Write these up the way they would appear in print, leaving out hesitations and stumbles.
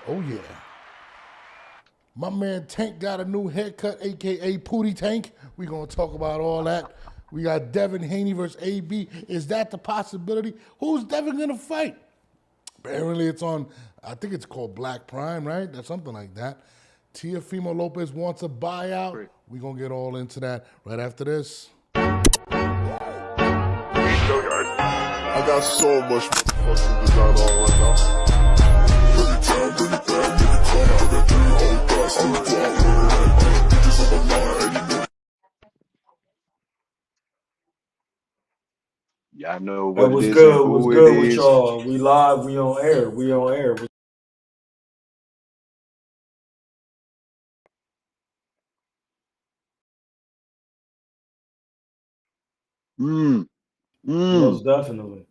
Oh, yeah. My man Tank got a new haircut, a.k.a. Pootie Tank. We're going to talk about all that. We got Devin Haney versus AB. Is that the possibility? Who's Devin going to fight? Apparently it's on, I think it's called Black Prime, right? That's something like that. Teofimo Lopez wants a buyout. We're going to get all into that right after this. I got so much fucking design on right now. Bring it down, bring it down, make it come. I got 3 whole thoughts in the block. Bitches on my line, and you know. Y'all know Hey, what it what's is and good? What's who it good with is. y'all? We live. We on air. We on air. Most definitely.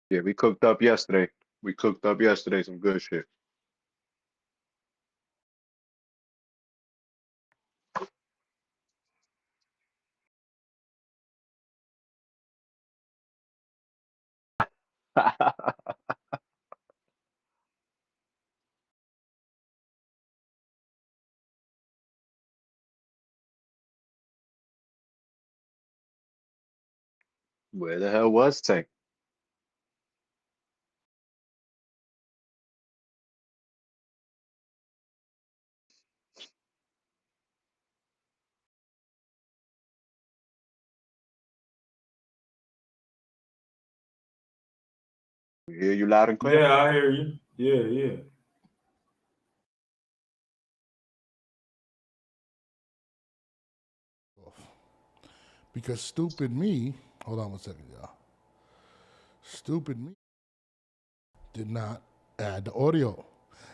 Yeah, we cooked up yesterday. We cooked up yesterday some good shit. Where the hell was Tank? We hear you loud and clear. Yeah, I hear you. Yeah. Because stupid me, hold on one second, y'all. Stupid me did not add the audio.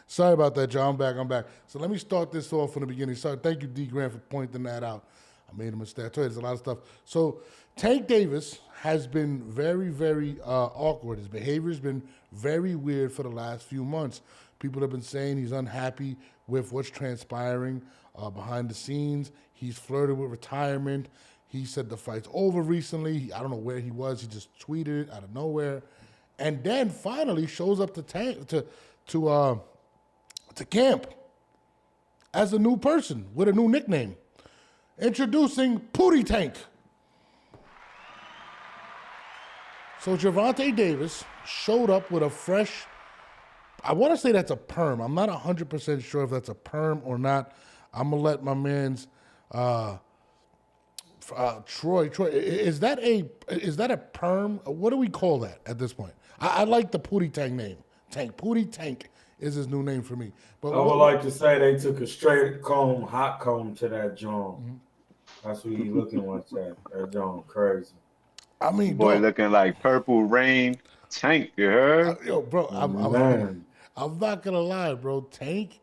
Sorry about that, John. I'm back. So let me start this off from the beginning. Sorry, thank you, D. Grant, for pointing that out. I made a mistake. I told you there's a lot of stuff. So Tank Davis has been very, very awkward. His behavior has been very weird for the last few months. People have been saying he's unhappy with what's transpiring behind the scenes. He's flirted with retirement. He said the fight's over recently. I don't know where he was. He just tweeted it out of nowhere, and then finally shows up to camp as a new person with a new nickname. Introducing Pootie Tank. So Gervonta Davis showed up with a fresh, I want to say that's a perm. I'm not 100% sure if that's a perm or not. I'm going to let my man's Troy, is that a perm? What do we call that at this point? I like the Pootie Tank name. Pootie Tank is his new name for me. But I would like to say they took a straight comb, hot comb to that joint. That's what he looking like that. That joint crazy. I mean, Boy, dog, looking like Purple Rain. Tank, you heard? yo, bro, Man. I'm not gonna lie, bro. Tank,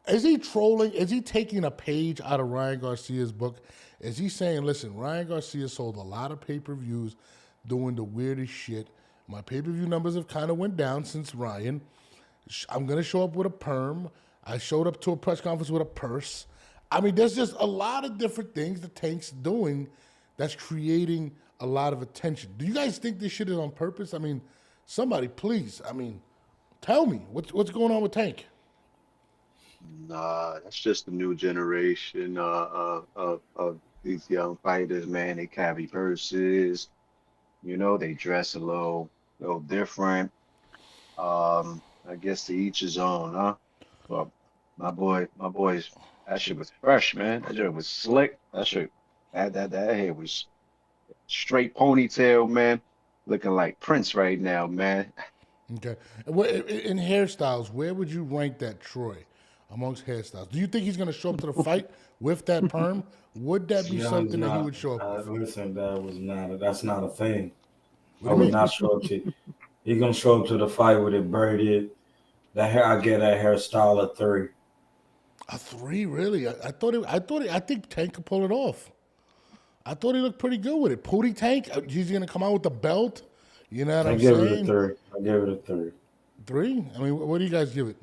is he trolling? Is he taking a page out of Ryan Garcia's book? Is he saying, listen, Ryan Garcia sold a lot of pay-per-views doing the weirdest shit. My pay-per-view numbers have kind of went down since Ryan. I'm going to show up with a perm. I showed up to a press conference with a purse. I mean, there's just a lot of different things that Tank's doing that's creating a lot of attention. Do you guys think this shit is on purpose? I mean, somebody, please, tell me, what's going on with Tank? Nah, that's just the new generation of these young fighters, man. They carry purses, they dress a little different. I guess to each his own, huh? But my boys, that shit was fresh, man. That shit was slick. That hair was straight ponytail, man. Looking like Prince right now, man. Okay. In hairstyles, where would you rank that, Troy, amongst hairstyles? Do you think he's going to show up to the fight with that perm? Would that be something that he would show up with? Listen, that's not a thing. What I do you would mean? not show up to. He's gonna show up to the fight with it braided. That hair, I get that hairstyle a 3. A 3, really? I think Tank could pull it off. I thought he looked pretty good with it. Pootie Tank, he's gonna come out with the belt. You know what I'm saying? I give it a 3. 3? I mean, what do you guys give it?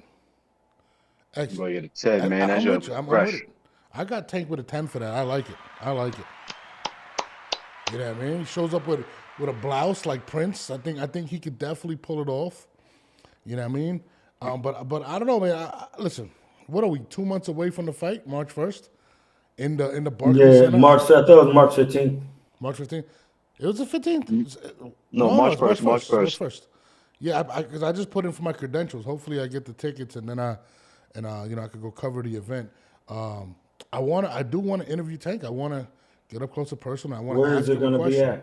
You gonna get a 10, man. That's I'm your with you. I'm fresh. with it. I got Tank with a 10 for that. I like it. I like it. You know what I mean? He shows up with a blouse like Prince. I think he could definitely pull it off. You know what I mean? But I don't know, man. Listen, what are we? 2 months away from the fight, March 1st, in the Barclays Center. March. I thought it was March 15th. March 15th. It was the 15th. No, March it's 1st. March 1st. March 1st. Yeah, because I just put in for my credentials. Hopefully, I get the tickets, and then I could go cover the event. I do want to interview Tank. I want to get up close and personal. I want to Where ask is it him a going to be question.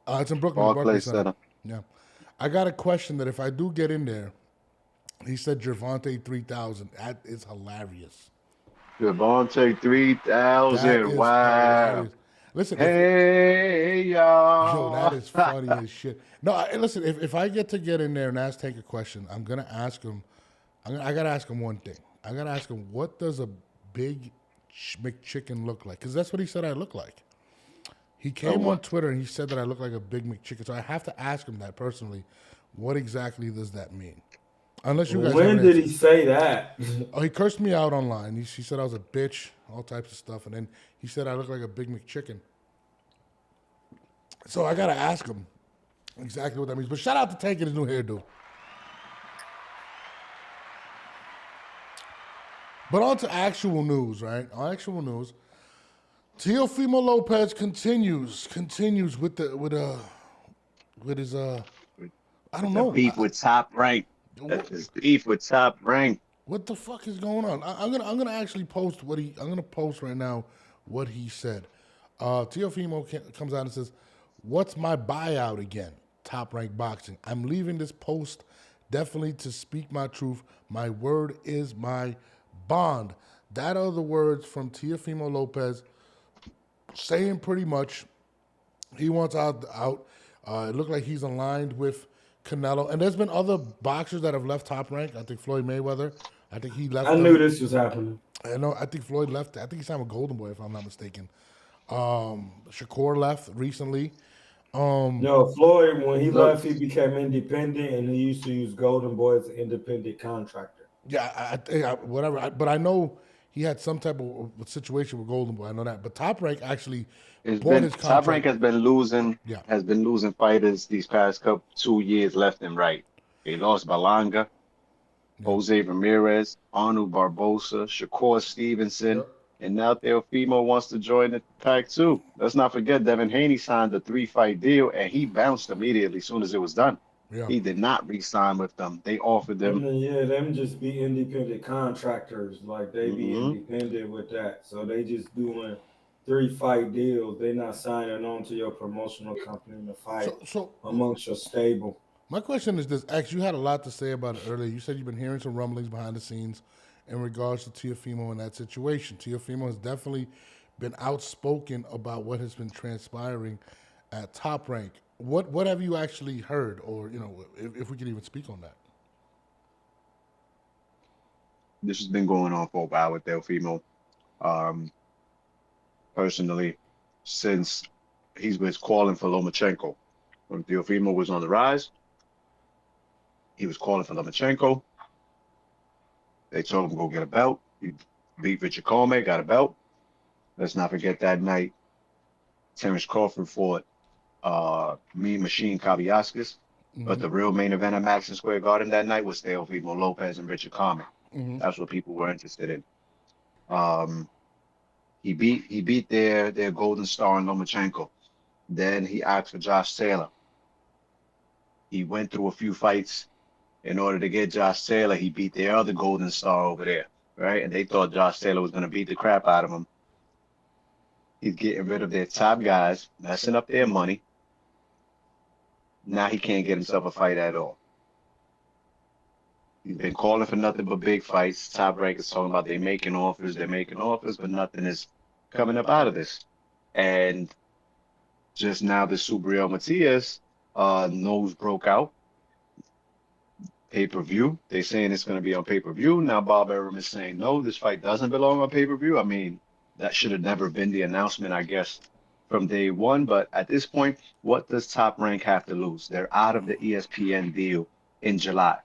at? It's in Brooklyn, Barclays Center. Yeah, I got a question that if I do get in there, he said Gervonta 3,000. That is hilarious. Gervonta 3,000. Wow. Hilarious. Listen, Hey, y'all. yo, that is funny as shit. No, listen, if I get in there and ask Tank a question, I'm gonna ask him. I gotta ask him one thing. I gotta ask him, what does a big McChicken look like? Because that's what he said I look like. He came on Twitter and he said that I look like a big McChicken. So I have to ask him that personally. What exactly does that mean? Unless you guys. When did he say that? Oh, he cursed me out online. He said I was a bitch, all types of stuff, and then he said I look like a big McChicken. So I gotta ask him exactly what that means. But shout out to Tank and his new hairdo. But on to actual news, right? Actual news. Teofimo Lopez continues with his I don't know. Beef with Top Rank. That's his beef with Top Rank. What the fuck is going on? I'm gonna actually post I'm gonna post right now what he said. Teofimo comes out and says, "What's my buyout again? Top Rank Boxing. I'm leaving this post definitely to speak my truth. My word is my bond." That are the words from Teofimo Lopez, saying pretty much he wants out. It looked like he's aligned with Canelo, and there's been other boxers that have left Top Rank. I think Floyd Mayweather. I think he left. I knew this was happening. I think Floyd left. I think he signed with Golden Boy, if I'm not mistaken. Shakur left recently. No, Floyd, when he left, he became independent, and he used to use Golden Boy as an independent contractor. Yeah, whatever. But I know he had some type of situation with Golden Boy. I know that. But Top Rank actually bought his contract. Top Rank has been losing. Yeah. Has been losing fighters these past 2 years left and right. They lost Balanga, Jose Ramirez, Arnold Barboza, Shakur Stevenson, and now Teofimo wants to join the pack too. Let's not forget Devin Haney signed a 3-fight deal and he bounced immediately as soon as it was done. Yeah. He did not re-sign with them. They offered them. Them just be independent contractors. Like they be independent with that. So they just doing 3-fight deals. They're not signing on to your promotional company to fight amongst your stable. My question is this, X, you had a lot to say about it earlier. You said you've been hearing some rumblings behind the scenes in regards to Teofimo in that situation. Teofimo has definitely been outspoken about what has been transpiring at Top Rank. What have you actually heard, or if we could even speak on that? This has been going on for a while with Teofimo. Personally, since he was calling for Lomachenko. When Teofimo was on the rise, he was calling for Lomachenko. They told him go get a belt. He beat Richard Coleman, got a belt. Let's not forget that night, Terrence Crawford fought Mean Machine Kabiaskis. But the real main event at Madison Square Garden that night was Teofimo Lopez and Richard Coleman. That's what people were interested in. He beat their golden star in Lomachenko. Then he asked for Josh Taylor. He went through a few fights in order to get Josh Taylor. He beat their other golden star over there, right? And they thought Josh Taylor was going to beat the crap out of him. He's getting rid of their top guys, messing up their money. Now he can't get himself a fight at all. He's been calling for nothing but big fights. Top Rank is talking about they're making offers, but nothing is coming up out of this. And just now the Subriel Matias nose broke out. Pay-per-view. They're saying it's going to be on pay-per-view. Now Bob Arum is saying, no, this fight doesn't belong on pay-per-view. I mean, that should have never been the announcement, I guess, from day one. But at this point, what does Top Rank have to lose? They're out of the ESPN deal in July.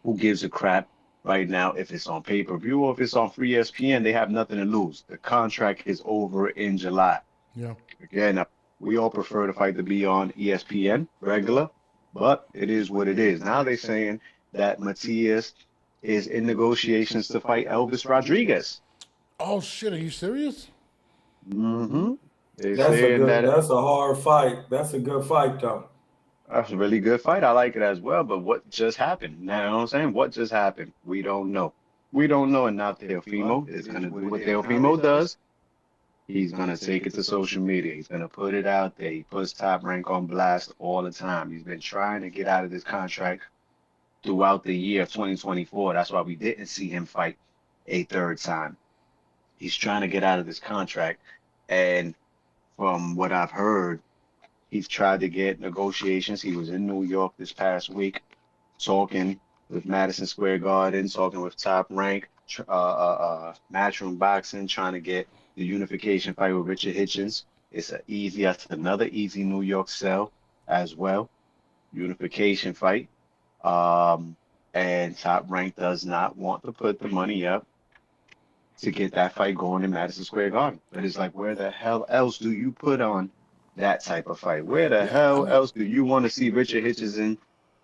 Who gives a crap right now, if it's on pay-per-view or if it's on free ESPN, they have nothing to lose. The contract is over in July. Yeah. Again, we all prefer the fight to be on ESPN, regular, but it is what it is. Now they're saying that Matias is in negotiations to fight Elvis Rodriguez. Oh, shit. Are you serious? Mm-hmm. That's a hard fight. That's a good fight, though. That's a really good fight. I like it as well. But what just happened? Now, you know what I'm saying? What just happened? We don't know. We don't know. And now Teofimo is going to do what Teofimo does. He's going to take it to social media. He's going to put it out there. He puts Top Rank on blast all the time. He's been trying to get out of this contract throughout the year of 2024. That's why we didn't see him fight a third time. He's trying to get out of this contract. And from what I've heard, he's tried to get negotiations. He was in New York this past week talking with Madison Square Garden, talking with Top Rank, Matchroom Boxing, trying to get the unification fight with Richard Hitchens. That's another easy New York sell as well. Unification fight. And Top Rank does not want to put the money up to get that fight going in Madison Square Garden. But it's like, where the hell else do you put on that type of fight? Where the hell else do you want to see Richard Hitchens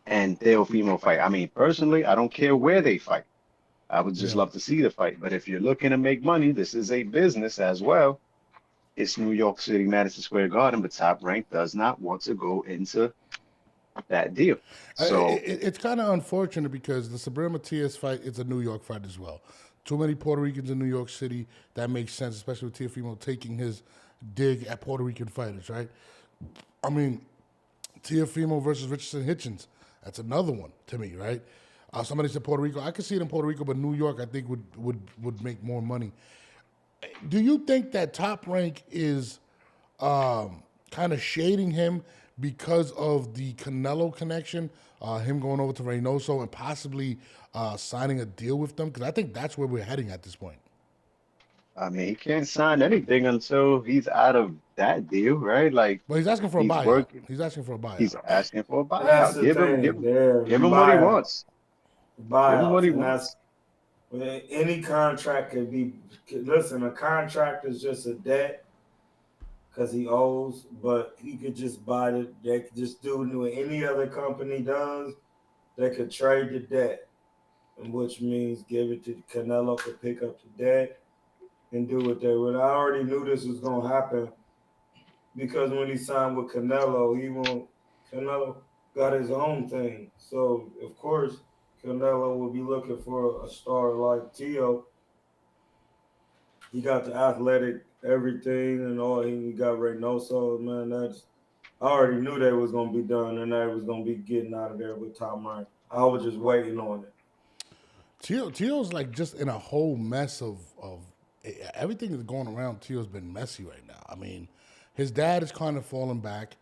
and Teofimo fight? I mean, personally, I don't care where they fight. I would just love to see the fight. But if you're looking to make money, this is a business as well. It's New York City, Madison Square Garden, but Top Rank does not want to go into that deal. So it's kind of unfortunate because the Subriel Matias fight is a New York fight as well. Too many Puerto Ricans in New York City. That makes sense, especially with Teofimo taking his dig at Puerto Rican fighters, right? I mean, Teofimo versus Richardson Hitchens. That's another one to me, right? Somebody said Puerto Rico. I could see it in Puerto Rico, but New York, I think, would make more money. Do you think that Top Rank is kind of shading him because of the Canelo connection, him going over to Reynoso and possibly signing a deal with them? Because I think that's where we're heading at this point. I mean, he can't sign anything until he's out of that deal, right? Like, well, he's asking for a buyout. He's asking for a buyout. He's asking for a buyout. That's Give him what he wants. Buyout. Give him what he wants. Any contract could be. Listen, a contract is just a debt because he owes, but he could just buy it. They could just do what any other company does. They could trade the debt, which means give it to Canelo to pick up the debt and do what they would. I already knew this was gonna happen because when he signed with Canelo, Canelo got his own thing. So of course Canelo will be looking for a star like Teo. He got the athletic everything and all. He got Reynoso, man. I already knew they was gonna be done and they was gonna be getting out of there with Top Rank. I was just waiting on it. Teo's like just in a whole mess of everything that's going around. Teo's been messy right now. I mean, his dad is kind of falling back.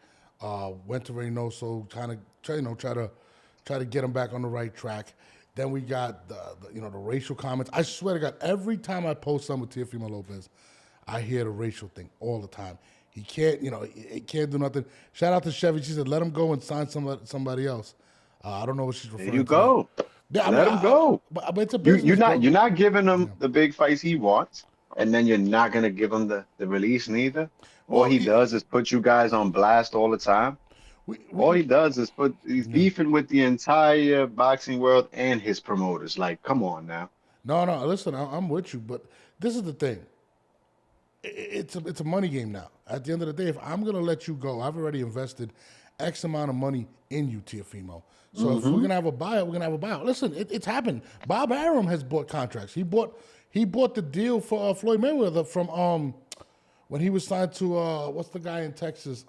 Went to Reynoso, try to get him back on the right track. Then we got the racial comments. I swear to God, every time I post something with Teofimo Lopez, I hear the racial thing all the time. He can't, he can't do nothing. Shout out to Chevy. She said, let him go and sign somebody else. I don't know what she's referring to. There you go. Yeah, Let him go. But it's a business. You're not giving him the big fights he wants, and then you're not gonna give him the release neither. All he does is put you guys on blast all the time. All he does is he's beefing with the entire boxing world and his promoters. Like, come on now. No, listen, I'm with you, but this is the thing. It's a money game now. At the end of the day, if I'm gonna let you go, I've already invested X amount of money in you, Teofimo. So if we're gonna have a buyout, we're gonna have a buyout. Listen, it's happened. Bob Arum has bought contracts. He bought the deal for Floyd Mayweather from when he was signed to what's the guy in Texas,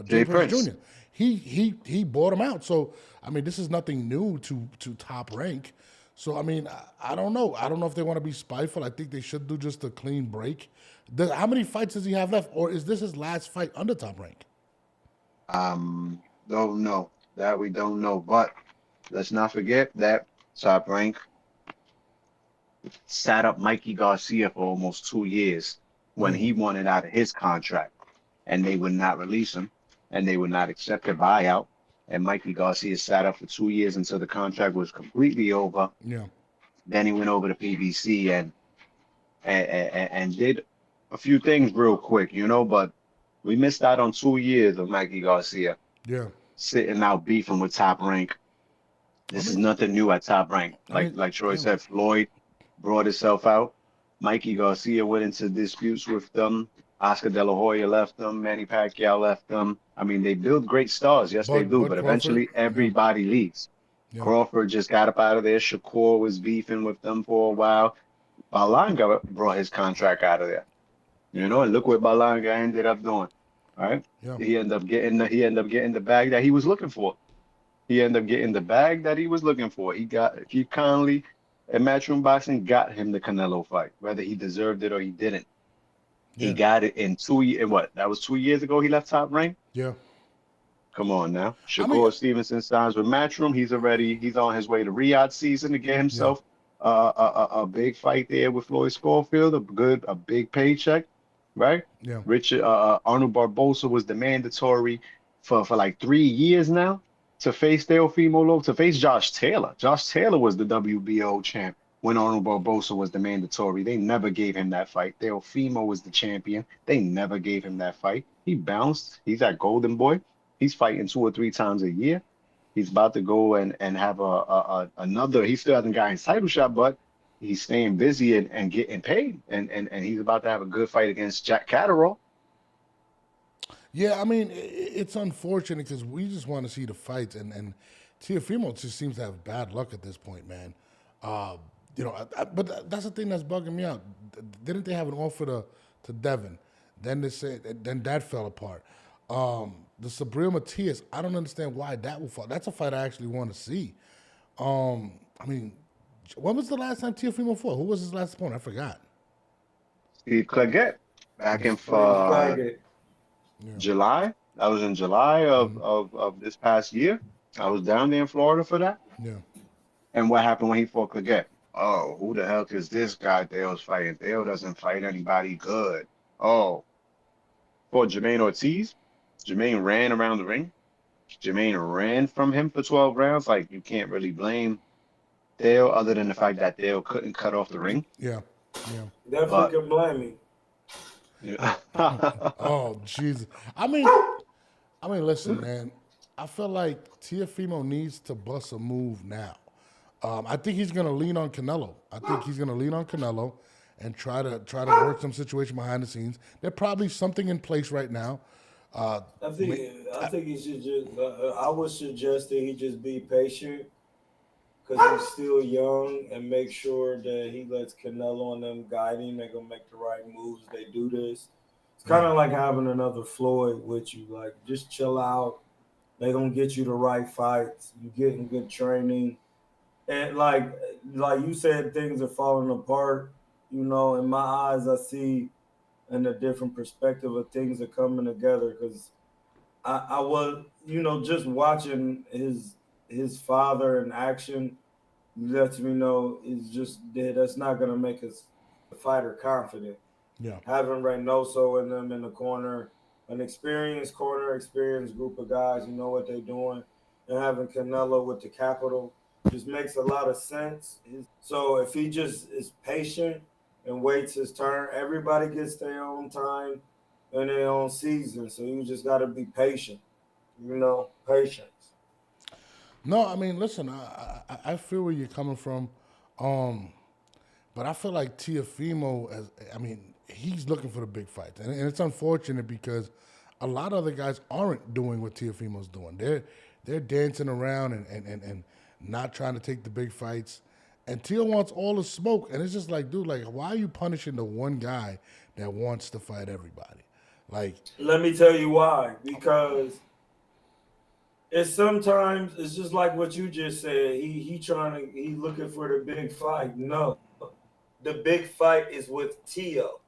Jay Prince Jr. He bought him out. So I mean, this is nothing new to Top Rank. So I mean, I don't know. I don't know if they want to be spiteful. I think they should do just a clean break. How many fights does he have left, or is this his last fight under Top Rank? Don't know. That we don't know. But let's not forget that Top Rank sat up Mikey Garcia for almost 2 years when he wanted out of his contract, and they would not release him, and they would not accept a buyout. And Mikey Garcia sat up for 2 years until the contract was completely over. Yeah. Then he went over to PBC and did a few things real quick, you know. But we missed out on 2 years of Mikey Garcia Yeah. sitting out beefing with Top Rank. This is nothing new at Top Rank. Like Troy said, Floyd brought himself out. Mikey Garcia went into disputes with them. Oscar De La Hoya left them. Manny Pacquiao left them. I mean, they build great stars. Yes, they do. But eventually, everybody leaves. Yeah. Crawford just got up out of there. Shakur was beefing with them for a while. Balanga brought his contract out of there. You know, and look what Balanga ended up doing. All right. Yeah. He ended up getting the bag that he was looking for. He ended up getting the bag that he was looking for. Keith Conley at Matchroom Boxing got him the Canelo fight, whether he deserved it or he didn't. Yeah. He got it in 2 years. What? That was 2 years ago he left Top Rank? Yeah. Come on now. Shakur Stevenson signs with Matchroom. He's on his way to Riyadh season to get himself a big fight there with Floyd Schofield, a big paycheck, right? Yeah. Richard Arnold Barboza was the mandatory for like 3 years now to face Teofimo, to face Josh Taylor. Josh Taylor was the WBO champ when Arnold Barboza was the mandatory. They never gave him that fight. Teofimo was the champion. They never gave him that fight. He bounced. He's that golden boy. He's fighting 2 or 3 times a year. He's about to go and have another. He still hasn't gotten his title shot, but he's staying busy and getting paid. And he's about to have a good fight against Jack Catterall. Yeah, I mean, it's unfortunate because we just want to see the fights, and Teofimo just seems to have bad luck at this point, man. You know, but that's the thing that's bugging me out. Didn't they have an offer to Devin? Then they said, then that fell apart. The Subriel Matias, I don't understand why that will fall. That's a fight I actually want to see. I mean, when was the last time Teofimo fought? Who was his last opponent? I forgot. Steve Claggett back in July. That was in July of this past year. I was down there in Florida for that. Yeah. And what happened when he fought Claggett? Oh, who the hell is this guy Dale's fighting? Dale doesn't fight anybody good. Oh. For Jermaine Ortiz, Jermaine ran around the ring. Jermaine ran from him for 12 rounds. Like, you can't really blame Dale other than the fact that Dale couldn't cut off the ring. Yeah. Definitely can blame me. Yeah. Oh, Jesus. I mean, listen, man. I feel like Teofimo needs to bust a move now. I think he's going to lean on Canelo. And try to work some situation behind the scenes. There's probably something in place right now. I think he should just. I would suggest that he just be patient because he's still young and make sure that he lets Canelo and them guide him. They're gonna make the right moves. They do this. It's kind of like having another Floyd with you. Like, just chill out. They're gonna get you the right fights. You getting good training, and like you said, things are falling apart. You know, in my eyes, I see in a different perspective of things are coming together because I was, you know, just watching his father in action lets me know is just that's not going to make us a fighter confident. Yeah. Having Reynoso and them in the corner, an experienced group of guys who know what they're doing, and having Canelo with the capital just makes a lot of sense. So if he just is patient and waits his turn, everybody gets their own time and their own season. So you just got to be patient, you know, patience. No, I mean, listen, I feel where you're coming from. But I feel like Teofimo, he's looking for the big fights. And it's unfortunate because a lot of other guys aren't doing what Teofimo's doing. They're dancing around and not trying to take the big fights. And Teo wants all the smoke, and it's just like, dude, like, why are you punishing the one guy that wants to fight everybody? Like, let me tell you why. Because it's just like what you just said. He looking for the big fight. No, the big fight is with Teo.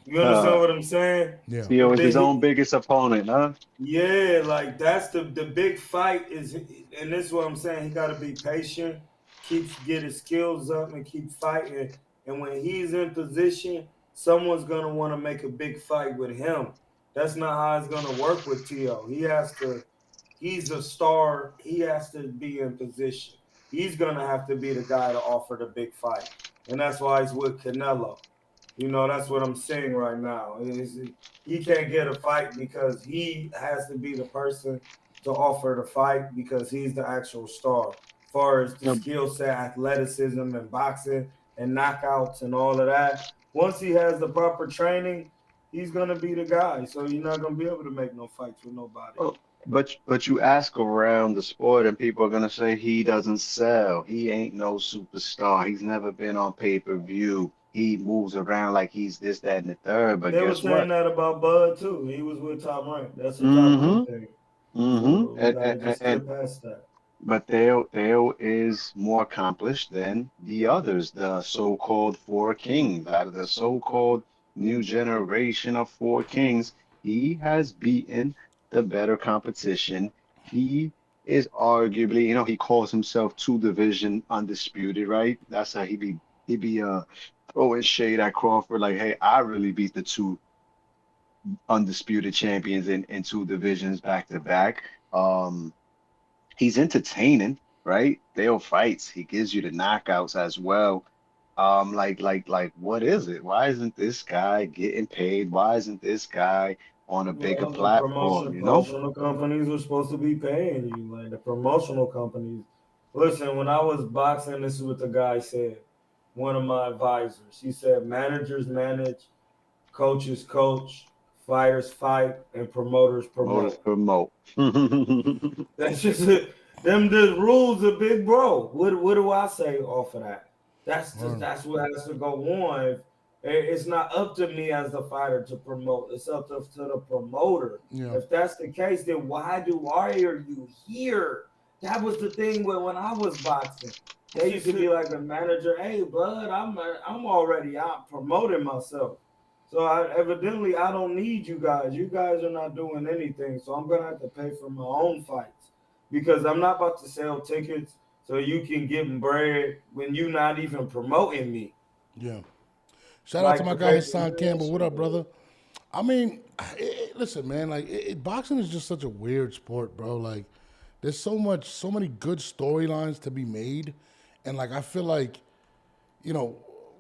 You understand what I'm saying? Yeah. Teo is his own biggest opponent, huh? Yeah, like that's the big fight is, and this is what I'm saying. He got to be patient, get his skills up, and keep fighting. And when he's in position, someone's gonna want to make a big fight with him. That's not how it's gonna work with Teo. He's a star. He has to be in position. he's gonna have to be the guy to offer the big fight, and that's why he's with Canelo. You know, that's what I'm saying right now. He can't get a fight because he has to be the person to offer the fight because he's the actual star. As far as the skill set, athleticism, and boxing and knockouts and all of that, once he has the proper training, he's gonna be the guy. So you're not gonna be able to make no fights with nobody. Oh, but you ask around the sport and people are gonna say he doesn't sell. He ain't no superstar. He's never been on pay-per-view. He moves around like he's this, that, and the third. But They were guess saying what? that about Bud too. He was with Top Rank. That's a Top Mm-hmm. Rank thing. Mm-hmm. So we gotta just skip past that. But Theo is more accomplished than the others, the so-called four kings, out of the so-called new generation of four kings. He has beaten the better competition. He is arguably, he calls himself two division undisputed, right? That's how he be throwing shade at Crawford, like, hey, I really beat the two undisputed champions in two divisions back to back. He's entertaining, right? They'll fights. He gives you the knockouts as well. Like, what is it? Why isn't this guy getting paid? Why isn't this guy on a bigger Well, the platform? promotional companies are supposed to be paying you, like the promotional companies. Listen, when I was boxing, this is what the guy said. One of my advisors, he said, managers manage, coaches coach, fighters fight, and promoters Promoters promote. promote. That's just it. Them the rules of big bro. What do I say off of that? That's what has to go on. It's not up to me as the fighter to promote. It's up to the promoter. Yeah. If that's the case, then why are you here? That was the thing when I was boxing. They used to be like a manager. Hey, bud, I'm already out promoting myself. So evidently I don't need you guys. You guys are not doing anything. So I'm gonna have to pay for my own fights because I'm not about to sell tickets so you can give bread when you're not even promoting me. Yeah. Shout out to my guy Hassan Campbell. What up, brother? I mean, listen, man. Like, boxing is just such a weird sport, bro. Like, there's so many good storylines to be made, and like, I feel like,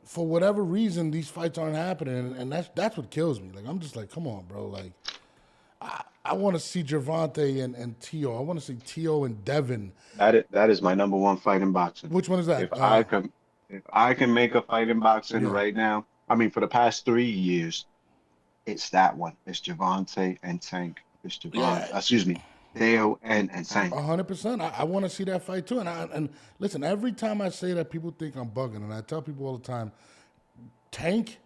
for whatever reason, these fights aren't happening, and that's what kills me. Like, I'm just like, come on, bro. Like, I want to see Gervonta and Teo. I want to see Teo and Devin. That is my number one fight in boxing. Which one is that? If I can make a fight in boxing right now, I mean, for the past 3 years, it's that one. It's Gervonta and Tank. It's Gervonta. Excuse me, Theo and Tank. 100%. I want to see that fight too. And listen, every time I say that, people think I'm bugging, and I tell people all the time, Tank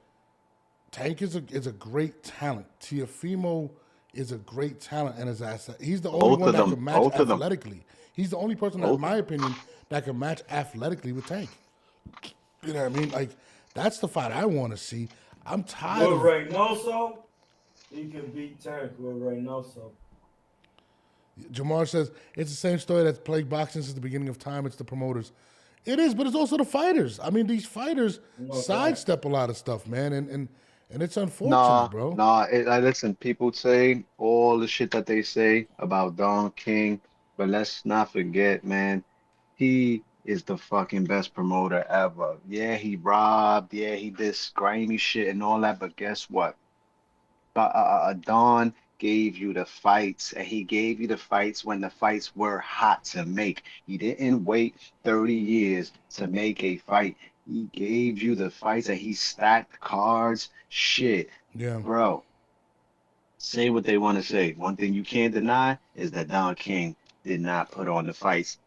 is a great talent. Teofimo is a great talent and his asset. He's the only one that can match athletically. He's the only person, in my opinion, that can match athletically with Tank. You know what I mean? Like, that's the fight I want to see. I'm tired of Reynoso. He can beat Tank with Reynoso. Jamar says, it's the same story that's plagued boxing since the beginning of time. It's the promoters. It is, but it's also the fighters. I mean, these fighters sidestep a lot of stuff, man, and it's unfortunate, bro. Listen, people say all the shit that they say about Don King, but let's not forget, man, he is the fucking best promoter ever. Yeah, he robbed. Yeah, he did grimy shit and all that, but guess what? Don gave you the fights, and he gave you the fights when the fights were hot to make. He didn't wait 30 years to make a fight. He gave you the fights, and he stacked cards. Shit, bro. Say what they want to say. One thing you can't deny is that Don King did not put on the fights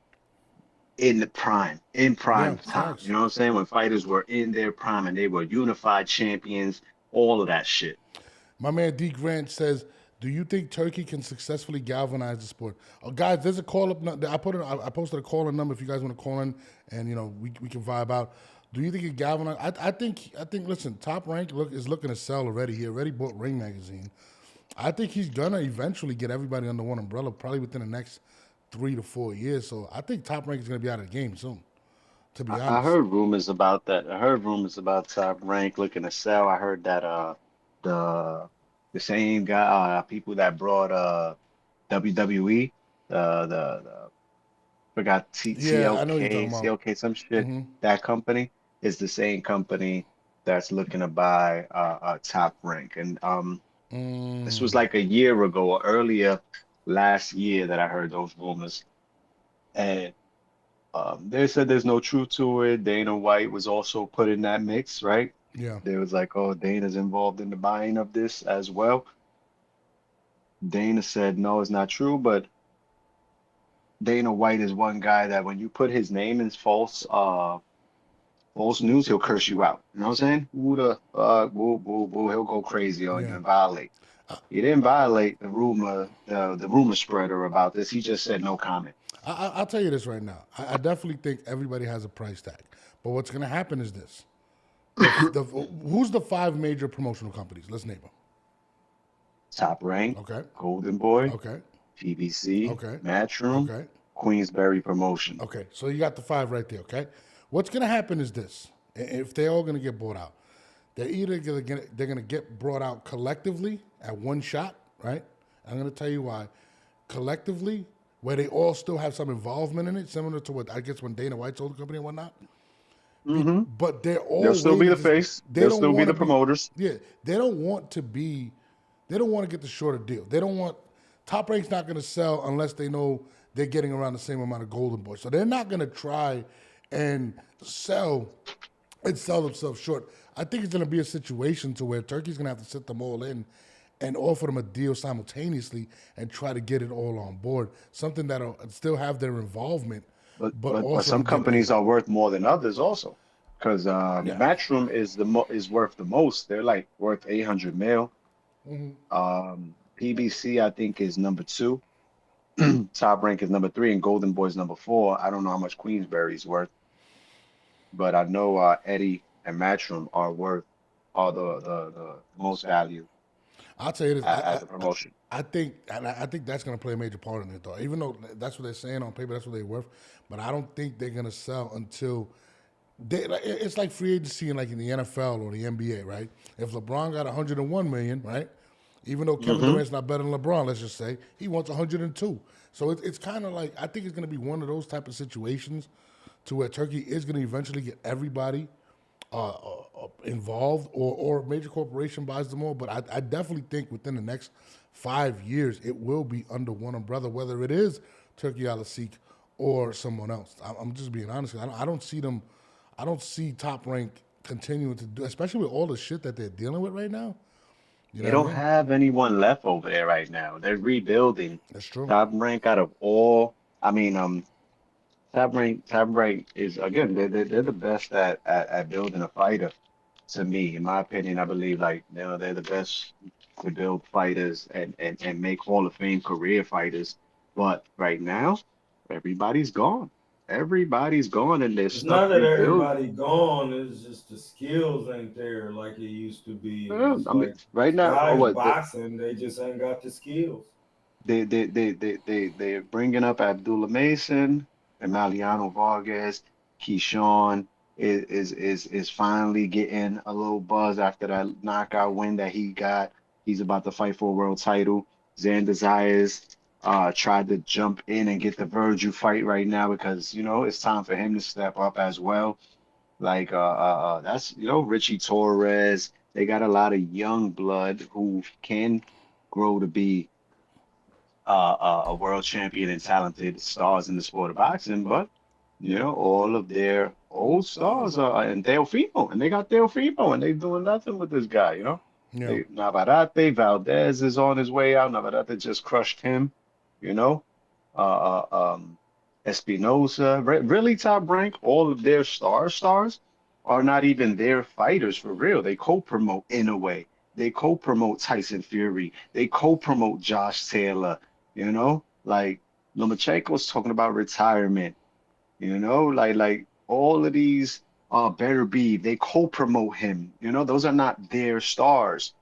in the prime time. You know what I'm saying? When fighters were in their prime and they were unified champions, all of that shit. My man D. Grant says, do you think Turkey can successfully galvanize the sport? Guys, there's a call-up. I posted a call-in number if you guys want to call in, and we can vibe out. Do you think it galvanized? I think. Listen, Top Rank is looking to sell already. He already bought Ring Magazine. I think he's gonna eventually get everybody under one umbrella, probably within the next 3 to 4 years. So I think Top Rank is gonna be out of the game soon. To be honest, I heard rumors about that. I heard rumors about Top Rank looking to sell. I heard that the same guy, people that brought WWE, the forgot Yeah, I know what you're talking about. TLK, some shit. That company is the same company that's looking to buy Top Rank. And this was like a year ago or earlier last year that I heard those rumors. And they said there's no truth to it. Dana White was also put in that mix, right? Yeah. They was like, oh, Dana's involved in the buying of this as well. Dana said, no, it's not true, but Dana White is one guy that when you put his name in false news, he'll curse you out. You know what I'm saying? Who the fuck, boo, boo, boo, he'll go crazy on you and violate. He didn't violate the rumor spreader about this. He just said no comment. I'll tell you this right now. I definitely think everybody has a price tag. But what's going to happen is this. Who's the 5 major promotional companies? Let's name them. Top Rank. Okay. Golden Boy. Okay. PBC. Okay. Matchroom. Okay. Queensberry Promotion. Okay. So you got the 5 right there, okay? What's going to happen is this. If they're all going to get bought out, they're either going to get brought out collectively at one shot, right? I'm going to tell you why. Collectively, where they all still have some involvement in it, similar to what I guess when Dana White sold the company and whatnot. But they'll still be the face. They'll still be the promoters. Yeah, they don't want to get the shorter deal. They don't want Top Rank's not going to sell unless they know they're getting around the same amount of Golden Boy. So they're not going to try and sell themselves short. I think it's going to be a situation to where Turkey's going to have to sit them all in and offer them a deal simultaneously and try to get it all on board. Something that'll still have their involvement. But some companies are worth more than others also. Because Matchroom is worth the most. They're like worth 800 mil. PBC, I think, is number 2. Top Rank is number 3, and Golden Boy is number 4. I don't know how much Queensberry is worth, but I know Eddie and Matchroom are the most value. I'll tell you this: as a promotion. I think that's going to play a major part in it, though. Even though that's what they're saying on paper, that's what they're worth, but I don't think they're going to sell until. It's like free agency in the NFL or the NBA, right? If LeBron got 101 million, right? Even though Kevin Durant's not better than LeBron, let's just say, he wants 102. So it's kind of like, I think it's going to be one of those type of situations to where Turkey is going to eventually get everybody involved or a major corporation buys them all. But I definitely think within the next 5 years, it will be under one umbrella, whether it is Turkey Al-Asik or someone else. I'm just being honest. I don't see Top Rank continuing to do, especially with all the shit that they're dealing with right now. They don't have anyone left over there right now. They're rebuilding. That's true. Top Rank out of all, Top Rank is, again, they're the best at building a fighter. To me, in my opinion, I believe they're the best to build fighters and make Hall of Fame career fighters. But right now, everybody's gone. Everybody's gone, and it's not that everybody gone. It's just the skills ain't there like it used to be. Yeah, right now, boxing, they just ain't got the skills. They're bringing up Abdullah Mason, Emiliano Vargas, Keyshawn is finally getting a little buzz after that knockout win that he got. He's about to fight for a world title. Xander Zayas tried to jump in and get the Virgil fight right now because, it's time for him to step up as well. That's, Richie Torres. They got a lot of young blood who can grow to be a world champion and talented stars in the sport of boxing. But, all of their old stars are in Teofimo, and they got Teofimo, and they're doing nothing with this guy, Yeah. Navarrete, Valdez is on his way out. Navarrete just crushed him. Espinosa, really Top Rank, all of their stars are not even their fighters for real. They co-promote in a way. They co-promote Tyson Fury. They co-promote Josh Taylor, Lomachenko's talking about retirement, like all of these Better Be, they co-promote him. Those are not their stars.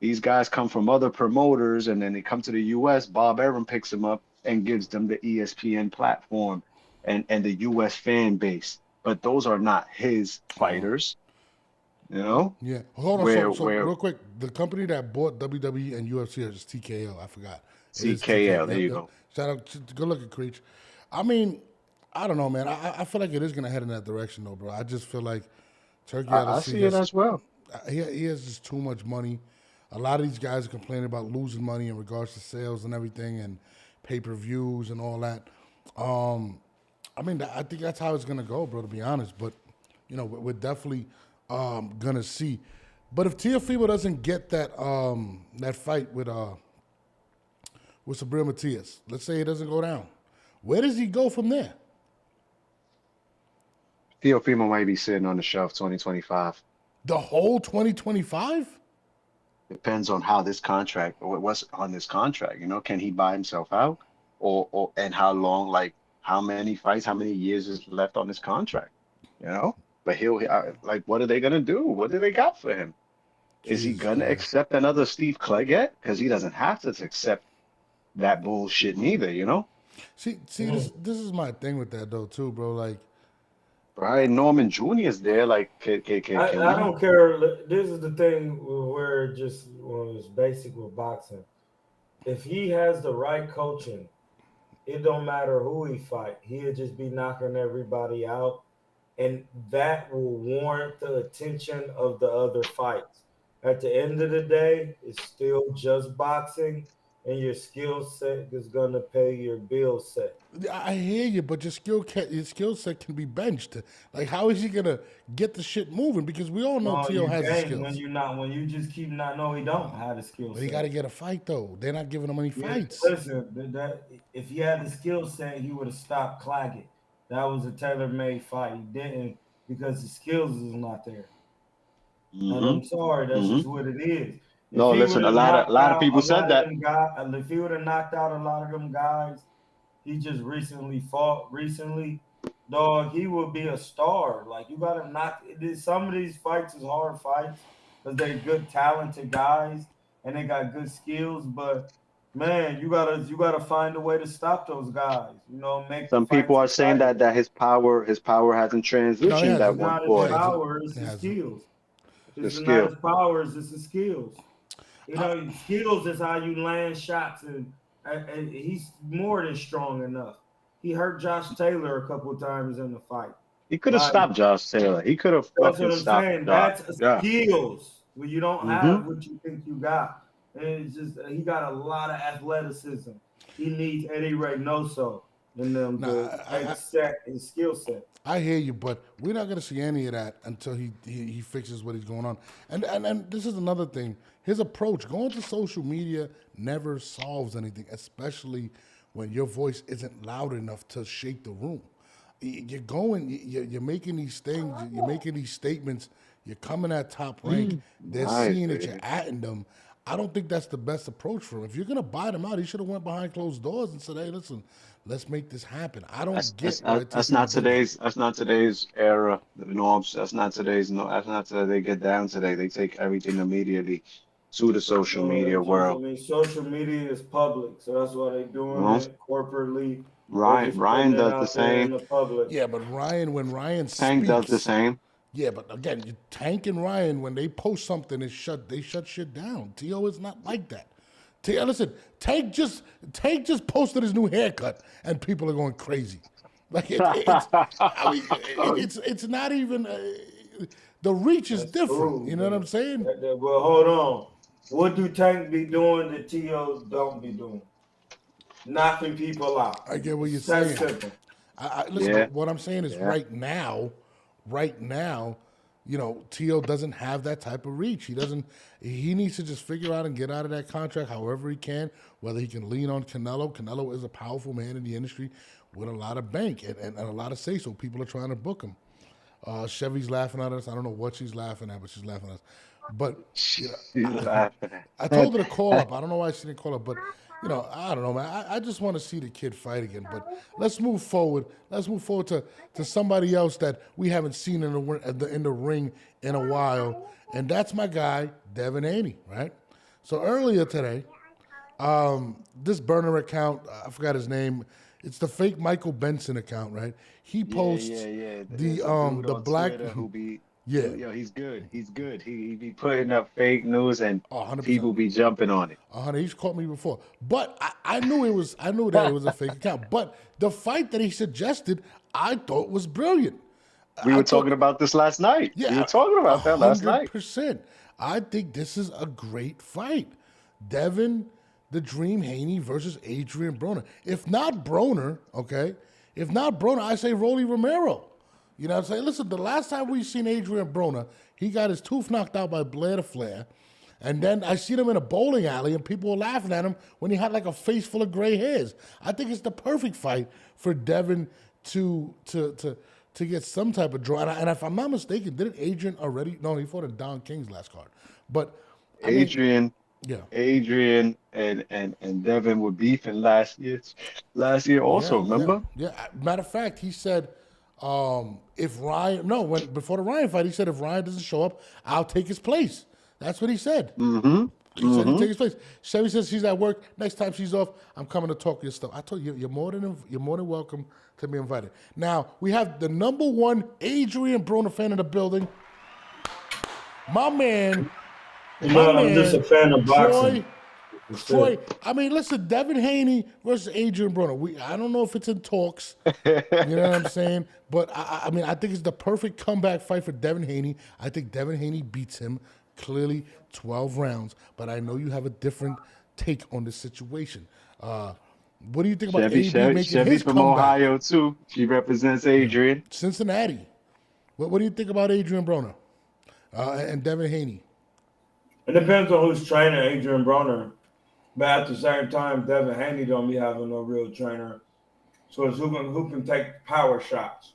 These guys come from other promoters, and then they come to the U.S. Bob Arum picks them up and gives them the ESPN platform and the U.S. fan base. But those are not his fighters, Yeah. Hold on. So real quick, the company that bought WWE and UFC is TKO. I forgot. TKO. There you go. Shout out. Good look at Creech. I don't know, man. I feel like it is gonna head in that direction, though, bro. I just feel like Turkey I see it as well. he has just too much money. A lot of these guys are complaining about losing money in regards to sales and everything, and pay-per-views and all that. I mean, I think that's how it's gonna go, bro. To be honest, but we're definitely gonna see. But if Teofimo doesn't get that that fight with Subriel Matias, let's say it doesn't go down, where does he go from there? Teofimo might be sitting on the shelf 2025. The whole 2025? Depends on how this contract, or what's on this contract. Can he buy himself out, or and how long? Like how many fights, how many years is left on this contract? But like, what are they gonna do? What do they got for him? Is he gonna accept another Steve Clegg? Because he doesn't have to accept that bullshit neither. See, this is my thing with that though too, bro. Like, Brian Norman Jr. is there. Like, I don't care. This is the thing where it just was basic with boxing. If he has the right coaching, it don't matter who he fight. He'll just be knocking everybody out, and that will warrant the attention of the other fights. At the end of the day, it's still just boxing, and your skill set is gonna pay your bill set. I hear you, but your skill set can be benched. Like, how is he gonna get the shit moving? Because we all know Teo has the skills. When you just keep not know he don't have the skill set. But he got to get a fight though. They're not giving him any fights. Listen, if he had the skill set, he would have stopped Claggett. That was a tailor-made fight. He didn't because the skills is not there. And I'm sorry, that's just what it is. No, listen, a lot of people said that. If he would have knocked out a lot of them guys he just fought recently, dog, he will be a star. Like, you got to knock – some of these fights is hard fights because they're good, talented guys, and they got good skills. But, man, you gotta find a way to stop those guys. Make some people are saying that his power hasn't transitioned at one point. His power is his skills. It's not his powers, it's his skills. Skills is how you land shots, and he's more than strong enough. He hurt Josh Taylor a couple of times in the fight. He could have stopped Josh Taylor. He could have fucking stopped. Saying. That's skills when you don't have what you think you got. And it's just he got a lot of athleticism. He needs Eddie Reynoso in them to set his skill set. I hear you, but we're not going to see any of that until he fixes what he's going on. And this is another thing. His approach, going to social media, never solves anything, especially when your voice isn't loud enough to shake the room. You're making these things, you're making these statements, you're coming at top rank, they're seeing that you're atting them. I don't think that's the best approach for him. If you're going to buy them out, he should have went behind closed doors and said, hey, listen, let's make this happen. I don't get it. That's not today's era, the norms. That's not today's they get down today. They take everything immediately to the social media world. I mean, social media is public, so that's why they're doing it corporately. Ryan does the same. Yeah, but when Ryan Tank does the same. Yeah, but again, Tank and Ryan, when they post something, they shut shit down. T.O. is not like that. Listen, Tank just posted his new haircut, and people are going crazy. Like it's not even the reach is different. True, you know what I'm saying? Well, hold on. What do Tank be doing that T.O. don't be doing? Knocking people out. I get what you're saying. Simple. Listen, what I'm saying is right now, T.O. doesn't have that type of reach. He needs to just figure out and get out of that contract however he can, whether he can lean on Canelo. Canelo is a powerful man in the industry with a lot of bank and a lot of say-so. People are trying to book him. Chevy's laughing at us. I don't know what she's laughing at, but she's laughing at us. But I told her to call up. I don't know why she didn't call up, but I don't know, man. I just want to see the kid fight again. But let's move forward. Let's move forward to somebody else that we haven't seen in the ring in a while, and that's my guy, Devin Haney, right? So earlier today, this burner account, I forgot his name. It's the fake Michael Benson account, right? He posts the black. Yo, he's good. He's good. He be putting up fake news and 100%. People be jumping on it. He's caught me before, but I knew that it was a fake account. But the fight that he suggested, I thought was brilliant. We were talking about this last night. Yeah, we were talking about that last night. 100%. I think this is a great fight. Devin, the Dream Haney versus Adrien Broner. If not Broner, okay? If not Broner, I say Rolly Romero. You know what I'm saying? Listen, the last time we seen Adrien Broner, he got his tooth knocked out by Blair the Flair. And then I seen him in a bowling alley and people were laughing at him when he had like a face full of gray hairs. I think it's the perfect fight for Devin to get some type of draw. And if I'm not mistaken, didn't Adrien already? No, he fought in Don King's last card. But Adrien and Devin were beefing last year also, remember? Yeah. Matter of fact, he said if Ryan before the Ryan fight, he said if Ryan doesn't show up, I'll take his place. That's what he said. Mm-hmm. He said he'll take his place. Chevy says she's at work. Next time she's off, I'm coming to talk your stuff. I told you, you're more than welcome to be invited. Now, we have the number one Adrien Broner fan in the building. My man. I'm just a fan of boxing. Troy, I mean, listen, Devin Haney versus Adrien Broner. I don't know if it's in talks. You know what I'm saying? But, I mean, I think it's the perfect comeback fight for Devin Haney. I think Devin Haney beats him clearly 12 rounds. But I know you have a different take on this situation. What do you think about AB making his from comeback? Ohio, too. She represents Adrien. Cincinnati. What do you think about Adrien Broner and Devin Haney? It depends on who's training Adrien Broner. But at the same time, Devin Haney don't be having no real trainer. So it's who can take power shots.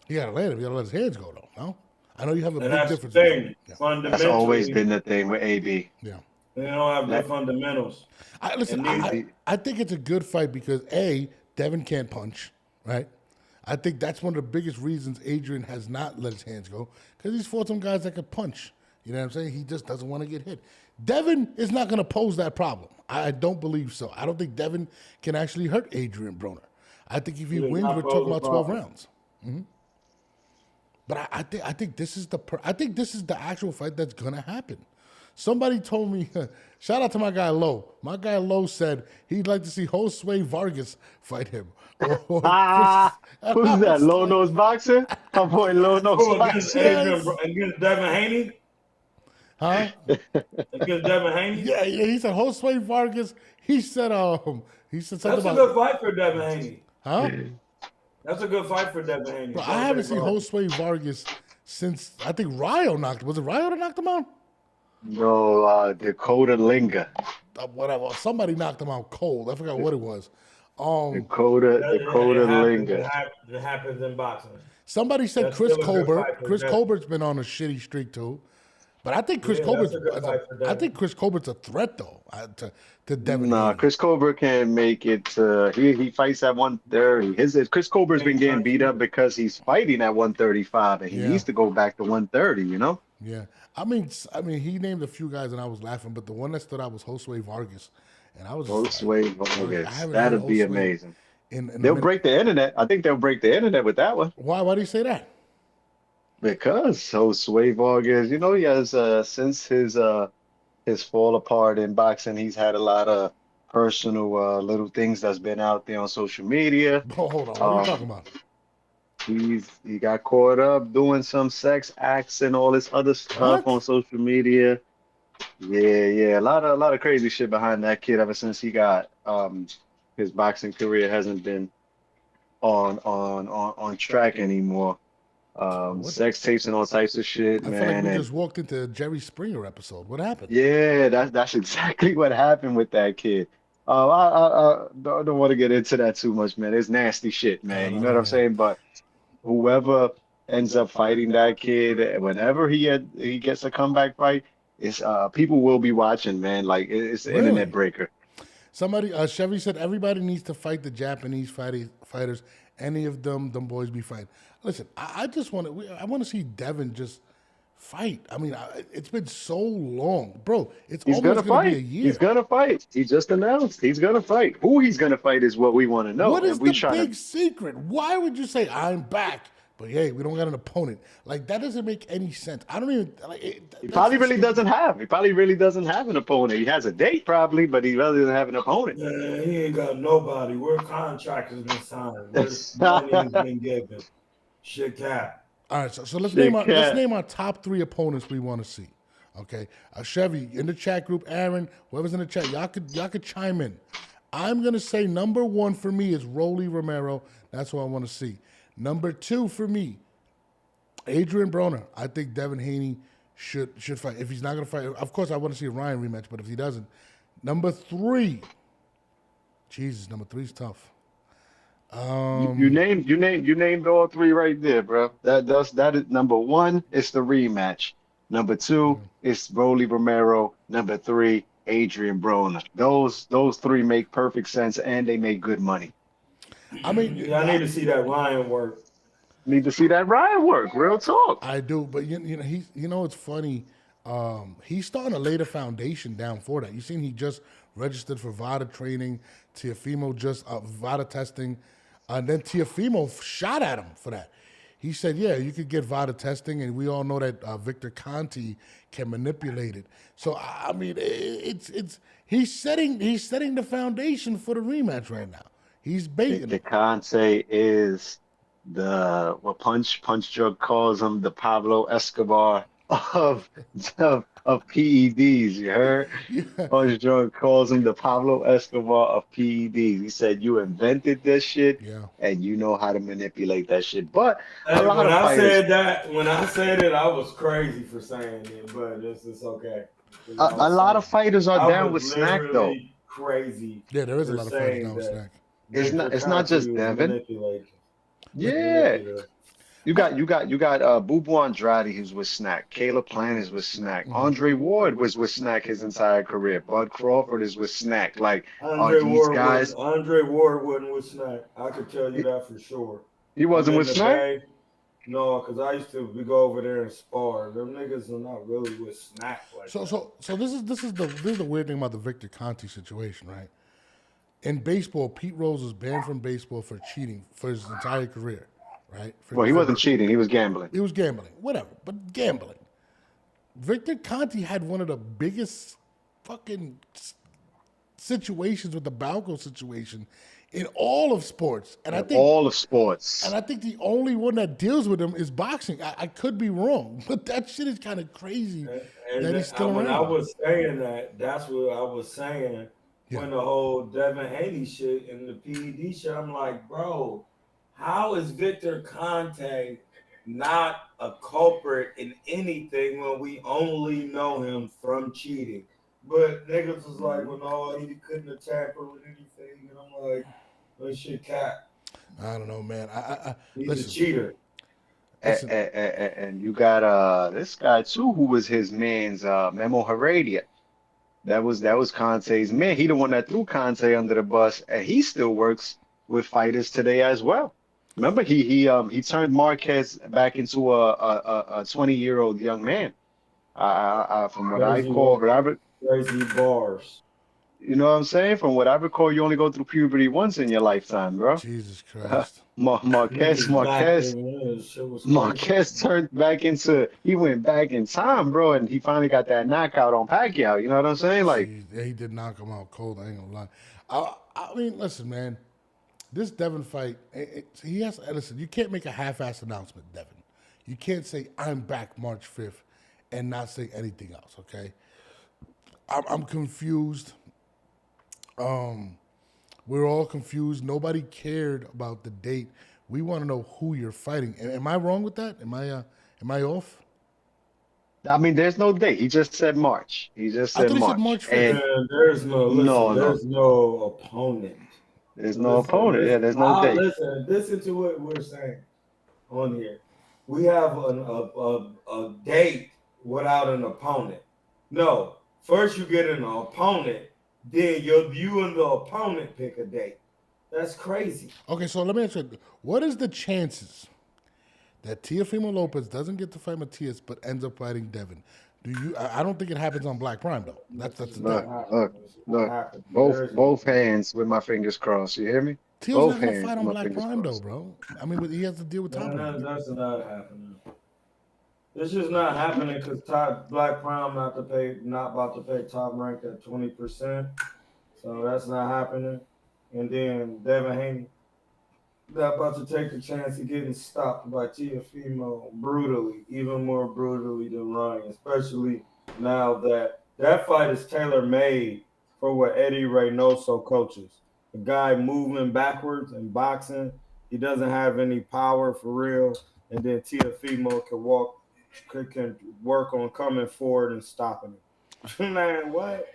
You gotta land him. You gotta let his hands go, though. No? I know you have a big difference. The thing. Yeah. Fundamentally, That's always been the thing with AB. Yeah. They don't have good fundamentals. I think it's a good fight because, A, Devin can't punch, right? I think that's one of the biggest reasons Adrien has not let his hands go because he's fought some guys that can punch. You know what I'm saying? He just doesn't want to get hit. Devin is not going to pose that problem. I don't believe so. I don't think Devin can actually hurt Adrien Broner. I think if he wins, we're talking about 12 rounds. Mm-hmm. But I think this is the actual fight that's going to happen. Somebody told me, shout out to my guy Lowe. My guy Lowe said he'd like to see Josue Vargas fight him. Who's that? Low nose boxer? My boy Low nose boxer. Against Devin Haney? Huh? Against Devin Haney? Yeah, he said Josue Vargas. He said something That's about. That's a good fight for Devin Haney. Huh? That's a good fight for Devin Haney. Bro, I haven't seen Josue Vargas since I think Ryo knocked him. Was it Ryo that knocked him out? No, Dakota Linga. Whatever. Somebody knocked him out cold. I forgot what it was. Dakota Linga. It happens in boxing. Somebody said Chris Colbert. Chris Colbert's been on a shitty streak too. But I think Chris Colbert's. I think Chris Colbert's a threat though to Devin. Nah, Chris Colbert can make it. He fights at 130. Chris Colbert's been getting beat up because he's fighting at 135, and he needs to go back to 130. You know. Yeah, I mean, he named a few guys, and I was laughing, but the one that stood out was Josue Vargas, and I was Josue Vargas. That'd be amazing. They'll break the internet. I think they'll break the internet with that one. Why? Why do you say that? Because Josue Vargas, you know, he has since his fall apart in boxing, he's had a lot of personal little things that's been out there on social media. Oh, hold on, what are you talking about? He got caught up doing some sex acts and all this other stuff on social media. Yeah, a lot of crazy shit behind that kid ever since he got his boxing career hasn't been on track anymore. Sex tapes and all types of shit, I man. feel like we just walked into a Jerry Springer episode. What happened? Yeah, that's exactly what happened with that kid. I don't want to get into that too much, man. It's nasty shit, man. You know what I'm saying? But whoever ends up fighting that kid, whenever he gets a comeback fight, it's people will be watching, man. Like it's an internet breaker. Somebody, Chevy said everybody needs to fight the Japanese fighters. Any of them boys be fighting. Listen, I just want to see Devin just fight. I mean, it's been so long, bro. He's almost going to be a year. He's gonna fight. He just announced he's gonna fight. Who he's gonna fight is what we want to know. What is the big secret? Why would you say I'm back, but hey, we don't got an opponent. Like, that doesn't make any sense. I don't even like it. He probably really doesn't have. He probably really doesn't have an opponent. He has a date probably, but he really doesn't have an opponent. Man, he ain't got nobody. Where contract has been signed. Where money has been given. Shit cap. All right, so let's name our top 3 opponents we want to see. Okay, Chevy in the chat group, Aaron, whoever's in the chat, y'all could chime in. I'm gonna say number 1 for me is Rolly Romero. That's what I want to see. Number 2 for me, Adrien Broner. I think Devin Haney should fight. If he's not gonna fight, of course I want to see a Ryan rematch. But if he doesn't, number 3. Jesus, number 3 is tough. You named all 3 right there, bro. That is number 1 is the rematch. Number 2 is Rolly Romero. Number 3, Adrien Broner. Those 3 make perfect sense and they make good money. I mean, I need to see that Ryan work. Need to see that Ryan work. Real talk. I do, but it's funny. He's starting to lay the foundation down for that. You seen he just registered for VADA training. Teofimo just VADA testing, and then Teofimo shot at him for that. He said, "Yeah, you could get VADA testing," and we all know that Victor Conte can manipulate it. So I mean, he's setting the foundation for the rematch right now. He's baiting. The Conte is what Punch Drug calls him, the Pablo Escobar of PEDs. You heard? Yeah. Punch Drug calls him the Pablo Escobar of PEDs. He said you invented this shit, and you know how to manipulate that shit. But when I said it, I was crazy for saying it, but it's okay. A lot of fighters are down with Snack though. Crazy. Yeah, there is a lot of fighters down with Snack. It's not just Devin. Yeah. You got Bubu Andrade who's with Snack. Caleb Plant is with Snack. Andre Ward was with Snack his entire career. Bud Crawford is with Snack. Like Andre Ward wasn't with Snack. I could tell you that for sure. He wasn't with Snack? No, because I used to go over there and spar. Them niggas are not really with Snack like that. So this is the weird thing about the Victor Conte situation, right? In baseball, Pete Rose was banned from baseball for cheating for his entire career, right? Well, he wasn't cheating. He was gambling. He was gambling. Whatever, but gambling. Victor Conte had one of the biggest fucking situations with the Balco situation in all of sports. And I think all of sports. And I think the only one that deals with him is boxing. I could be wrong, but that shit is kind of crazy that he's still around. When I was saying that, that's what I was saying. Yeah. When the whole Devin Haney shit and the PED shit, I'm like, bro, how is Victor Conte not a culprit in anything when we only know him from cheating? But niggas was like, well, no, he couldn't have tampered with anything. And I'm like, that shit cat. I don't know, man. He's a cheater. And you got this guy too, who was his man's Memo Heredia. That was Conte's man. He the one that threw Conte under the bus, and he still works with fighters today as well. Remember, he turned Marquez back into a 20-year-old young man. From what I recall, crazy bars. You know what I'm saying? From what I recall, you only go through puberty once in your lifetime, bro. Jesus Christ. Marquez turned back into, he went back in time, bro, and he finally got that knockout on Pacquiao. You know what I'm saying? Like, he did knock him out cold. I ain't gonna lie. I mean, listen, man, this Devin fight, he has to listen. You can't make a half-assed announcement, Devin. You can't say I'm back March 5th and not say anything else. Okay, I'm confused. We're all confused. Nobody cared about the date. We want to know who you're fighting. Am I wrong with that? Am I off? I mean, there's no date. He just said March. He just said March. He said March 5th. And there's no opponent. There's no opponent. Yeah, there's no date. Listen to what we're saying on here. We have a date without an opponent. No, first you get an opponent. Then you and the opponent pick a date. That's crazy. Okay, so let me ask you, what is the chances that Teofimo Lopez doesn't get to fight Matias but ends up fighting Devin? I don't think it happens on Black Prime though. That's look. Both hands with my fingers crossed. You hear me? Teal's Both not gonna hands. fight on My Black fingers Prime though, crossed. bro. I mean, he has to deal with top rank. That's not happening. It's just not happening because Black Prime not about to pay top rank at 20%. So that's not happening. And then Devin Haney not about to take the chance of getting stopped by Teofimo brutally, even more brutally than Ryan, especially now that fight is tailor-made for what Eddie Reynoso coaches. A guy moving backwards and boxing. He doesn't have any power for real. And then Teofimo can work on coming forward and stopping it. Man, what?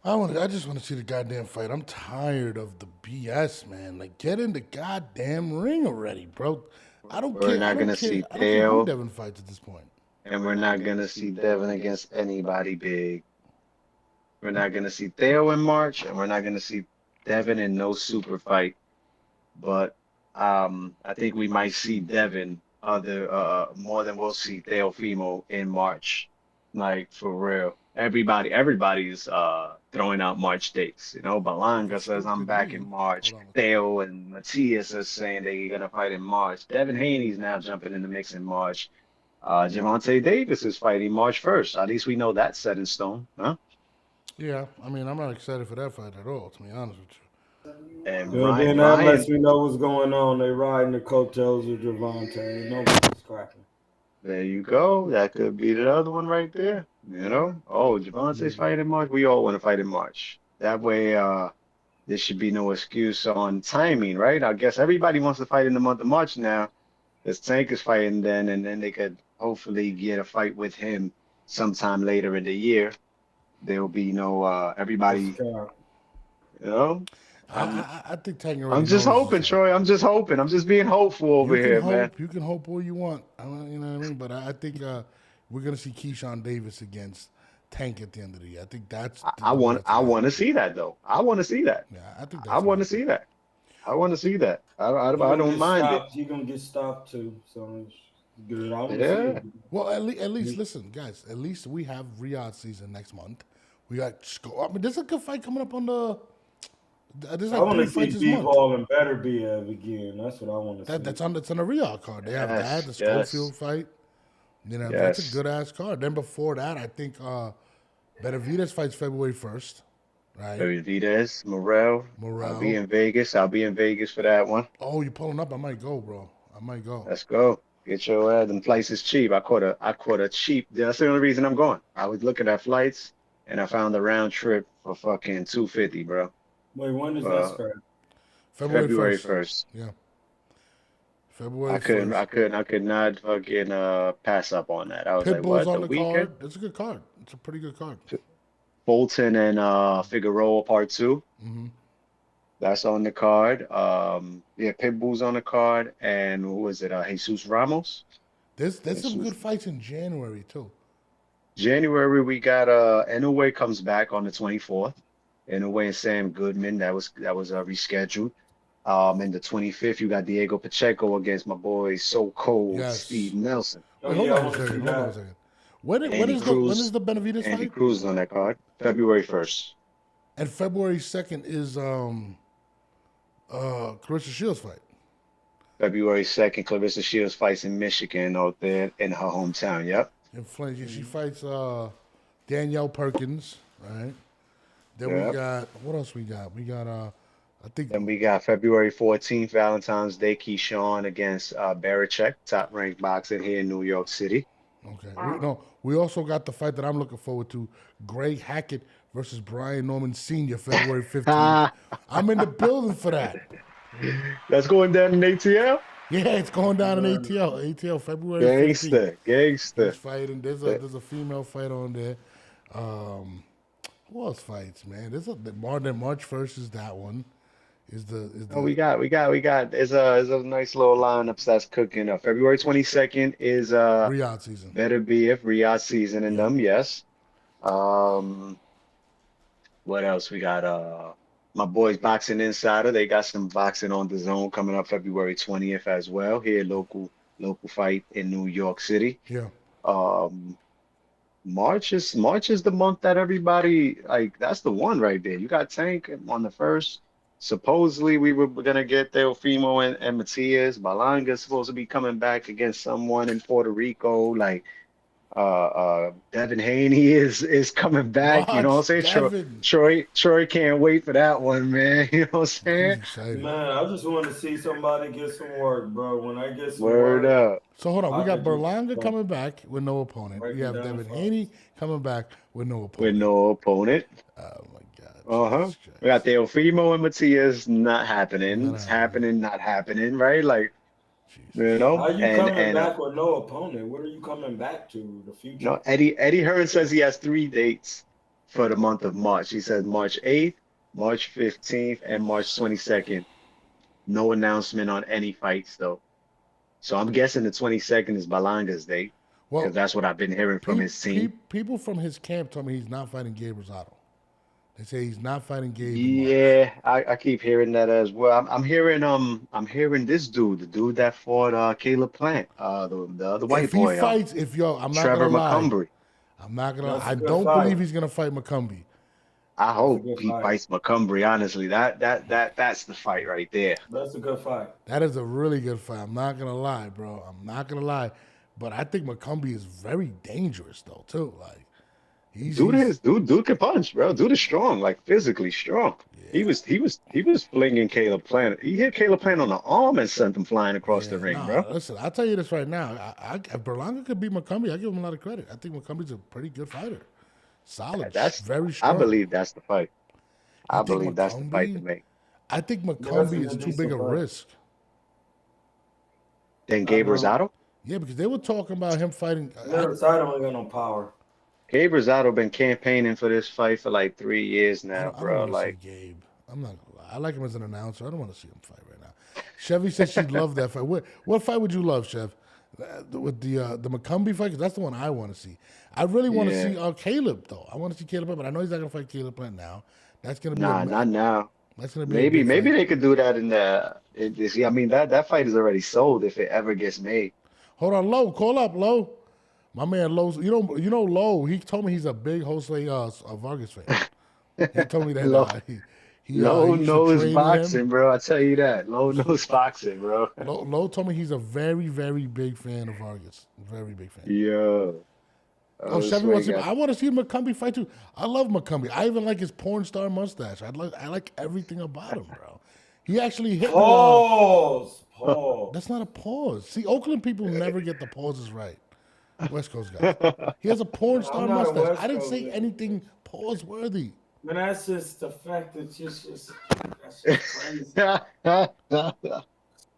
I just want to see the goddamn fight. I'm tired of the BS, man. Like, get in the goddamn ring already, bro. I don't We're care. not I don't gonna care. see I don't care who Theo, Devin fights at this point. and we're not gonna see Devin against anybody big. We're not gonna see Theo in March, and we're not gonna see Devin in no super fight. But I think we might see Devin more than we'll see Teofimo in March. Like for real. Everybody's throwing out March dates. You know, Balanga says I'm back in March. Theo and Matias are saying they're gonna fight in March. Devin Haney's now jumping in the mix in March. Javante Davis is fighting March 1st. At least we know that's set in stone, huh? Yeah, I mean, I'm not excited for that fight at all, to be honest with you. And Then that lets me know what's going on. They riding the coattails of Javante. Nobody's scrapping. There you go. That could be the other one right there. You know? Oh, Javante's fighting in March. We all want to fight in March. That way, there should be no excuse on timing, right? I guess everybody wants to fight in the month of March now. Because Tank is fighting then, and then they could hopefully get a fight with him sometime later in the year. There will be no everybody, you know? I think Tank already I'm just knows hoping, Troy. I'm just hoping. I'm just being hopeful over here, man. You can hope all you want. You know what I mean? But I think we're gonna see Keyshawn Davis against Tank at the end of the year. I think that's. I want to see that though. I want to see that. Yeah, I think. I want to see that. I want to see that. I don't mind it. He's gonna get stopped too, so it's good. I want Yeah. to see it. Well, at least listen, guys. At least we have Riyadh season next month. We got. I mean, there's a good fight coming up on the. There's like I want to 3 fights see this month. B-Ball and Better BF again. That's what I want to see. That's on the Riyadh card. They have that, the Schofield fight. You know, that's a good ass card. Then before that, I think Benavidez fights February 1st. Right. Benavidez, Morel. I'll be in Vegas. I'll be in Vegas for that one. Oh, you pulling up? I might go, bro. I might go. Let's go. Get your ass. Them flights is cheap. I caught a cheap. That's the only reason I'm going. I was looking at flights and I found the round trip for fucking $250, bro. Wait, when does that start? February 1st. Yeah. February 1st. I could not fucking pass up on that. I was Pitbull's like, what, on the the weekend? card. It's a good card. It's a pretty good card. Bolton and Figueroa Part 2. Mm-hmm. That's on the card. Pitbull's on the card. And what was it? Jesus Ramos? There's some good fights in January, too. January, we got Inoue comes back on the 24th. Inoue and Sam Goodman. That was rescheduled. And the 25th, you got Diego Pacheco against my boy So Cold, Steve Nelson. Hold on a second. When is the Benavidez fight? Andy Cruz is on that card. February 1st. And February 2nd is Clarissa Shields fight. February 2nd, Clarissa Shields fights in Michigan out there in her hometown. Yep. In Flint, she fights Danielle Perkins, right? Then we got, what else we got? We got, I think. Then we got February 14th, Valentine's Day, Keyshawn against Barichek, top-ranked boxer here in New York City. Okay. We also got the fight that I'm looking forward to, Greg Hackett versus Brian Norman Sr., February 15th. I'm in the building for that. That's going down in ATL? Yeah, it's going down in ATL. ATL, February 15th. Gangster. Fighting. There's a female fight on there. Who else fights, man? There's March 1st is that one. We got. There's a nice little lineup that's cooking up. February 22nd is Riyadh season. Better be if Riyadh season in them, yes. What else we got? My boys Boxing Insider. They got some boxing on the zone coming up February 20th as well. Here, local fight in New York City. Yeah. March is the month that everybody, like, that's the one right there. You got Tank on the 1st, supposedly we were gonna get Teofimo and Matias. Balanga's supposed to be coming back against someone in Puerto Rico. Like Devin Haney is coming back. You know what I'm saying? Devin. Troy can't wait for that one, man. You know what I'm saying? Excited. Man, I just want to see somebody get some work, bro. When I get some Word work. up. So hold on, we got Berlanga coming back with no opponent. Break We it have down Devin for Haney coming back with no opponent. With no opponent. Oh my God. Uh-huh. We got Teofimo and Matias not happening. Not It's happening. not happening, right? Like, Jesus. you know, How you and coming back with no opponent? What are you coming back to? The future? no, Eddie Hearn says he has 3 dates for the month of March. He says March 8th, March 15th, and March 22nd. No announcement on any fights though. So I'm guessing the 22nd is Balanga's date. Well, Because that's what I've been hearing from his team. People from his camp told me he's not fighting Gabe Rosado. They say he's not fighting Gabe. Yeah, I keep hearing that as well. I'm hearing this dude, the dude that fought Caleb Plant, the white boy. If he fights, I'm not Trevor gonna lie. McCumbry. I'm not gonna. That's a I good don't fight. believe he's gonna fight McCumbry. I hope good he fight. fights McCumbry. Honestly, that's the fight right there. That's a good fight. That is a really good fight. I'm not gonna lie, bro. I'm not gonna lie. But I think McCumbry is very dangerous though, too. Like Dude can punch, bro. Dude is strong, like physically strong. Yeah. He was flinging Caleb Plant. He hit Caleb Plant on the arm and sent him flying across the ring, bro. Listen, I'll tell you this right now. If Berlanga could beat McCumbry, I give him a lot of credit. I think McCumbry's a pretty good fighter. Solid. That's very strong. I believe that's the fight. I believe that's the fight to make. I think McCumbry is too big a risk. Then Gabe Rosado? Yeah, because they were talking about him fighting. Rosado ain't got no power. Gabe Rosado been campaigning for this fight for like 3 years now, bro. I don't Like see Gabe. I'm not gonna lie. I like him as an announcer. I don't want to see him fight right now. Chevy said she'd love that fight. What fight would you love, Chev? With the McCumbry fight? Because that's the one I want to see. I really want to see Caleb though. I want to see Caleb, but I know he's not gonna fight Caleb Plant now. That's gonna be not now. That's gonna be maybe they could do that in the. I mean that fight is already sold if it ever gets made. Hold on, Low. Call up, Low. My man Low. You know Low. He told me he's a big Josue Vargas fan. He told me that. Low knows boxing, bro. I tell you that. Low knows boxing, bro. Low told me he's a very, very big fan of Vargas. Very big fan. Yeah. Chevy I want to see McCumbry fight too. I love McCumbry. I even like his porn star mustache. I like everything about him, bro. He actually hit Pause. That's not a pause. See, Oakland people never get the pauses right. West Coast guys. He has a porn star mustache. I didn't say anything pause worthy. Man, that's just the fact that that's just crazy.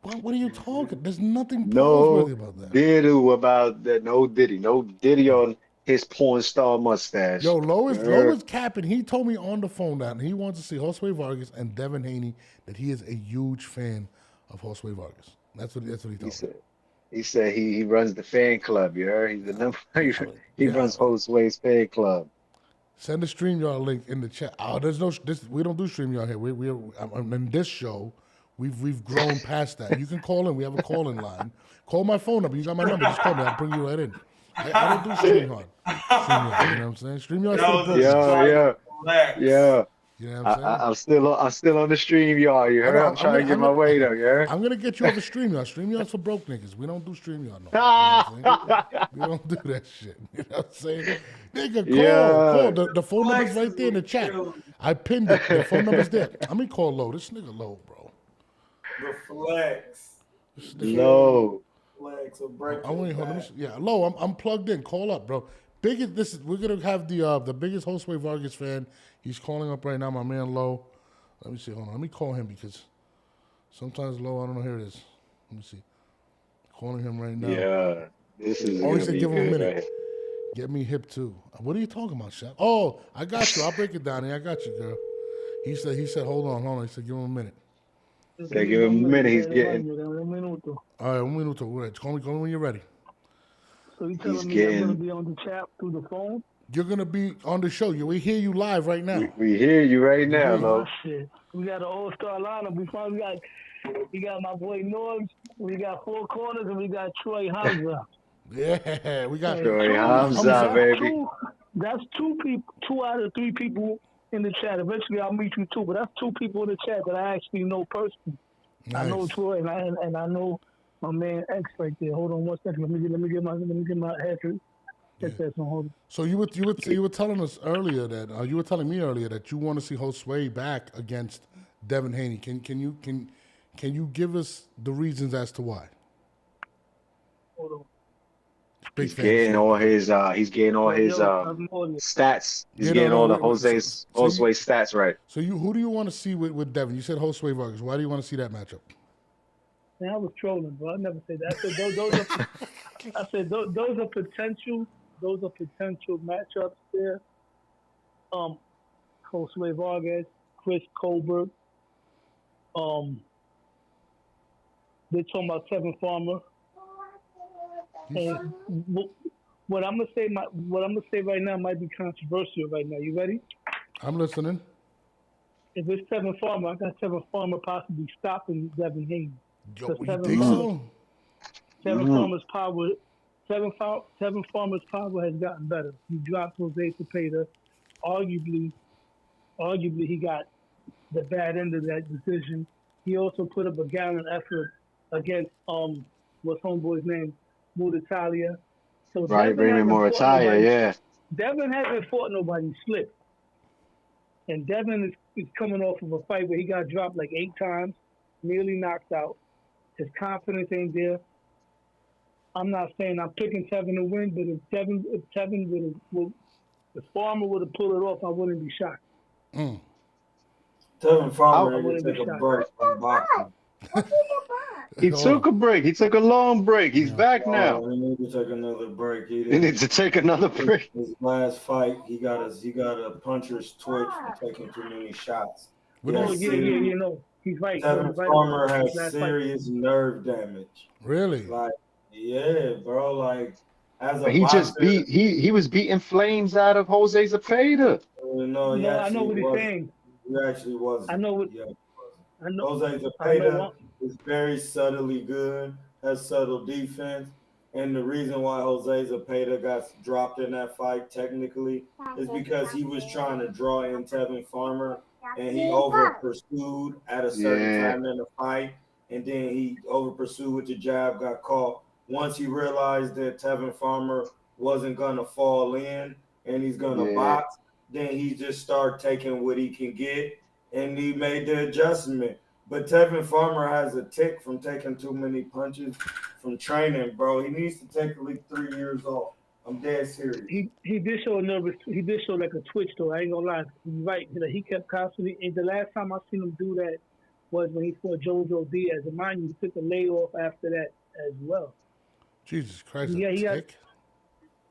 What are you talking? There's nothing pause worthy about that. About that. No Diddy on his porn star mustache. Yo, Low is capping. He told me on the phone that he wants to see Josue Vargas and Devin Haney, that he is a huge fan of Josue Vargas. That's what he told me. He said he runs the fan club, you heard? He's the number. He runs Josue's fan club. Send the StreamYard link in the chat. Oh, we don't do StreamYard here. We in this show, we've grown past that. You can call in. We have a call-in line. Call my phone number. You got my number. Just call me. I'll bring you right in. I don't do StreamYard. StreamYard, you know what I'm saying? StreamYard. Yeah. You know what I'm saying? I'm still on the StreamYard. You heard? I'm trying to get my weight up. You heard? I'm gonna get you over StreamYard. StreamYard's for broke niggas. We don't do StreamYard no. You know we don't do that shit. You know what I'm saying? Nigga, call. The phone number's right there in the chat. I pinned it. The phone number's there. Let me call Low. This nigga Low, bro. The flex. Low. Flex will break. Low. I'm plugged in. Call up, bro. We're gonna have the biggest Josue Vargas fan. He's calling up right now, my man Low. Let me see. Hold on. Let me call him because sometimes Low, I don't know. Here it is. Let me see. Calling him right now. Yeah. This is. Oh, he said give him a minute. Right? Get me hip too. What are you talking about, Chef? Oh, I got you. I'll break it down here. I got you, girl. He said, hold on. He said, give him a minute. Give him a minute. He's getting. All right, un minuto. Right. Call me when you're ready. So you telling me I'm gonna be on the chat through the phone? You're gonna be on the show. We hear you live right now. We hear you right now, Lo. Shit. We got an all-star lineup. We got my boy Norms. We got Four Corners, and we got Troy Hamza. Yeah, we got Troy Hamza, baby. That's two out of three people in the chat. Eventually, I'll meet you too. But that's two people in the chat that I actually know personally. Nice. I know Troy and I know my man X right there. Hold on 1 second. Let me get my head. So you were telling us earlier that you were telling me earlier that you want to see Josue back against Devin Haney. Can you give us the reasons as to why? Hold on. He's getting all his stats. He's getting all the Jose's stats right. So who do you want to see with Devin? You said Josue Vargas. Why do you want to see that matchup? Man, I was trolling, bro. I never said that. I said those are potential. Those are potential matchups there. Josue Vargas, Chris Colbert. They're talking about Tevin Farmer. And what I'm gonna say right now might be controversial right now. You ready? I'm listening. If it's Tevin Farmer, I got Tevin Farmer possibly stopping Devin Haney. Yo, you think so? Tevin Farmer's power. Tevin Farmer's power has gotten better. He dropped Jose Cepeda. Arguably, he got the bad end of that decision. He also put up a gallant effort against what's homeboy's name, Muratalia. So right, Raymond Muratalia, yeah. Devin hasn't fought nobody slip, and Devin is coming off of a fight where he got dropped like 8 times, nearly knocked out. His confidence ain't there. I'm not saying I'm picking Tevin to win, but if Farmer would have pulled it off, I wouldn't be shocked. Tevin Farmer would take a break from boxing. He took a break. He took a long break. He's back now. He needs to take another break. He needs to take another break. His last fight, he got a puncher's twitch for taking too many shots. He's right. Tevin Farmer has serious nerve damage. Really? Like, yeah, bro. Like, as a he boxer, just beat he was beating flames out of Jose Cepeda. No, I know what he's saying. He actually wasn't. I know what. Yeah, I know. Jose Cepeda is very subtly good, has subtle defense, and the reason why Jose Cepeda got dropped in that fight technically is because he was trying to draw in Tevin Farmer, and he over pursued at a certain time in the fight, and then he over pursued with the jab, got caught. Once he realized that Tevin Farmer wasn't gonna fall in and he's gonna box, then he just started taking what he can get, and he made the adjustment. But Tevin Farmer has a tick from taking too many punches from training, bro. He needs to take at least 3 years off. I'm dead serious. He did show a nervous. He did show like a twitch, though. I ain't gonna lie. He's right. He kept constantly. And the last time I seen him do that was when he fought Jojo Diaz. And mind you, he took a layoff after that as well. Jesus Christ! Yeah, he got.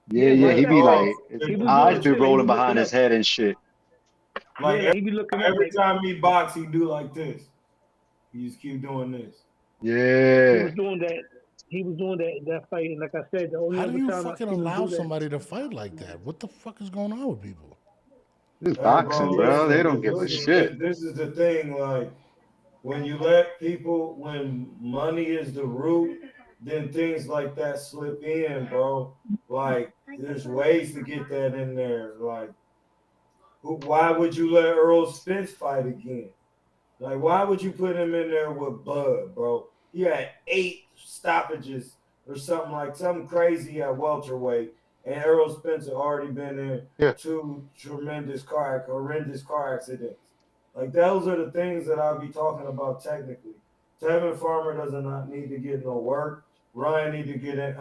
Yeah, he be like, his eyes be rolling behind his head and shit. Like he be looking every time he box, he do like this. He just keep doing this. Yeah. He was doing that fight, and like I said, the only how do you time fucking allow somebody to fight like that? What the fuck is going on with people? This boxing, bro. They don't give a shit. This is the thing, like when you let people, when money is the root, then things like that slip in, bro. Like there's ways to get that in there. Like, why would you let Earl Spence fight again? Like, why would you put him in there with Bud, bro? He had 8 stoppages or something crazy at welterweight, and Errol Spence had already been in 2 horrendous car accidents. Like, those are the things that I'll be talking about technically. Tevin Farmer does not need to get no work. Ryan need to get in.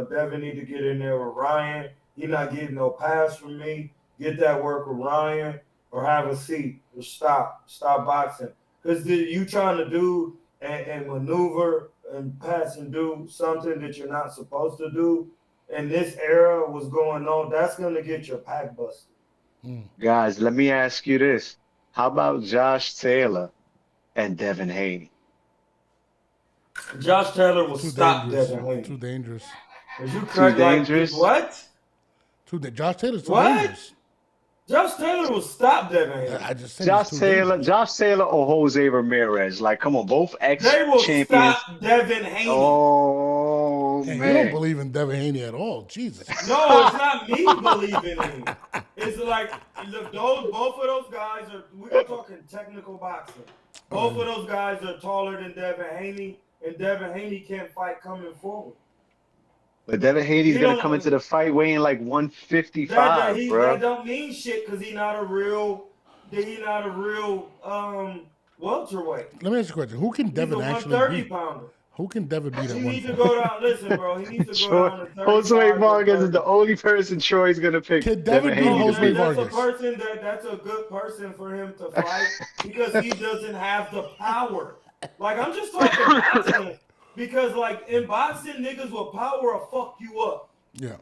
Devin need to get in there with Ryan. He not getting no pass from me. Get that work with Ryan, or have a seat, or stop boxing. Because you trying to do and maneuver and pass and do something that you're not supposed to do, and this era was going on, that's going to get your pack busted. Guys, let me ask you this. How about Josh Taylor and Devin Haney? Josh Taylor will stop Devin Haney. Too dangerous. Too dangerous? What? Josh Taylor's too dangerous. Josh Taylor will stop Devin Haney. I just said Josh Taylor or Jose Ramirez. Like, come on, both ex-champions. They will stop Devin Haney. Oh, man. You don't believe in Devin Haney at all. Jesus. No, it's not me believing in him. it's like look, both of those guys are. We're talking technical boxing. Both of those guys are taller than Devin Haney, and Devin Haney can't fight coming forward. But Devin Haney's gonna come into the fight weighing like 155, bro. That don't mean shit because he's not a real welterweight. Let me ask you a question. Who can Devin actually beat? Pounder. Who can Devin beat at 140? He needs to go down. Listen, bro. He needs to go down to 35. Josue Vargas is the only person Troy's gonna pick. Can Devin beat Josue Vargas? That's a good person for him to fight because he doesn't have the power. Like I'm just talking boxing because like in boxing, niggas with power will fuck you up. Yeah.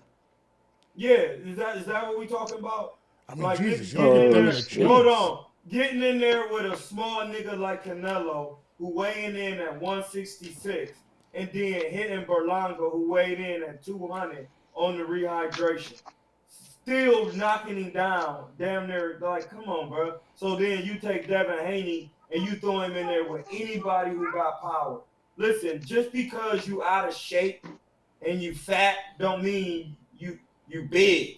Yeah. Is that what we talking about? I mean, like, Jesus, hold on. Getting in there with a small nigga like Canelo, who weighing in at 166, and then hitting Berlanga, who weighed in at 200 on the rehydration. Still knocking him down, damn near, like, come on, bro. So then you take Devin Haney and you throw him in there with anybody who got power. Listen, just because you out of shape and you fat don't mean you big.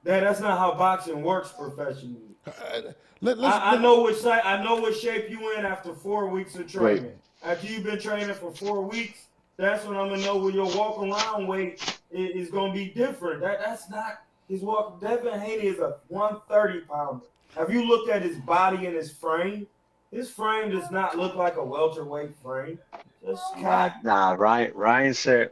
That's not how boxing works professionally. I know what shape you in after 4 weeks of training. Right. After you've been training for 4 weeks, that's when I'm gonna know where your walk around weight is gonna be different. That's not his walk. Devin Haney is a 130 pounder. Have you looked at his body and his frame? His frame does not look like a welterweight frame. Nah. Ryan said,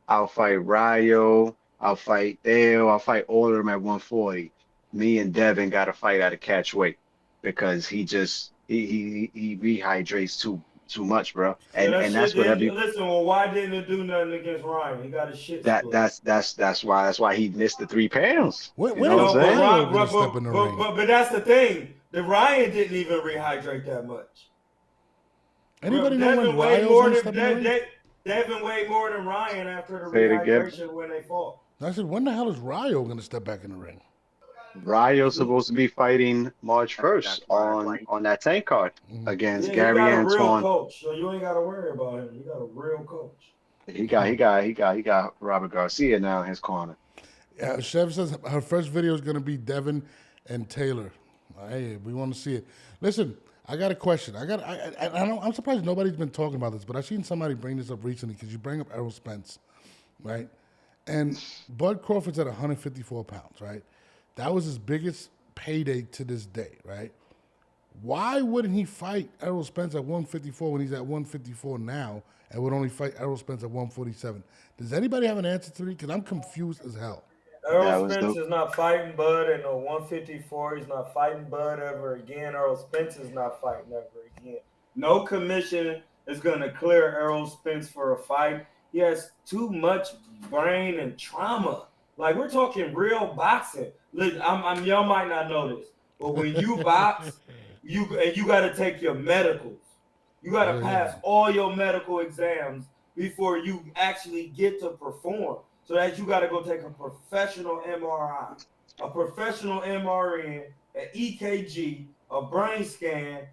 I'll fight Rayo. I'll fight Dale. I'll fight all of them at 140. Me and Devin got to fight at a catch weight because he rehydrates too much, bro. And that's what listen. Well, why didn't it do nothing against Ryan? He got his shit. That's why he missed the 3 pounds. But that's the thing. The Ryan didn't even rehydrate that much. Anybody know when Ryan was stepping Devin weighed more than Ryan after the rehydration when they fought. I said, when the hell is Rayo going to step back in the ring? Rayo's supposed to be fighting March 1st on that tank card against Gary Antoine. He got a real coach, so you ain't got to worry about him. You got a real coach. He got Robert Garcia now in his corner. Yeah, Chef says her first video is going to be Devin and Taylor. Hey, we want to see it. Listen, I got a question. I'm surprised nobody's been talking about this, but I've seen somebody bring this up recently because you bring up Errol Spence, right? And Bud Crawford's at 154 pounds, right? That was his biggest payday to this day, right? Why wouldn't he fight Errol Spence at 154 when he's at 154 now and would only fight Errol Spence at 147? Does anybody have an answer to me? Because I'm confused as hell. Errol Spence is not fighting Bud at no 154. He's not fighting Bud ever again. Errol Spence is not fighting ever again. No commission is going to clear Errol Spence for a fight. He has too much brain and trauma. Like, we're talking real boxing. Look, y'all might not know this, but when you box, you got to take your medicals. You got to pass all your medical exams before you actually get to perform. So that you got to go take a professional MRI, a professional MRN, an EKG, a brain scan,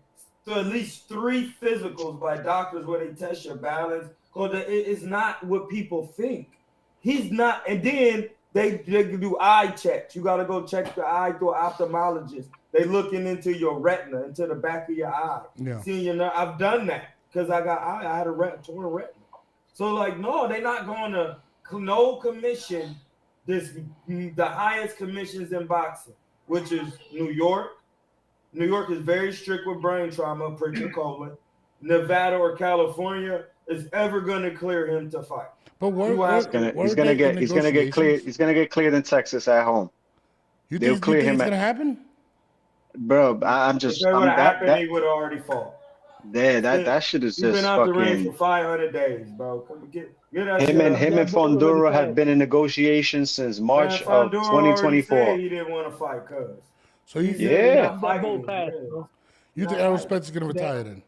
so at least 3 physicals by doctors where they test your balance. Because it's not what people think. He's not. And then they do eye checks. You got to go check the eye through an ophthalmologist. They looking into your retina, into the back of your eye. Yeah. Seeing I've done that because I had a torn retina. So like, no, they're not going to no commission. The highest commissions in boxing, which is New York. New York is very strict with brain trauma, Pritchard Coleman. Nevada or California is ever going to clear him to fight. But he's gonna get cleared. He's gonna get cleared in Texas at home. They'll clear him. It's gonna happen, bro. I'm just. If that would have happened, he would have already fought. Yeah, that shit is just fucking. He's been out the ring for 500 days, bro. Come get that him and Fondura have been in negotiations since March of 2024. He didn't want to fight, cuz. So you think Errol Spence is gonna retire then?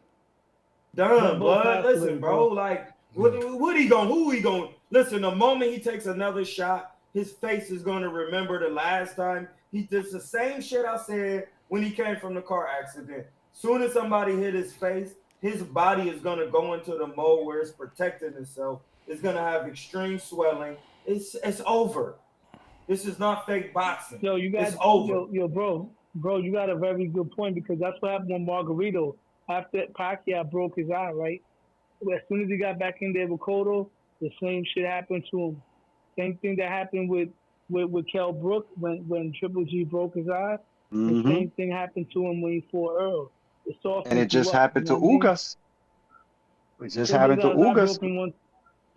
Done, blood. Listen, bro. Like, what he going? Who he going? Listen, the moment he takes another shot, his face is going to remember the last time he did the same shit I said when he came from the car accident. Soon as somebody hit his face, his body is going to go into the mode where it's protecting itself. It's going to have extreme swelling. It's over. This is not fake boxing. Yo, it's over. Bro, you got a very good point because that's what happened with Margarito after Pacquiao broke his eye, right? As soon as he got back in there with Cotto, the same shit happened to him. Same thing that happened with Kell Brook when Triple G broke his eye. The same thing happened to him when he fought Earl. And it just happened to Ugas. It just happened to Ugas.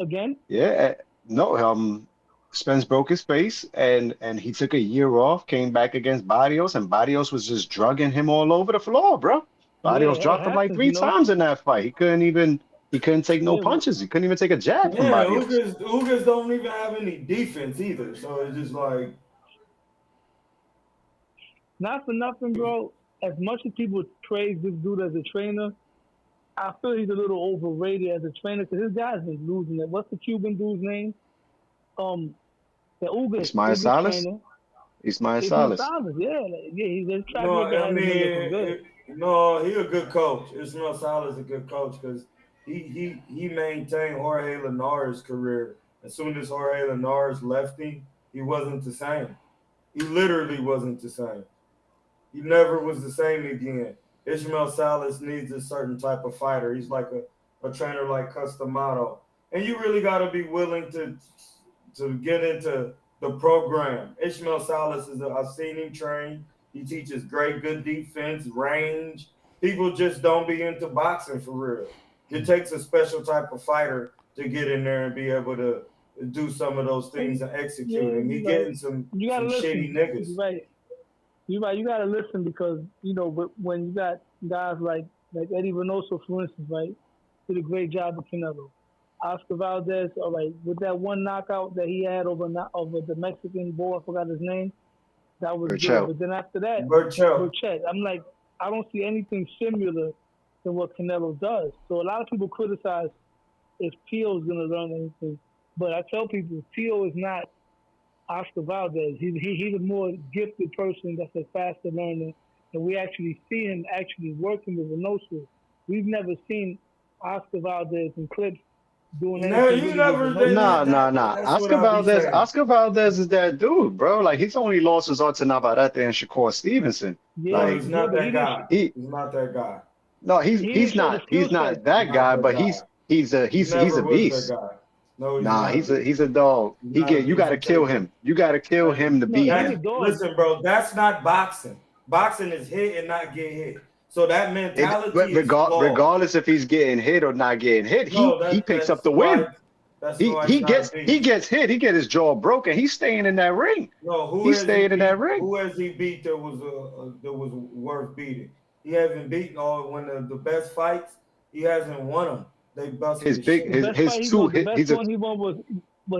Again? Yeah. No, Spence broke his face and he took a year off, came back against Barrios, and Barrios was just drugging him all over the floor, bro. Barrios dropped him like 3 times in that fight. He couldn't take no punches. He couldn't even take a jab from Barrios. Ugas don't even have any defense either. So it's just like, not for nothing, bro. As much as people praise this dude as a trainer, I feel he's a little overrated as a trainer because his guy's been losing it. What's the Cuban dude's name? The Ugas. Ismael Salas. Ismael Salas. Yeah, he's a track record. No, he's a good coach. Ismael Salas is a good coach because he maintained Jorge Linares' career. As soon as Jorge Linares left him, he wasn't the same. He literally wasn't the same. He never was the same again. Ismael Salas needs a certain type of fighter. He's like a trainer like Customato. And you really got to be willing to get into the program. Ismael Salas I've seen him train. He teaches good defense, range. People just don't be into boxing for real. It takes a special type of fighter to get in there and be able to do some of those things and execute. And he getting some shitty niggas. You're right. You gotta listen because when you got guys like Eddie Reynoso, for instance, right, did a great job with Canelo. Oscar Valdez, all right, with that one knockout that he had over the Mexican boy, I forgot his name. That was good. But then after that, Burchett. I'm like, I don't see anything similar to what Canelo does. So a lot of people criticize if Tio is gonna learn anything, but I tell people Tio is not Oscar Valdez. He's a more gifted person that's a faster learner, and we actually see him actually working with Reynoso. We've never seen Oscar Valdez in clips doing anything. Nah. Oscar Valdez is that dude, bro. Like his only losses are to Navarrete and Shakur Stevenson. Yeah, like, he's not that guy. He's not that guy. No, he's not that guy, but he's a beast. No, he's a dog. You gotta kill him. You gotta kill him to beat him. Listen, bro, that's not boxing. Boxing is hit and not get hit. So that mentality regardless if he's getting hit or not getting hit, he picks up the win. He gets hit, he gets his jaw broken. He's staying in that ring. No, he's staying in that ring. Who has he beat that was worth beating? He hasn't beaten one of the best fights. He hasn't won them. They busted the best one he won was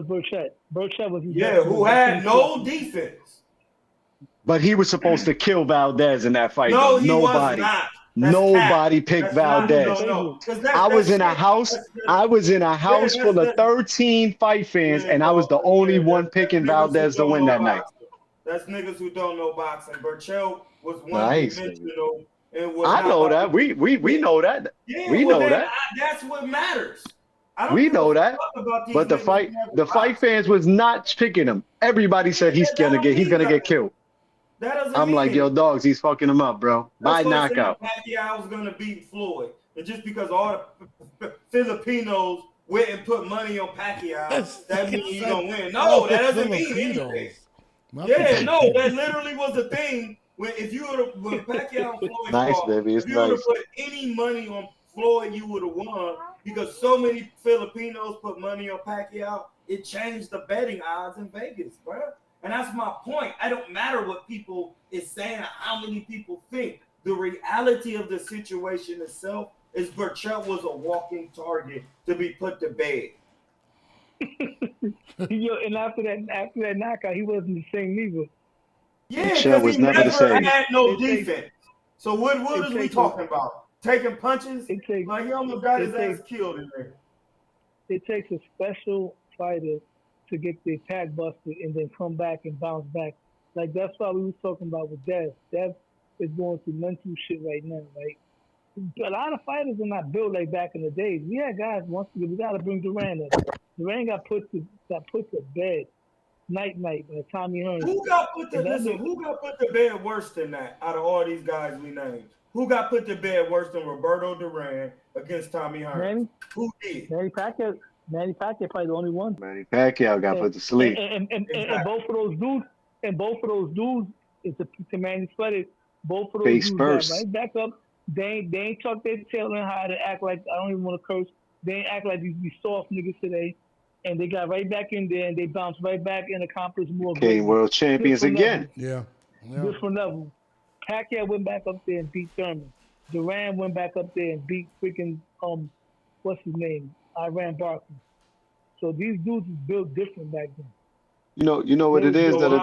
Burchett. Burchett was who had no defense. But he was supposed to kill Valdez in that fight. No, he was not. Nobody picked Valdez. I was in a house full of 13 fight fans, and I was the only one picking Valdez to win that night. That's niggas who don't know boxing. Burchell was one-dimensional. I know that. We know that. Yeah, we know that. That's what matters. We know that. But the fight fans was not picking him. Everybody said he's gonna get killed. I'm like, yo, dogs, he's fucking him up, bro. By knockout. Pacquiao was gonna beat Floyd, and just because all the Filipinos went and put money on Pacquiao, that means he's gonna win. No, that doesn't mean anything. Yeah, no, that literally was the thing. When Pacquiao and Floyd fought, if you would have put any money on Floyd, you would have won because so many Filipinos put money on Pacquiao. It changed the betting odds in Vegas, bro. And that's my point. I don't matter what people is saying or how many people think. The reality of the situation itself is Burchett was a walking target to be put to bed. And after that knockout, he wasn't the same neither. Yeah, because he never had no defense. So what is we talking about? Taking punches? He almost got his ass killed in there. It takes a special fighter to get their pack busted and then come back and bounce back. Like that's why we was talking about with Dev. Dev is going through mental shit right now. Like a lot of fighters are not built like back in the days. We had guys once we got to bring Duran up. Duran got put to bed Night by Tommy Hearns. Who got put to bed worse than that out of all these guys we named? Who got put to bed worse than Roberto Duran against Tommy Hearns? Who did? Manny Pacquiao probably the only one. Manny Pacquiao got put to sleep. And both of those dudes, it's to Manny's credit, both of those Face dudes first. got right back up. They ain't tuck their tail in high to act like, I don't even want to curse, they ain't act like these soft niggas today. And they got right back in there and they bounced right back and accomplished more. Became world champions again. Yeah. Different level. Pacquiao went back up there and beat Thurman. Duran went back up there and beat freaking what's his name? Iran Barker. So these dudes is built different back then. You know what it is that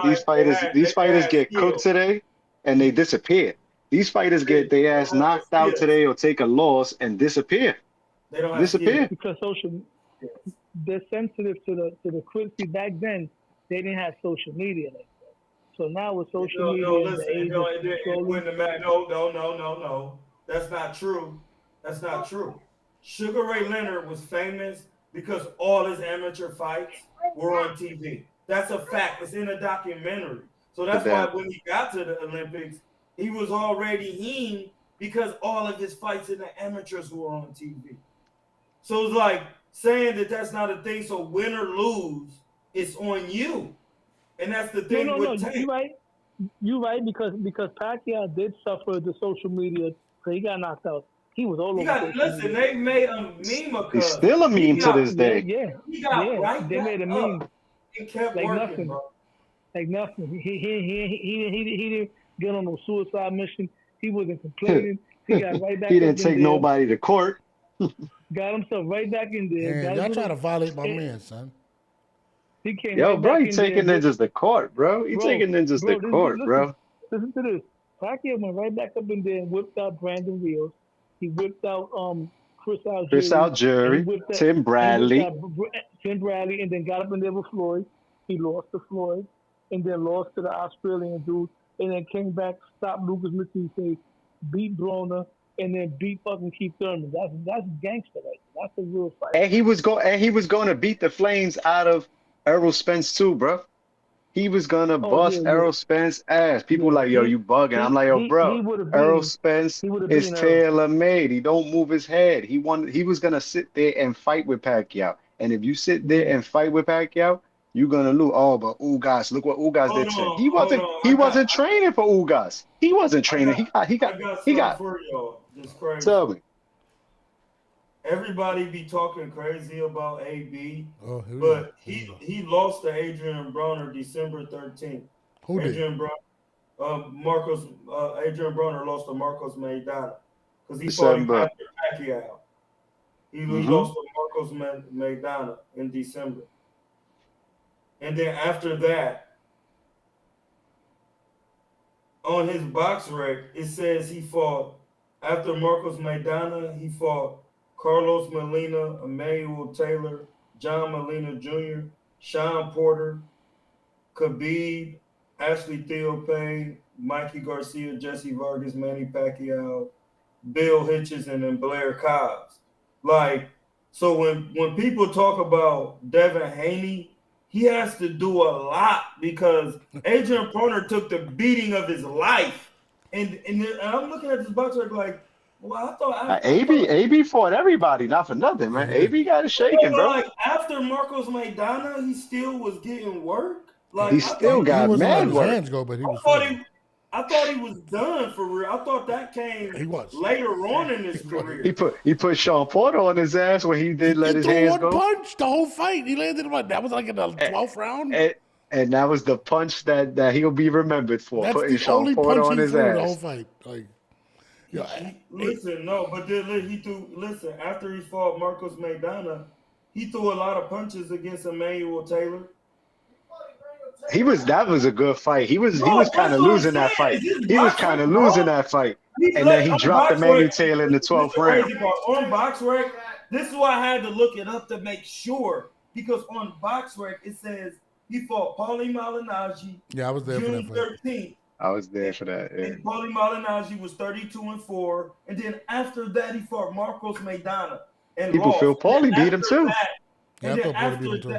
these fighters get cooked today and they disappear. These fighters get their ass knocked out today or take a loss and disappear. They don't disappear because they're sensitive to the criticism. Back then, they didn't have social media like that. So now with social media, no, that's not true. That's not true. Sugar Ray Leonard was famous because all his amateur fights were on TV. That's a fact. It's in a documentary. So that's why when he got to the Olympics, he was already him because all of his fights in the amateurs were on TV. So it's like saying that that's not a thing. So win or lose, it's on you, and that's the thing. No, you're right because Pacquiao did suffer the social media. So he got knocked out. He was all over. Listen, they made a meme. He's still a meme to this day. They made a meme. He kept like working, nothing. bro. Like nothing. He didn't get on no suicide mission. He wasn't complaining. He got right back. He didn't take nobody to court. Got himself right back in there. Man, y'all trying to violate my man, son. He came. Yo, right bro, back he taking ninjas to court, bro. He taking ninjas to court, bro. Listen to this. Pacquiao went right back up in there and whipped out Brandon Rios. He whipped out Chris Algieri, Tim Bradley, and then got up in there with Floyd. He lost to Floyd, and then lost to the Australian dude, and then came back, stopped Lucas Matisse, beat Broner, and then beat fucking Keith Thurman. That's gangster, right? That's a real fight. And he was going to beat the flames out of Errol Spence too, bro. He was gonna bust Errol Spence ass. People like, yo, you bugging. I'm like, yo, bro. Errol Spence is tailor made. He don't move his head. He was gonna sit there and fight with Pacquiao. And if you sit there and fight with Pacquiao, you're gonna lose. Oh, but Ugas, look what Ugas did to him. He wasn't training for Ugas. He wasn't training. He got for y'all. Just crazy. Tell me. Everybody be talking crazy about AB, but he lost to Adrien Broner December 13th. Who did? Adrien Broner lost to Marcos Maidana because he fought him after Pacquiao. He lost to Marcos Maidana in December. And then after that, on his box rec, it says he fought, after Marcos Maidana, he fought Carlos Molina, Emmanuel Taylor, John Molina Jr., Sean Porter, Khabib, Ashley Theopane, Mikey Garcia, Jesse Vargas, Manny Pacquiao, Bill Hitches, and then Blair Cobbs. Like, so when people talk about Devin Haney, he has to do a lot because Adrien Broner took the beating of his life. And I'm looking at this box like, well, I thought AB fought everybody, not for nothing, man. AB got it shaking, bro. Like after Marcos Maidana, he still was getting work. Like he still got mad work. I thought he was done for real. I thought that came later on in his career. He put Sean Porter on his ass when he did let his hands go. He threw one punch the whole fight. He landed one. That was like in the 12th round. And that was the punch that he'll be remembered for. That's putting the Sean only Porter punch on he his threw ass. the whole fight. Like, but then he threw. Listen, after he fought Marcos Maidana, he threw a lot of punches against Emmanuel Taylor. That was a good fight. He was kind of losing that fight. He was kind of losing that fight. And then he dropped Emmanuel Taylor in the 12th round. On BoxRec, this is why I had to look it up to make sure. Because on BoxRec, it says he fought Paulie Malignaggi. Yeah, I was there June for that fight. 13th. I was there for that. Yeah. And Paulie Malignaggi was 32-4. And then after that, he fought Marcos Maidana. And people feel Paulie beat him too. I thought Paulie beat him too.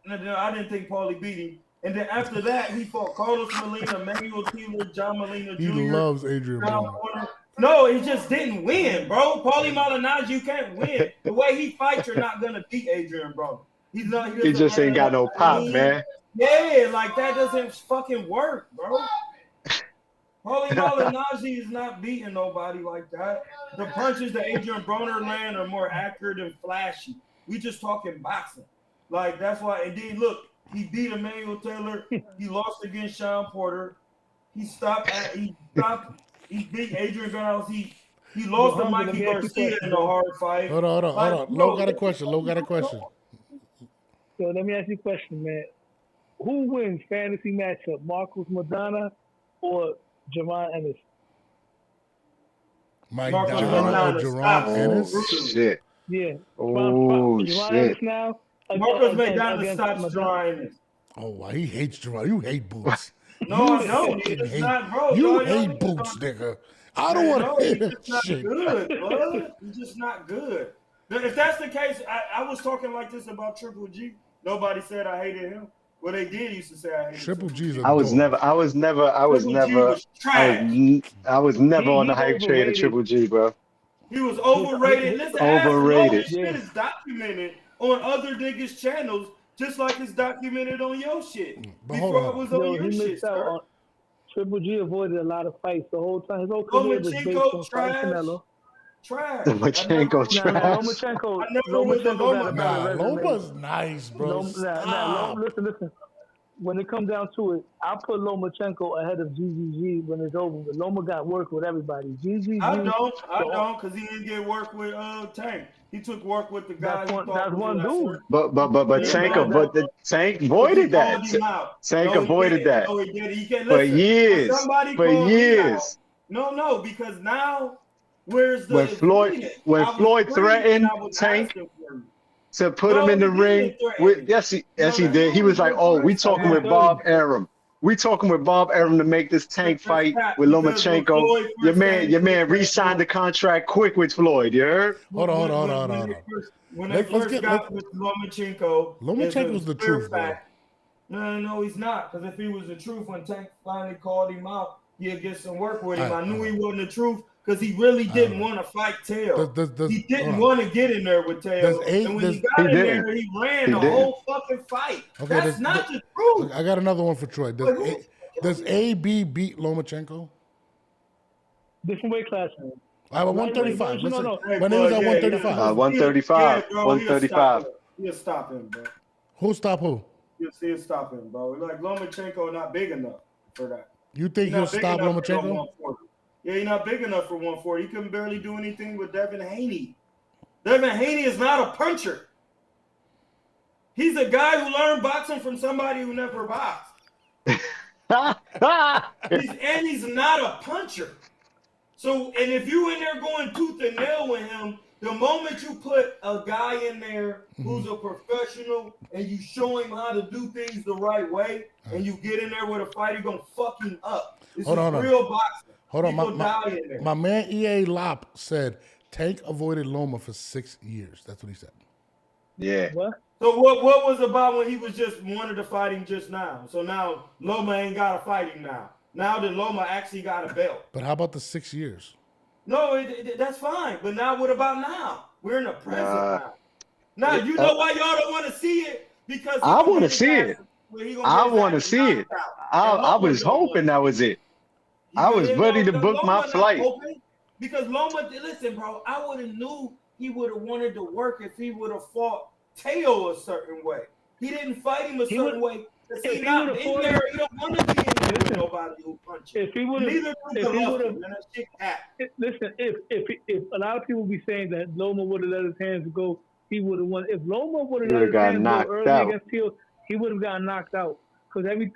I didn't think Paulie beat him. And then after that, he fought Carlos Molina, Manuel Taylor, John Molina Jr. He loves Adrien Broner. No, he just didn't win, bro. Paulie Malignaggi, you can't win. The way he fights, you're not gonna beat Adrien Broner. He's not. He just ain't got no pop, man. Yeah, like that doesn't fucking work, bro. Paulie Malignaggi is not beating nobody like that. The punches that Adrien Broner land are more accurate and flashy. We just talking boxing. Like, that's why. And then, look, he beat Emmanuel Taylor. He lost against Sean Porter. He beat Adrien Broner. He lost to Mikey Garcia in a hard fight. Hold on. Low got a question. So let me ask you a question, man. Who wins fantasy matchup, Marcos Maidana or Jerron Ennis? Maidana or Jerron Ennis? Oh, shit. Yeah. Oh, Jerron shit. Ennis now. Marcos Maidana stops Jerron Ennis. Oh, wow. He hates Jerron. You hate Boots. No, I don't. It's not, bro. You hate Boots, nigga. I don't want to hear that shit. Good, bro. He's just not good. If that's the case, I was talking like this about Triple G. Nobody said I hated him. Well, they did used to say I hated Triple G's. I was never on the hype train of Triple G, bro. He was overrated. Listen, overrated. Shit is documented on other niggas' channels, just like it's documented on your shit. Before it was on your shit, sir. Triple G avoided a lot of fights the whole time. His whole career was based on fighting Canelo. Lomachenko trash. Loma's nice, bro. Listen. When it comes down to it, I put Lomachenko ahead of GGG when it's over. But Loma got work with everybody. GGG. I don't, because he didn't get work with Tank. He took work with the guy. That's one dude. But Tank avoided that. Tank avoided that. No, he did. He can't listen. For years. No, because now where's the when Floyd threatened Tank to put him in the ring, yes he did. He was like, "Oh, we talking with Bob Arum. We talking with Bob Arum to make this Tank fight with Lomachenko. Your man re-signed the contract quick with Floyd. You heard? Hold on. When they first got with Lomachenko's the truth, bro. No, he's not. Because if he was the truth, when Tank finally called him out, he'd get some work with him. I knew he wasn't the truth. Because he really didn't want to fight Teo. He didn't want to get in there with Teo. And when he got in there, he ran the whole fucking fight. Okay, that's not the truth. I got another one for Troy. Does AB beat Lomachenko? Different weight class, man. I have 135. No. My name is at 135. 135. 135. He'll stop him, bro. Who stop who? He'll stop him, bro. Like, Lomachenko not big enough for that. You think he'll stop Lomachenko? Yeah, he's not big enough for 140. He couldn't barely do anything with Devin Haney. Devin Haney is not a puncher. He's a guy who learned boxing from somebody who never boxed. He's not a puncher. So, and if you in there going tooth and nail with him, the moment you put a guy in there who's a professional and you show him how to do things the right way, and you get in there with a fight, you're going to fuck him up. This is real boxing. Hold on, my man EA Lop said Tank avoided Loma for 6 years. That's what he said. Yeah. What? So what was about when he was just wanted to fight him just now? So now Loma ain't got to fight him now. Now that Loma actually got a belt. But how about the 6 years? No, that's fine. But now what about now? We're in the present now. Now, you know why y'all don't want to see it? Because I want to see it. I want to see it. I was hoping that was it. I was ready to book my flight. Because Loma, listen, bro, I would have knew he would have wanted to work if he would have fought Teo a certain way. He didn't fight him a certain way. He not in there. He don't want to be in there with nobody who punches. If he would have, listen, if a lot of people be saying that Loma would have let his hands go, he would have won. If Loma would have let his hands go early against Teo, he would have gotten knocked out. Because every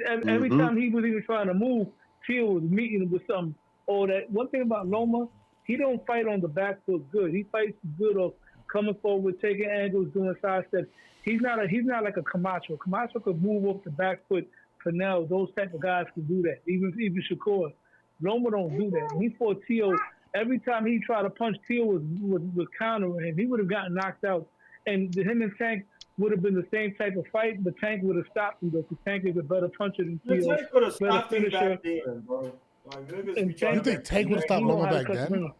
time he was even trying to move, Teo was meeting him with something. Or that one thing about Loma, he don't fight on the back foot good. He fights good off coming forward, taking angles, doing side steps. He's not like a Camacho. Camacho could move off the back foot. Canal, those type of guys can do that. Even Shakur. Loma don't do that. When he fought Teo, every time he tried to punch, Teo was countering him. He would have gotten knocked out. And him and Tank would have been the same type of fight, but Tank would have stopped him though, because Tank is a better puncher than Theo. Tank would have better stopped him finisher. back then, bro. Like, niggas And be trying You to think make Tank would have stopped He know Loma how to back cut the then? ring off.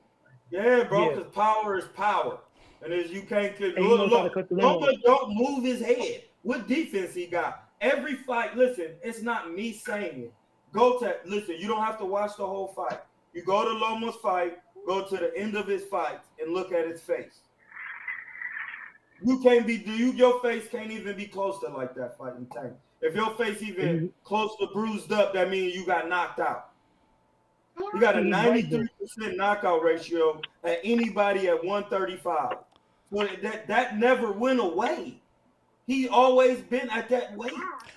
Yeah, bro, Yeah. because power is power. And as you can't And he knows how to cut the ring Loma off. don't move his head. What defense he got? Every fight, listen, it's not me saying it. Listen, you don't have to watch the whole fight. You go to Loma's fight, go to the end of his fight, and look at his face. Your face can't even be close to like that fighting Tank. If your face even close to bruised up, that means you got knocked out. You got a 93% knockout ratio at anybody at 135. So that never went away. He always been at that weight.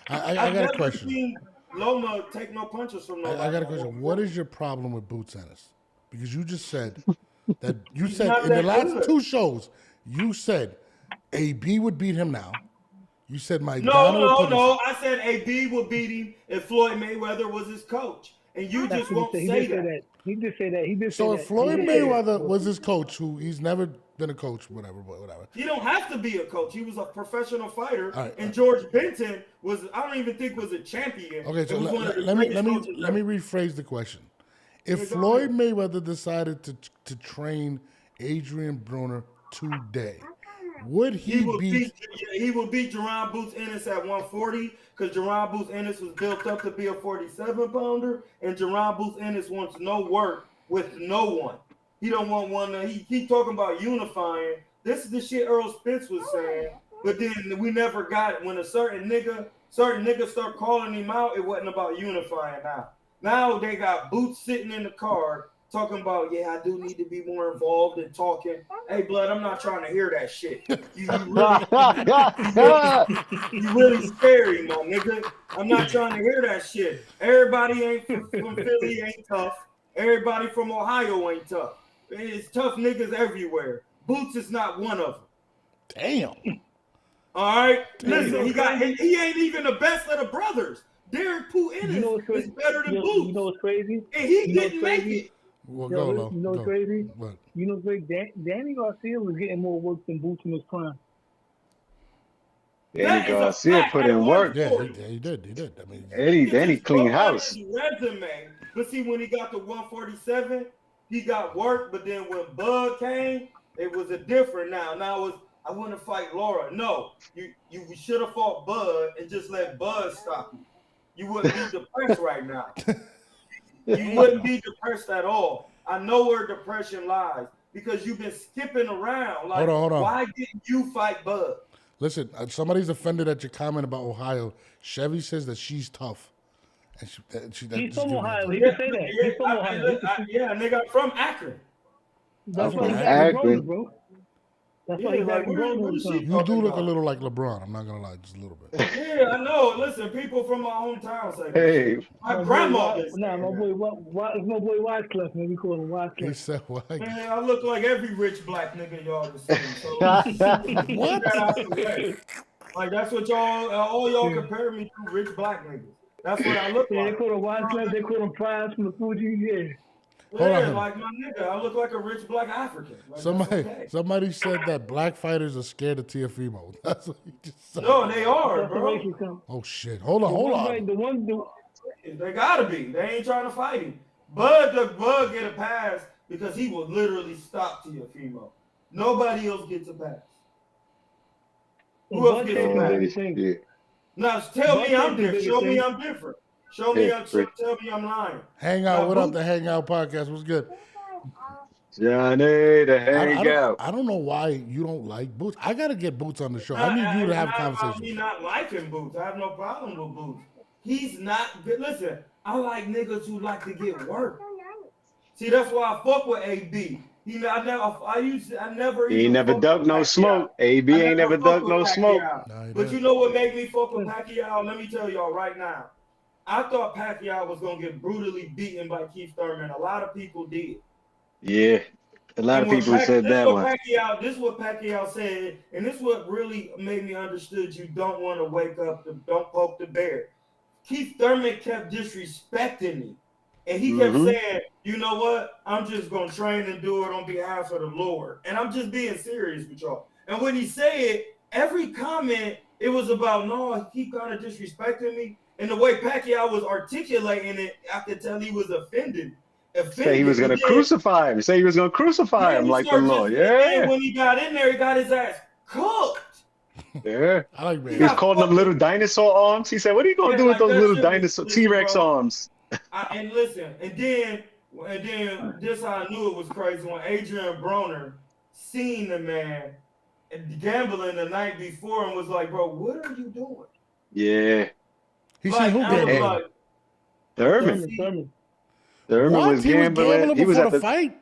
I got a question. Seen Loma take no punches from nobody. I got a question. What is your problem with Boots Ennis? Because you just said that you said not in the that last good. 2 shows, you said AB would beat him now. You said No. I said AB would beat him if Floyd Mayweather was his coach. And you just won't say that. He just said that. So if Floyd Mayweather was his coach, who he's never been a coach, whatever. He don't have to be a coach. He was a professional fighter. Right, and George Benton I don't even think was a champion. Okay, so It was one of the let me greatest coaches let me ever. rephrase the question. If Yeah, go Floyd Mayweather decided to train Adrien Broner today, would He will beat beat Jerron Boots Ennis at 140 because Jerron Boots Ennis was built up to be a 47-pounder, and Jerron Boots Ennis wants no work with no one. He don't want one. He keep talking about unifying. This is the shit Earl Spence was saying, but then we never got it. When a certain nigga start calling him out, it wasn't about unifying now. Now they got Boots sitting in the car talking about, yeah, I do need to be more involved in talking. Hey, Blood, I'm not trying to hear that shit. You really scary, my nigga. I'm not trying to hear that shit. Everybody ain't from Philly ain't tough. Everybody from Ohio ain't tough. It's tough niggas everywhere. Boots is not one of them. Damn. All right? Listen, he ain't even the best of the brothers. Derek Pooh Ennis is better than Boots. You know what's crazy? And he didn't make it. Well, You know what's crazy? What? You know what's crazy? Danny Garcia was getting more work than Boots in his prime. Danny Garcia put in work. Yeah, he did. I mean, Danny clean house. Resume. But see, when he got to 147, he got work. But then when Bud came, it was a different now. Now it was, I want to fight Laura. No, you should have fought Bud and just let Bud stop you. You wouldn't be depressed right now. You wouldn't be depressed at all. I know where depression lies because you've been skipping around. Like, Hold on. Why didn't you fight Bud? Listen, somebody's offended at your comment about Ohio. Chevy says that she's tough. And He's from Ohio. He can say that. He's from Ohio. Yeah, nigga, I'm from Akron. That's why he's Akron. bro. That's why he's acting grown. You do look a little like LeBron. I'm not gonna lie, just a little bit. Yeah, I know. Listen, people from my hometown say that. Hey, My grandma. Nah, my boy, it's my boy Wiseclef, man. We call him He Wiseclef. said what? Man, I look like every rich black nigga y'all just seen. So What? get out the way. Like that's what all y'all compare me to, rich black niggas. That's what I look Yeah, they like. call him Wiseclef. They call him Prize from the Fuji. Yeah. Hold Yeah, on. like my nigga, I look like a rich black African. Like, Somebody said that black fighters are scared of Teofimo. That's what he just said. No, they are, That's the bro. racist come. Oh shit! Hold on. The one. They gotta be. They ain't trying to fight him. Bud get a pass because he will literally stop Teofimo. Nobody else gets a pass. Who else gets a pass? Now tell me I'm different. Show me I'm different. Tell me I'm lying. Hang out. What up? The Hangout podcast. What's good? Johnny, the Hangout. I don't know why you don't like Boots. I gotta get Boots on the show. I need you to have a conversation. Me not liking Boots. I have no problem with Boots. He's not good. Listen, I like niggas who like to get work. See, that's why I fuck with AB. He ain't never ducked no smoke. AB ain't never ducked no smoke. But you know what made me fuck with Pacquiao? Let me tell y'all right now. I thought Pacquiao was gonna get brutally beaten by Keith Thurman. A lot of people did. Yeah, a lot of people said that one. This is what Pacquiao said, and this is what really made me understood you don't want to wake up, don't poke the bear. Keith Thurman kept disrespecting me, and he kept saying, you know what, I'm just going to train and do it on behalf of the Lord, and I'm just being serious with y'all. And when he said, every comment, it was about, no, he kind of disrespecting me. And the way Pacquiao was articulating it, I could tell he was offended. Say he was going to crucify him. Say he was going to crucify him like the Lord. And when he got in there, he got his ass cooked. Yeah. I like that. He was calling them little dinosaur arms. He said, what are you going to do with those little dinosaur T-Rex arms? And listen, and then this how I knew it was crazy when Adrien Broner seen the man gambling the night before and was like, bro, what are you doing? Yeah. He said who gambling? Like, Thurman was gambling. He was at the fight.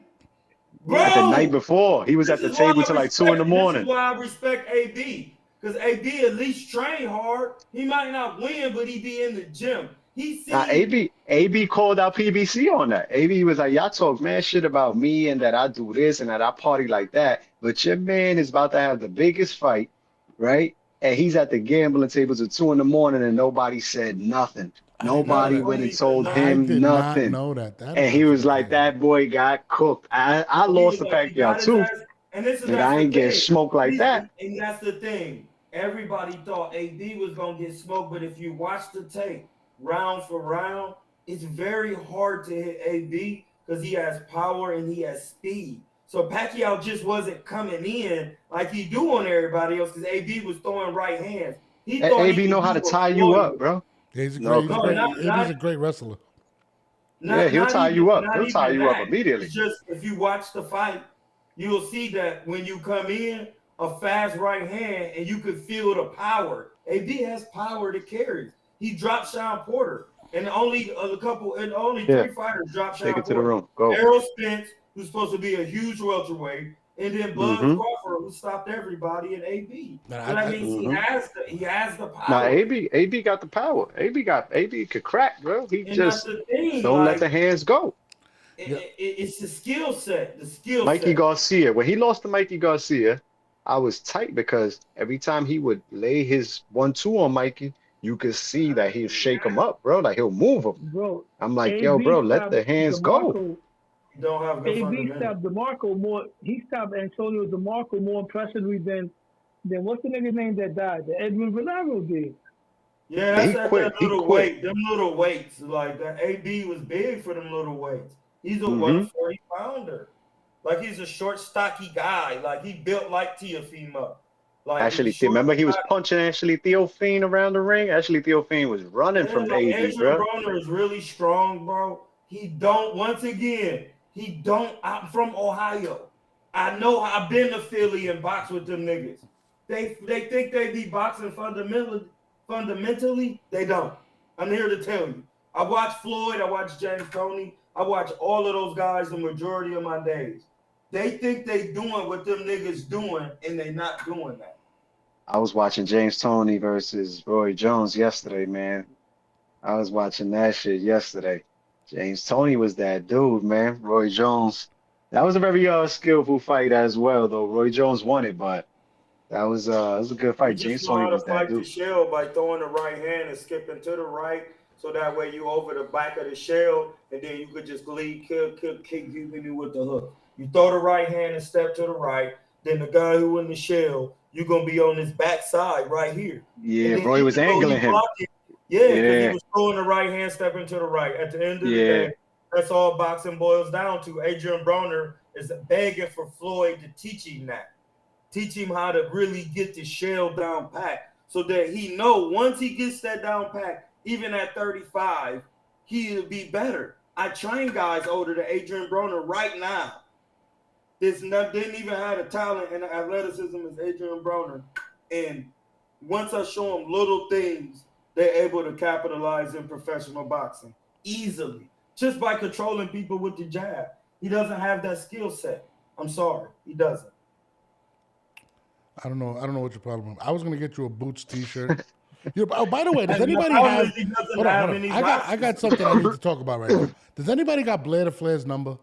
Bro, the night before. He was at the table till like 2 in the morning. This is why I respect AB. Because AB at least train hard. He might not win, but he be in the gym. AB called out PBC on that. AB was like, y'all talk mad shit about me and that I do this and that I party like that. But your man is about to have the biggest fight, right? And he's at the gambling tables at 2 in the morning and nobody said nothing. Nobody went and told him nothing. Know that. And he was like, that boy got cooked. I lost the Pacquiao too. And I ain't get smoked like that. And that's the thing. Everybody thought AB was going to get smoked, but if you watch the tape round for round, it's very hard to hit AB because he has power and he has speed. So Pacquiao just wasn't coming in like he do on everybody else because AB was throwing right hands. AB know how to tie you up, bro. He's a great wrestler. He'll tie you up. He'll tie you up immediately. It's just if you watch the fight, you'll see that when you come in, a fast right hand, and you could feel the power. AB has power to carry. He dropped Sean Porter, and only 3 fighters dropped Sean Porter. Take it to the room. Go. Errol Spence, who's supposed to be a huge welterweight, and then Bud Crawford, who stopped everybody, and AB. He has the power. Nah, AB got the power. AB could crack, bro. He just don't let the hands go. It's the skill set. Mikey Garcia. When he lost to Mikey Garcia, I was tight because every time he would lay his 1-2 on Mikey, you could see that he'll shake him up, bro. Like he'll move him. Bro, I'm like, yo, bro, let the hands go. Don't have good AB stopped DeMarco more. He stopped Antonio DeMarco more impressively than what's the nigga's name that died? The Edwin Valero did. Yeah, that's that little weight. Them little weights. Like that AB was big for them little weights. He's a 140 pounder. Like he's a short, stocky guy. Like he built like Teofimo. Like actually, remember he was punching Ashley Teofimo around the ring? Ashley Teofimo was running from AB, bro. Broner is really strong, bro. I'm from Ohio. I know I've been to Philly and boxed with them niggas. They think they be boxing fundamentally. They don't. I'm here to tell you. I watched Floyd. I watched James Toney. I watched all of those guys the majority of my days. They think they doing what them niggas doing, and they not doing that. I was watching James Toney versus Roy Jones yesterday, man. I was watching that shit yesterday. James Toney was that dude, man. Roy Jones. That was a very skillful fight as well, though. Roy Jones won it, but that was a good fight. James Toney was that dude. The shell by throwing the right hand and skipping to the right, so that way you over the back of the shell, and then you could just kick you with the hook. You throw the right hand and step to the right. Then the guy who in the shell, you're gonna be on his backside right here. Yeah, Roy was angling him. Yeah, because he was throwing the right hand, stepping to the right. At the end of the day, that's all boxing boils down to. Adrien Broner is begging for Floyd to teach him that. Teach him how to really get the shell down pat so that he know once he gets that down pat, even at 35, he'll be better. I train guys older than Adrien Broner right now. Didn't even have the talent and the athleticism as Adrien Broner. And once I show them little things, they're able to capitalize in professional boxing easily. Just by controlling people with the jab. He doesn't have that skill set. I'm sorry. He doesn't. I don't know what your problem is. I was going to get you a Boots t-shirt. Oh, by the way, does anybody have... Hold on. I got something I need to talk about right now. Does anybody got Blair the Flair's number?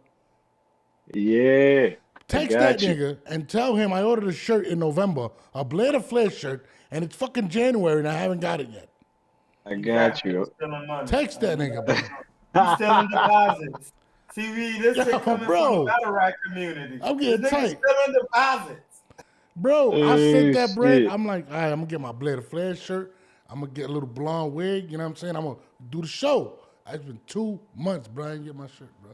Yeah. Text that nigga and tell him I ordered a shirt in November, a Blair the Flair shirt, and it's fucking January and I haven't got it yet. I got you. Text that nigga, bro. He's selling deposits. See, this shit coming from the battle rap community. I'm getting tight. Selling deposits. Bro, I sent that bread. Shit. I'm like, all right, I'm gonna get my Blair the Flair shirt. I'm gonna get a little blonde wig. You know what I'm saying? I'm gonna do the show. It's been 2 months, bro. I didn't get my shirt, bro.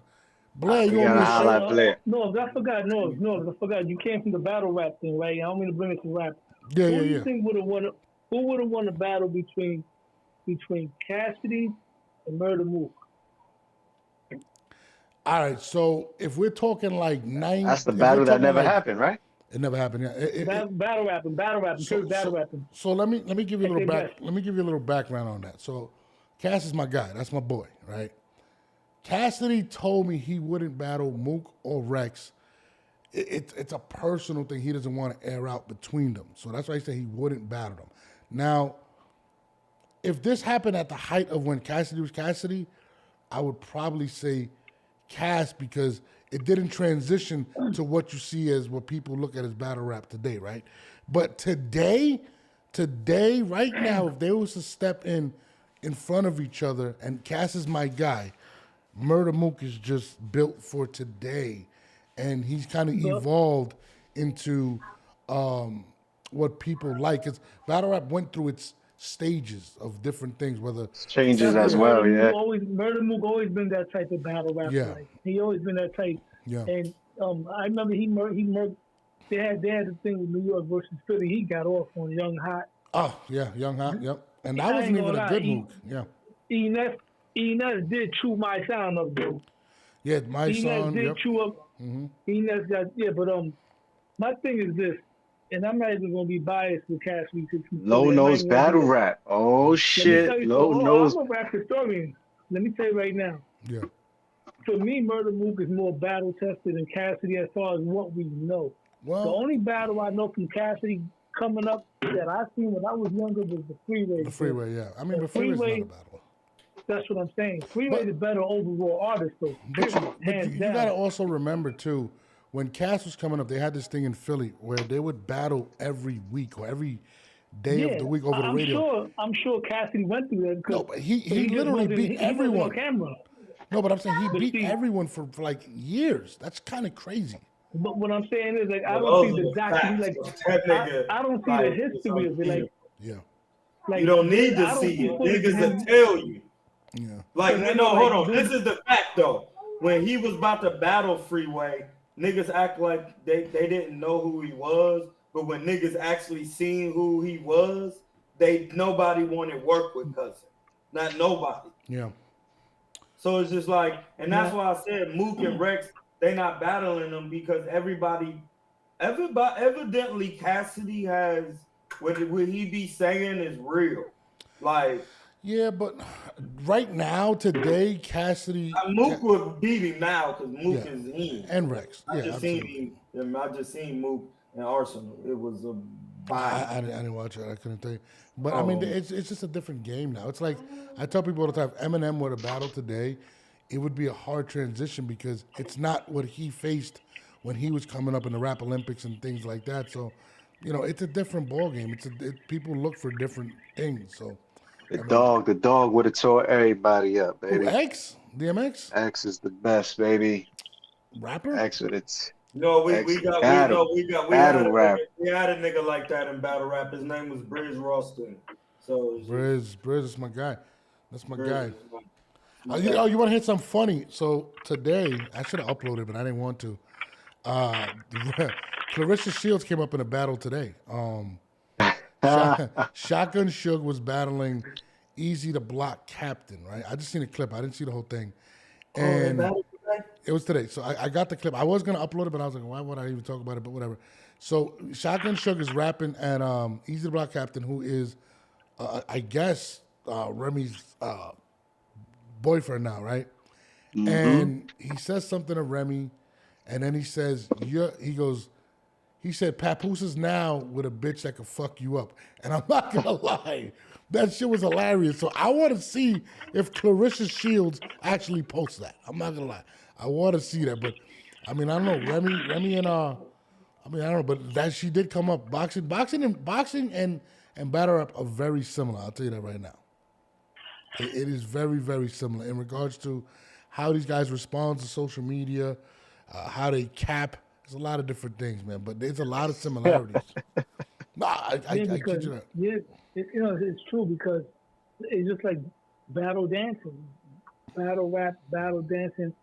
Blair, We you want me gotta to holler shirt? at Blair. No, I forgot. No, I forgot. You came from the battle rap thing, right? I don't mean to bring it to rap. Yeah, Who yeah, do you yeah. think would have won? Who would have won the battle between Cassidy and Murder Mook? All right, so if we're talking like That's the if we're battle that talking never like- happened, right? It never happened. Yeah. Battle rapping, pure battle rapping. So let me give you a I little think back. that's- Let me give you a little background on that. So, Cass is my guy. That's my boy, right? Cassidy told me he wouldn't battle Mook or Rex. It's a personal thing. He doesn't want to air out between them. So that's why he said he wouldn't battle them. Now, if this happened at the height of when Cassidy was Cassidy, I would probably say Cass because it didn't transition to what you see as what people look at as battle rap today, right? But today, right now, if they was to step in front of each other, and Cass is my guy, Murder Mook is just built for today, and he's kind of evolved into what people like. Because battle rap went through its stages of different things, whether Changes as well, yeah. Murder Mook always been that type of battle rapper. Yeah. Like, he always been that type. Yeah. And I remember he murdered. They had the thing with New York versus Philly. He got off on Young Hot. Oh yeah, Young Hot, yep. And that I wasn't ain't even gonna a lie, good move. Yeah. Enes did chew my sound up, though. Yeah, my Enes son. did Yep. chew up. Enes got but my thing is this, and I'm not even gonna be biased with Cassidy. Low nose battle rap. Oh shit. Low nose. I'm a rap historian. Let me tell you right now. Yeah. For me, Murder Mook is more battle tested than Cassidy as far as what we know. Well, The only battle I know from Cassidy coming up that I seen when I was younger was the Freeway. the freeway, yeah. I mean, The the freeway's Freeway- not a battle. That's what I'm saying. Freeway is a better overall artist, though. But Hands you down. got to also remember too, when Cass was coming up, they had this thing in Philly where they would battle every week or every day of the week over the radio. I'm sure Cassidy went through that. No, but he just literally wasn't- beat he wasn't everyone. on camera. No, but I'm saying he beat see- everyone for like years. That's kind of crazy. But what I'm saying is, like, I Well, don't see those the are documentary. facts. Like, That nigga, I don't see like, the history of it. Like, Yeah, like you don't need I to don't see it. footage Niggas of him- will tell you. yeah. Like, I you know, know, hold like, on. This is the fact, though. When he was about to battle Freeway, niggas act like they didn't know who he was. But when niggas actually seen who he was, nobody wanted work with Cousin. Not nobody. Yeah. So it's just like, and that's why I said Mook and Rex, they not battling them because everybody, evidently Cassidy has, what he be saying is real. Like, Yeah, but right now, today, Cassidy Mook would beat him now because Mook Yeah. is in. and Rex. I Yeah, just absolutely. seen him. I just seen Mook and Arsenal. It was a bye. I didn't watch it. I couldn't tell you. But I mean, it's just a different game now. It's like I tell people all the time, Eminem were to battle today, it would be a hard transition because it's not what he faced when he was coming up in the rap Olympics and things like that. So, you know, it's a different ball game. People look for different things. So The dog would have tore everybody up, baby. who, X, DMX, X is the best, baby. rapper. X with its No, we had battle rap. We had a nigga like that in battle rap. His name was Briz Ralston. So Briz is my guy. That's my guy. Briz. You want to hear something funny? So today, I should have uploaded, but I didn't want to. Clarissa Shields came up in a battle today. Shotgun Suge was battling Easy to Block Captain, right? I just seen a clip. I didn't see the whole thing. And it was today. So I got the clip. I was going to upload it, but I was like, why would I even talk about it? But whatever. So Shotgun Suge is rapping at Easy to Block Captain, who is, I guess, Remy's boyfriend now, right? Mm-hmm. And he says something to Remy, and then he says, he said, Papoose is now with a bitch that could fuck you up. And I'm not going to lie. That shit was hilarious. So I want to see if Clarissa Shields actually posts that. I'm not going to lie. I want to see that. But, I mean, I don't know. Remy and, I don't know. But that she did come up. Boxing and battle rap are very similar. I'll tell you that right now. It is very, very similar in regards to how these guys respond to social media, how they cap There's a lot of different things, man, but there's a lot of similarities. I kid you not. Yeah, it's true because it's just like battle dancing, battle rap, battle dancing,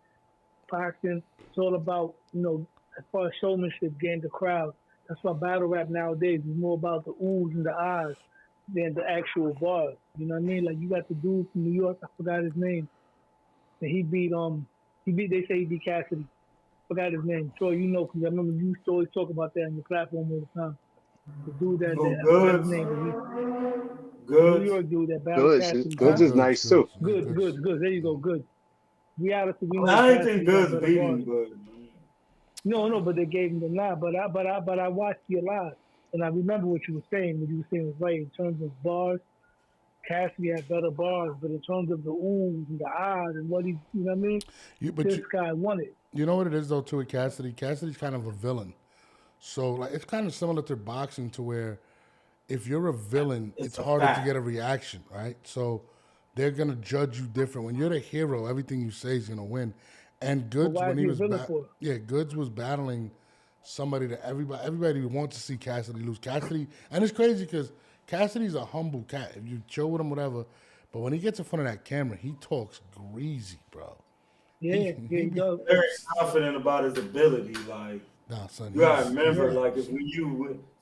boxing. It's all about, as far as showmanship, getting the crowd. That's why battle rap nowadays is more about the oohs and the ahs than the actual bars. You know what I mean? Like you got the dude from New York, I forgot his name. And they say he beat Cassidy. Forgot his name. Troy, because I remember you used to always talk about that on your platform all the time. The dude that I forgot his name. Good. New York dude that battled Cassidy. Goods is nice too. Good. There you go, good. Reality. I didn't think Goods beat him, but no, but they gave him the nod. But I watched your live, and I remember what you were saying. What you were saying was right in terms of bars. Cassidy had better bars, but in terms of the oohs and the ahs and what he, you know what I mean? This guy won it. You know what it is though too with Cassidy? Cassidy's kind of a villain. So like it's kind of similar to boxing to where if you're a villain, it's harder to get a reaction, right? So they're gonna judge you different. When you're the hero, everything you say is gonna win. And Goods when he was Goods was battling somebody that everybody wants to see Cassidy lose. Cassidy, and it's crazy because Cassidy's a humble cat. If you chill with him, whatever. But when he gets in front of that camera, he talks greasy, bro. Yeah, he does. Very confident about his ability. Like, nah, son, you gotta remember, like, it's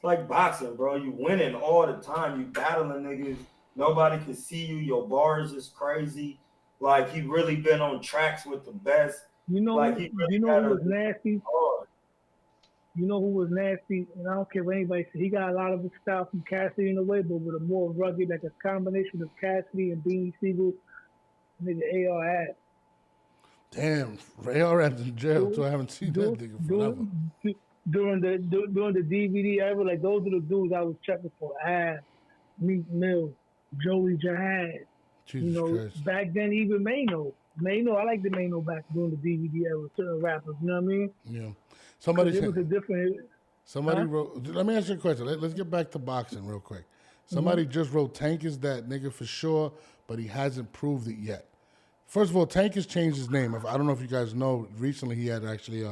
like boxing, bro. You winning all the time. You battling niggas. Nobody can see you. Your bars is crazy. Like, he really been on tracks with the best. Who was nasty? You know who was nasty? And I don't care what anybody says. He got a lot of his style from Cassidy in a way, but with a more rugged, like a combination of Cassidy and Beanie Siegel. Nigga AR had. Damn, AR's in jail, so I haven't seen that nigga forever. During the DVD era, like those are the dudes I was checking for. Meek Mill, Joey Jihad. Jesus Christ. Back then even Mano, I like the Mano back during the DVD era. Certain rappers, you know what I mean? Yeah. Somebody said, wrote. Let me ask you a question. Let's get back to boxing real quick. Somebody just wrote Tank is that nigga for sure, but he hasn't proved it yet. First of all, Tank has changed his name. I don't know if you guys know. Recently, he had actually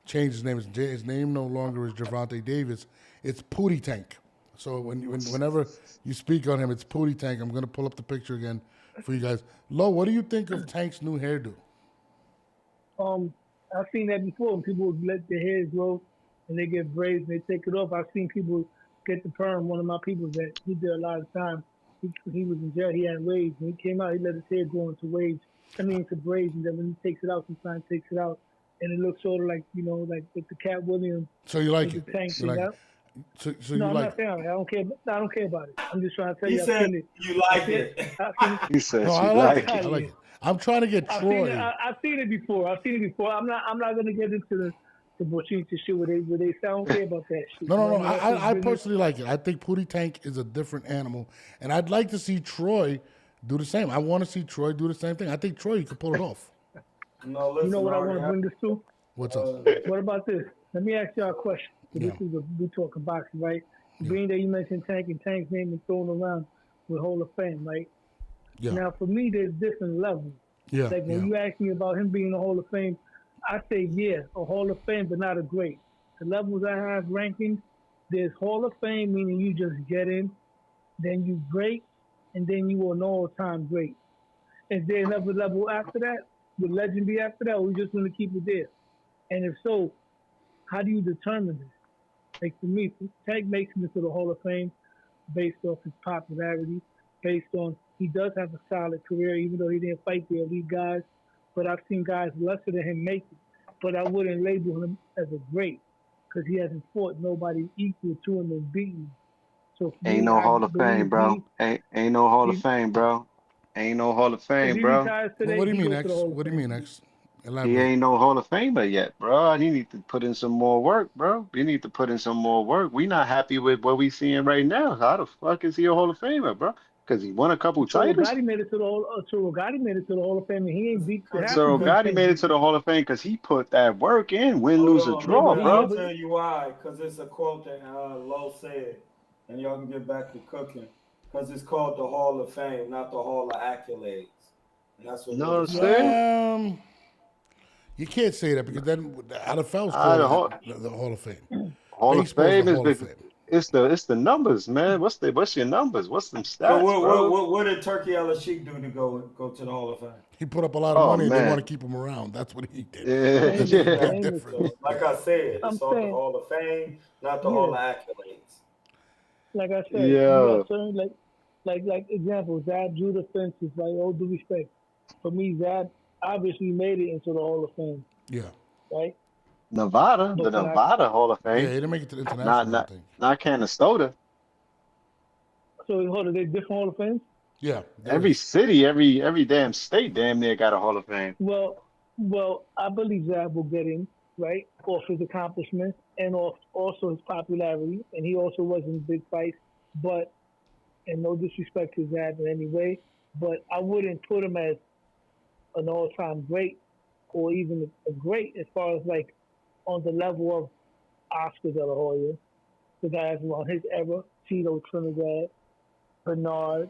changed his name. His name no longer is Gervonta Davis. It's Pootie Tank. So whenever you speak on him, it's Pootie Tank. I'm gonna pull up the picture again for you guys. Lo, what do you think of Tank's new hairdo? I've seen that before. When people let their hair grow and they get braids and they take it off. I've seen people get the perm. One of my people that he did a lot of time. He was in jail. He had waves. When he came out, he let his hair grow into waves. Into braids. And then when he takes it out, sometimes he takes it out, and it looks sort of like like with the Cat Williams. So you like it? Tank, you like it? So no, you I'm like not saying it. I don't care about it. I'm just trying to tell you. He said you like it. He said I like it. I'm trying to get Troy. I've seen it before. I'm not gonna get into the Bochincha shit where they say I don't care about that shit. No. I personally like it. I think Pootie Tank is a different animal, and I'd like to see Troy do the same. I want to see Troy do the same thing. I think Troy could pull it off. No, listen, you know what I want to bring this to? What's up? What about this? Let me ask y'all a question. This is we talking boxing, right? Yeah. Being that you mentioned Tank and Tank's name is thrown around with Hall of Fame, right? Yeah. Now, for me, there's different levels. Yeah. Like when you ask me about him being in the Hall of Fame, I say, a Hall of Fame, but not a great. The levels I have rankings, there's Hall of Fame, meaning you just get in, then you great, and then you are an all-time great. Is there another level after that? Would legend be after that, or we just want to keep it there? And if so, how do you determine this? Like for me, Tank makes him into the Hall of Fame based off his popularity, based on he does have a solid career, even though he didn't fight the elite guys. But I've seen guys lesser than him make it. But I wouldn't label him as a great because he hasn't fought nobody equal to him and beaten. So ain't no Hall of Fame, bro. Ain't no Hall of Fame, bro. Ain't no Hall of Fame, bro. Today, what do you mean, X? What do you mean, X? He ain't no Hall of Famer yet, bro. He need to put in some more work, bro. You need to put in some more work. We not happy with what we seeing right now. How the fuck is he a Hall of Famer, bro? Because he won a couple titles. Gotti made it to the Hall of Fame, and he ain't beat. So Gotti made it to the Hall of Fame because he put that work in, win, lose, or draw, bro. I'll tell you why. Because it's a quote that Lo said, and y'all can get back to cooking. Because it's called the Hall of Fame, not the Hall of Accolades. And that's what. No, I'm saying. You can't say that because then the NFL's The called the Hall of Fame. Hall of Fame the Hall of Fame. It's the numbers, man. What's your numbers? What's them stats, So bro? what did Turkey Al Sheikh do to go to the Hall of Fame? He put up a lot of money and they want to keep him around. That's what he did. Yeah. So, like I said, it's all the Hall of Fame, not the Hall of Accolades. Like I said, you got certain, like example, Zab Judah Fences, like all due respect. For me, Zab obviously made it into the Hall of Fame. Yeah. Right? Nevada, the Nevada Hall of Fame. Yeah, he didn't make it to the international. Not Canastota. So hold on, they different Hall of Fames? Yeah. Every city, every damn state, damn near got a Hall of Fame. Well, I believe Zab will get in, right, off his accomplishments and off also his popularity, and he also was in big fights. But, and no disrespect to Zab in any way, but I wouldn't put him as an all-time great or even a great as far as like on the level of Oscar De La Hoya, the guys around his era, Tito, Trinidad, Bernard,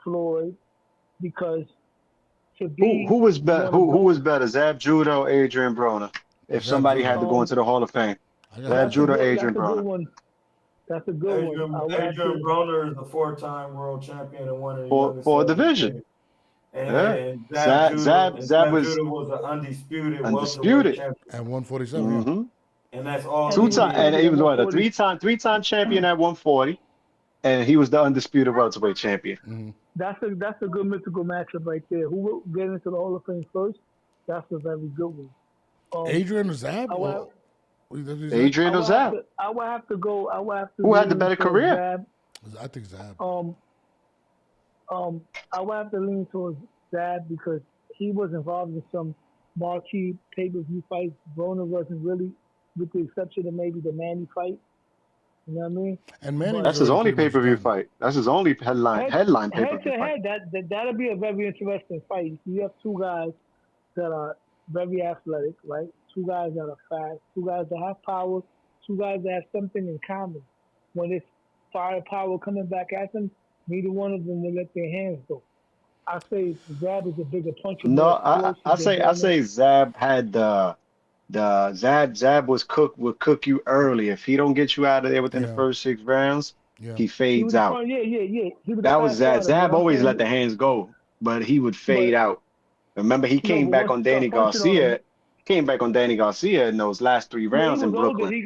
Floyd, because to be who was better? Who was better, Zab Judah or Adrien Broner? If somebody had to go into the Hall of Fame, Zab Judah or Adrien Broner? That's a good one. Adrien Broner is a 4-time world champion and one of the for a division. And Zab was an undisputed champion at 147. Mm-hmm. And that's all. 2-time, and he was what, a three-time champion at 140, and he was the undisputed welterweight champion. Mm-hmm. That's a good mythical matchup right there. Who will get into the Hall of Fame first? That's a very good one. Adrien or Zab? Adrien or Zab? I would have to go. Who had the better career? Zab. I think Zab. I would have to lean towards Zab because he was involved in some marquee pay-per-view fights. Broner wasn't really, with the exception of maybe the Manny fight. You know what I mean? And Manny that's his only pay-per-view fight. That's his only headline pay-per-view fight. That'll be a very interesting fight. You have two guys that are very athletic, right? Two guys that are fast, two guys that have power, two guys that have something in common. When it's firepower coming back at them, neither one of them will let their hands go. I say Zab is a bigger puncher. No, I say Zab had Zab would cook you early. If he don't get you out of there within the first 6 rounds, he fades out. Yeah. That was Zab. Zab always let the hands go, but he would fade out. Remember, he came back on Danny Garcia. Came back on Danny Garcia in those last 3 rounds in Brooklyn. He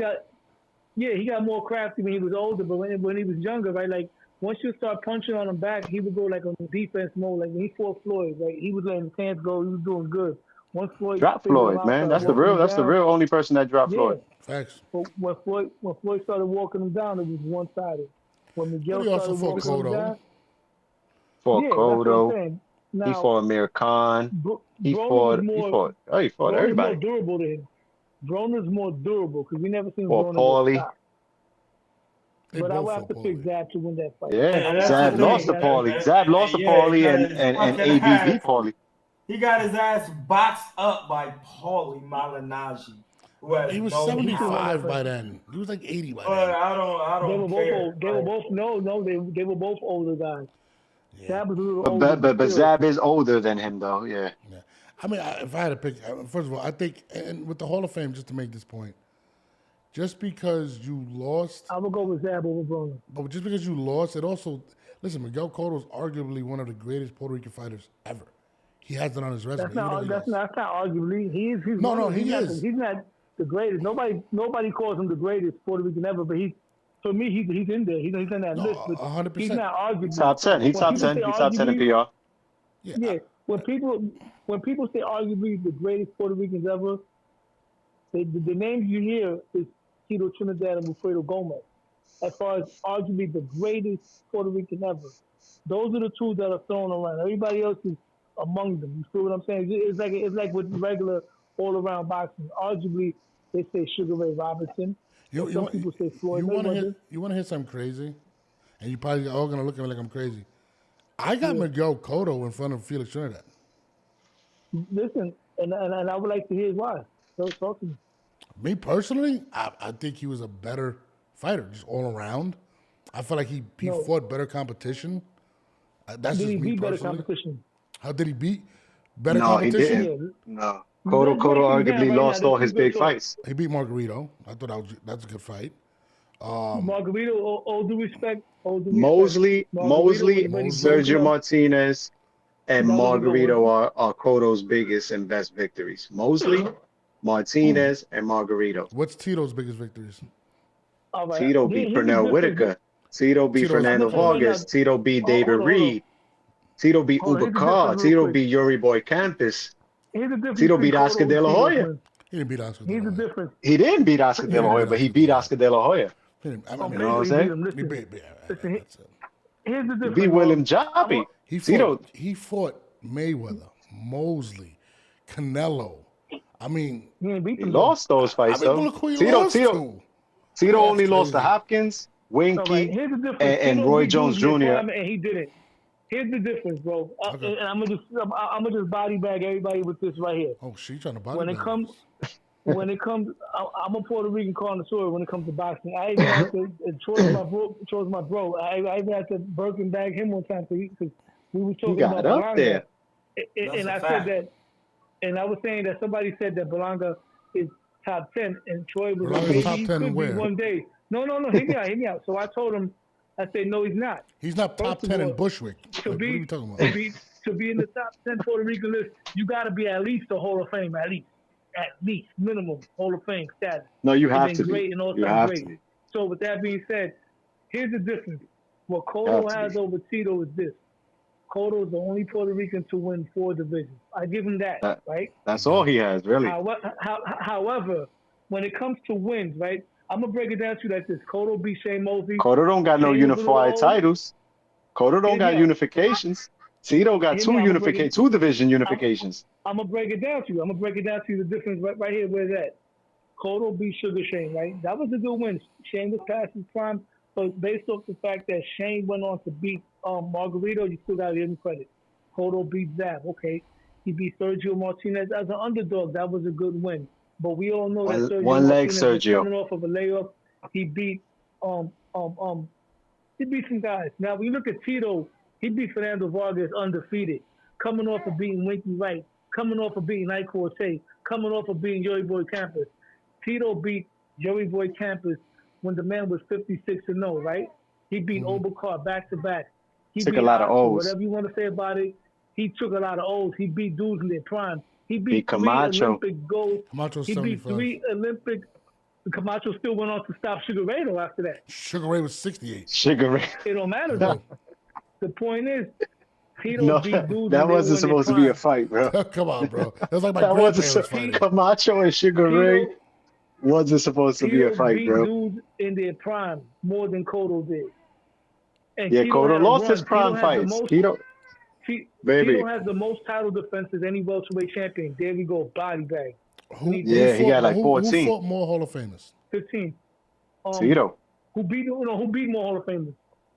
got more crafty when he was older, but when he was younger, right? Like once you start punching on him back, he would go like on the defense mode. Like when he fought Floyd, right? He was letting his hands go. He was doing good. Once Floyd dropped Floyd, man. That's the real only person that dropped Floyd. Facts. But when Floyd started walking him down, it was one-sided. When Miguel started walking him down, fought Cotto. He fought Amir Khan. He fought everybody. More durable than him. Broner's more durable because we never seen Broner stop. But I would have to pick Zab to win that fight. Yeah, Zab lost to Paulie. Zab lost to Paulie and ABB Paulie. He got his ass boxed up by Paulie Malignaggi. He was 75 by then. He was like 80 by then. I don't care. They were both older guys. Yeah. Zab was a little older. But Zab is older than him, though. Yeah. I mean, if I had to pick, first of all, I think, and with the Hall of Fame, just to make this point, just because you lost, I would go with Zab over Broner. But just because you lost, it also, listen, Miguel Cotto is arguably one of the greatest Puerto Rican fighters ever. He has it on his resume. That's not arguably. He is. He's not the greatest. Nobody calls him the greatest Puerto Rican ever, but for me, he's in there. He's in that list. 100%. He's not arguably. Top 10. He's top 10. He's top 10 in PR. Yeah. When people say arguably the greatest Puerto Ricans ever, the names you hear is Tito, Trinidad, and Alfredo Gomez. As far as arguably the greatest Puerto Rican ever, those are the two that are thrown around. Everybody else is among them. You feel what I'm saying? It's like with regular all-around boxing. Arguably, they say Sugar Ray Robinson. Some people say Floyd Mayweather. You want to hear something crazy? And you probably all going to look at me like I'm crazy. I got Miguel Cotto in front of Felix Trinidad. Listen, and I would like to hear why. So talk to me. Me personally, I think he was a better fighter, just all around. I feel like he fought better competition. That's did just he me beat personally. better competition? How did he beat better competition? He didn't. No. Cotto Let's break this down arguably right now. lost This all is his good big talk. fights. He beat Margarito. I thought that's a good fight. Margarito, all due respect. Mosley, Margarito was really Sergio broken up. Martinez, and That was a good Margarito one. are Cotto's biggest and best victories. Mosley, Martinez, and Margarito. What's Tito's biggest victories? All right. Tito beat Pernell Whitaker. Tito beat Fernando Vargas. Tito beat David Reed. Tito beat Uber Carr. Tito beat Yuri Boy Campus. Tito beat Oscar De La Hoya. He didn't beat Oscar. Here's the difference. He didn't beat Oscar De La Hoya, but he beat Oscar De La Hoya. You know what I'm saying? He beat. Here's the difference. He beat William Jobby. He fought Mayweather, Mosley, Canelo. I mean, he lost those fights though. Tito only lost to Hopkins, Winky, and Roy Jones Jr. And he didn't. Here's the difference, bro. And I'm gonna just body bag everybody with this right here. Oh, she trying to body when bag. When it comes, I'm a Puerto Rican connoisseur when it comes to boxing. I even have to. Troy's my bro. I even had to Birkin bag him one time because we were talking about Belanga. And I said that, and I was saying that somebody said that Belanga is top 10, and Troy was like, top 10 could where? be one day. No, hear me out. So I told him, I said, no, he's not. He's not top 10 in Bushwick. To be in the top 10 Puerto Rican list, you got to be at least a Hall of Fame, at least minimum Hall of Fame status. No, you have to great be. And you have to be. So with that being said, here's the difference. What Cotto has over Tito is this. Cotto is the only Puerto Rican to win 4 divisions. I give him that, right? That's all he has, really. However, when it comes to wins, right, I'm going to break it down to you like this. Cotto beat Shane Mosley. Cotto don't got no unified titles. Cotto don't got unifications. Tito got two division unifications. I'm going to break it down to you. The difference right here where it's at. Cotto beat Sugar Shane, right? That was a good win. Shane was past his prime, but based off the fact that Shane went on to beat Margarito, you still got to give him credit. Cotto beat Zab, okay. He beat Sergio Martinez as an underdog. That was a good win. But we all know that Sergio Martinez was coming off of a layoff. He beat he beat some guys. Now when you look at Tito, he beat Fernando Vargas undefeated, coming off of beating Winky Wright, coming off of beating Ike Corte, coming off of beating Yuri Boy Campus. Tito beat Yuri Boy Campus when the man was 56-0, right? He beat Obakar back to back. He took beat a lot of O's. Whatever you want to say about it, he took a lot of O's. He beat dudes in their prime. He beat 3 Olympic golds. He beat 3 Olympic. Camacho still went on to stop Sugar Ray though after that. Sugar Ray was 68. Sugar Ray. It don't matter though. The point is, Tito beat dudes. That wasn't supposed to be a fight, bro. Come on, bro. That was like my grandparents fighting. Camacho and Sugar Ray wasn't supposed to be a fight, bro. Dudes in their prime more than Cotto did. And Cotto lost his prime fights. Tito has the most title defenses any welterweight champion. There we go, body bag. He got like 14. Who fought more Hall of Famers? 15. Tito. Who beat more Hall of Famers?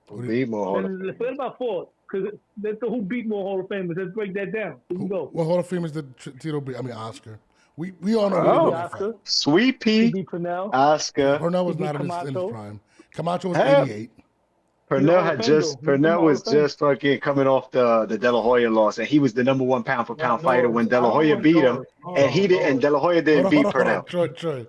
Let's forget about 4, because that's who beat more Hall of Famers. Let's break that down. Here we go. What Hall of Famers did Tito beat? I mean, Oscar. We all know Oscar. Sweet Pea. Oscar. Pernell was not in his prime. Camacho was 88. Pernell was just fucking coming off the De La Hoya loss, and he was the #1 pound for pound fighter when De La Hoya beat him, and De La Hoya didn't beat Pernell. Troy.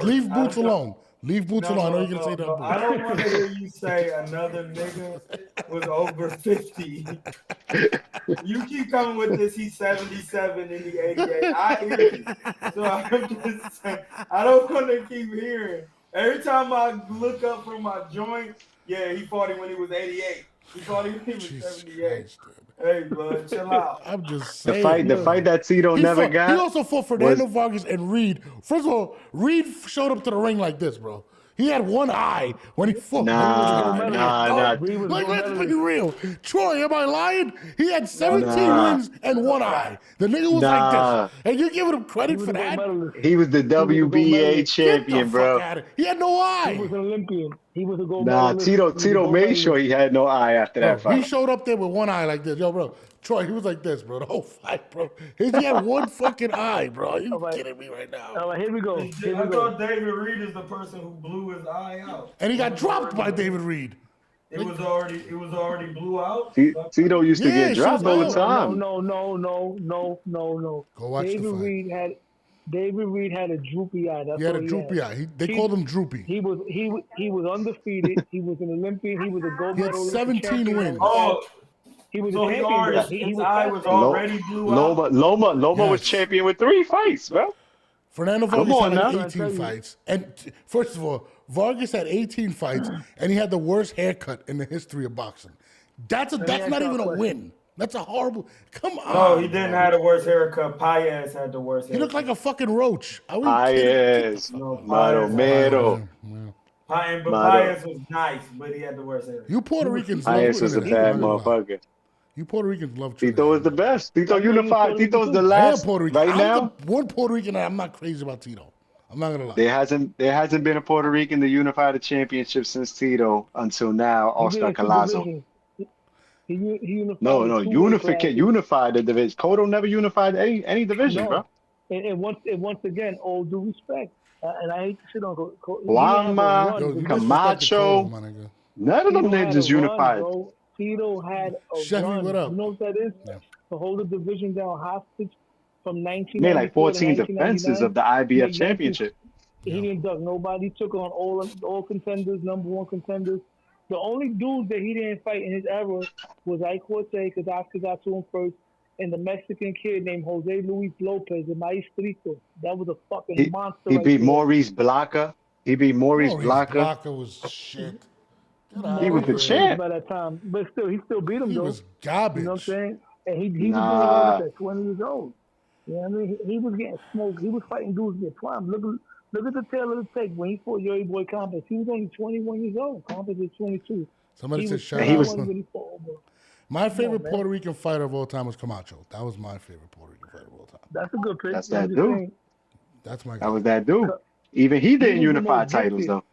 Leave Boots alone. Leave Boots alone. I know you're gonna say that. I don't want to hear you say another nigga was over 50. You keep coming with this. He's 77 and he 88. I hear you. So I'm just saying, I don't want to keep hearing. Every time I look up from my joint, yeah, he fought him when he was 88. He fought him when he was 78. Hey, bud, chill out. I'm just saying. The fight that Tito never got. He also fought Fernando Vargas and Reed. First of all, Reed showed up to the ring like this, bro. He had one eye when he fought. Nah. Like, let's be real. Troy, am I lying? He had 17 wins and one eye. The nigga was like this. And you giving him credit for that? He was the WBA champion, bro. He had no eye. He was an Olympian. He was a gold medalist. Tito made sure he had no eye after that fight. He showed up there with one eye like this. Yo, bro. Troy, he was like this, bro, the whole fight, bro. He had one fucking eye, bro. Are you kidding me right now? All right, here we go. I thought David Reed is the person who blew his eye out. And he got dropped by David Reed. It was already blew out. Tito used to Yeah, get she was dropped all the out. time. No. Go watch the fight. David Reed had a droopy eye. That's He had all a he droopy had. eye. They called him Droopy. He was undefeated. He was an Olympian. He was a gold He had medalist. 17 wins. Oh, he was so a champion. his eye was already blew out. Loma was Yes. champion with 3 fights, bro. Fernando Come Vargas on had like now. 18 fights. And first of all, Vargas had 18 fights, and he had the worst haircut in the history of boxing. That's me not ask you even a a question. win. That's a horrible. Come on. No, he didn't have the worst haircut. Paez had the worst He haircut. looked like a fucking roach. Are we kidding? Paez, No, Maro Paez. Mero. But Maro. Paez was nice, but he had the worst haircut. You Puerto Ricans love Paez was a Trinidad. bad I'm not gonna lie. motherfucker. You Puerto Ricans love Trinidad. Tito was the best. Tito unified. Tito's the I am last. Puerto Rican. Right I'm now, the one Puerto Rican that I'm not crazy about Tito. I'm not gonna lie. there hasn't been a Puerto Rican to unify the championship since Tito until now. Oscar Calazo. He unified No, the two-way classes. unified the division. Cotto never unified any division, No. bro. And once again, all due respect, and I hate to shit on Wama, Yo, you Camacho, disrespected Cotto, my nigga. none of them niggas unified. Bro. Tito had a Chevy, run. what up? You know what that is? Yeah. To hold the division down hostage from He 1994 made like 14 to defenses 1999. of the IBF He championship. He didn't duck nobody. Took on all contenders, number one contenders. The only dude that he didn't fight in his era was Ike Corte, because Oscar got to him first, and the Mexican kid named Jose Luis Lopez, the Maestrito. That was a fucking monster. He right beat there. Maurice Blanca. He beat Maurice Blanca. Blanca was shit. He was the champ. By that time, but he still beat him He though. was garbage. You know what I'm saying? And he was doing Nah. it at 20 years old. You know what I mean? He was getting smoked. He was fighting dudes get prime. Look at the tail of the tape when he fought Yogi Boy Campos. He was only 21 years old. Campos was 22. Somebody said shout he out. was- My favorite man. Puerto Rican fighter of all time was Camacho. That was my favorite Puerto Rican fighter of all time. That's a good pick. That's I'm that just dude. saying, That's my guy. That was that dude. Even he didn't was the unify most titles gifted. though.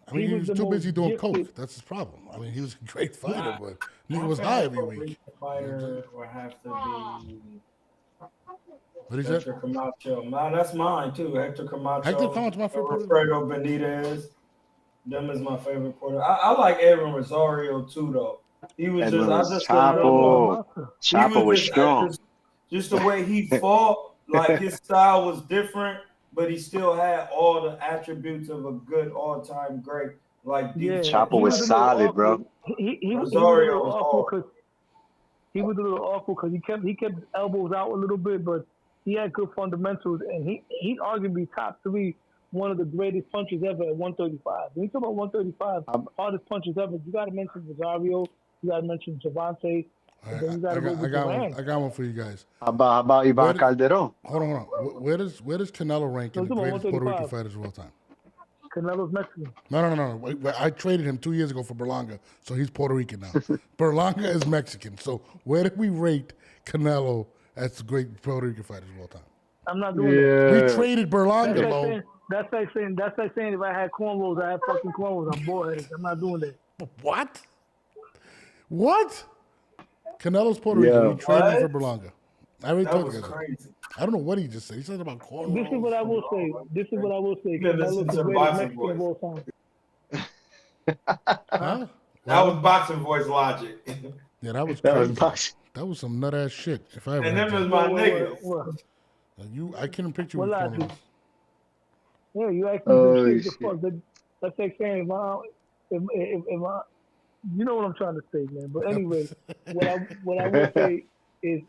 I mean, he he was was the too busy most doing gifted. coke. That's his problem. I mean, he was a great fighter, but nigga My was favorite high every Puerto week. Rican fighter would have to be What he said? Hector Camacho. Man, that's mine too. Hector Camacho. Hector Camacho's my favorite. Alfredo Benitez. Them is my favorite Puerto. I like Edwin Rosario too, though. He was Edwin just. I just Chapo. he Chapo was just- strong. Just the way he fought, like his style was different, but he still had all the attributes of a good all-time great. Like Yeah, Chapo he was a little solid, bro. awkward. He was a Rosario little was awkward hard. because he was a little awkward because he kept his elbows out a little bit, but he had good fundamentals, and he'd arguably top 3, one of the greatest punchers ever at 135. When you talk about 135, hardest punchers ever, you got to mention Rosario, you got to mention Javante, and then you got to go with Duran. I got one for you guys. How about Ivan Calderon? Hold on. Where does Canelo rank in the Talking about greatest Puerto Rican 135. fighters of all time? Canelo's Mexican. No. I traded him 2 years ago for Berlanga, so he's Puerto Rican now. Berlanga is Mexican. So where did we rate Canelo as the great Puerto Rican fighters of all time? I'm not doing that. We traded Berlanga, That's low. like, that's like saying if I had cornrows, I had fucking cornrows. I'm bored. I'm not doing that. What? Canelo's Puerto Rican. We traded him for What? Berlanga. I already that told was you guys. crazy. I don't know what he just said. He said about cornrows. This is what I will say. Yeah, listen Canelo's to the the greatest boxing Mexican of all time. Huh? That was boxing voice logic. Yeah, that was That crazy. was boxing. That was some nut ass shit. If I ever And heard them is that. my Well, niggas. I couldn't picture Well, with I cornrows. Yeah, you actually Oh, do shit shit. the fuck. That's like saying if I, you know what I'm trying to say, man. But anyway, what I will say is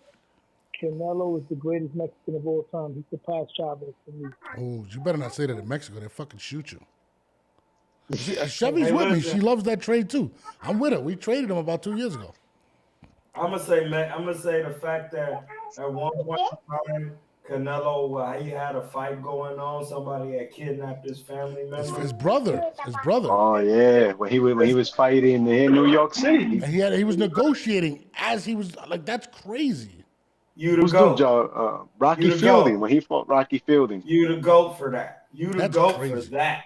Canelo is the greatest Mexican of all time. He surpassed Chavez for me. Oh, you better not say that in Mexico. They'll fucking shoot you. See, Chevy's Hey, with me. listen. She loves that trade too. I'm with her. We traded him about 2 years ago. I'm gonna say the fact that at one point in time, Canelo, he had a fight going on. Somebody had kidnapped his family member. His brother. Oh yeah, when he was fighting in New York City. And he was negotiating as he was like, that's crazy. You the Who's goat. dude, Joe? Rocky You the Fielding GOAT. when he fought Rocky Fielding. You the goat for that. You the That's goat crazy. for that.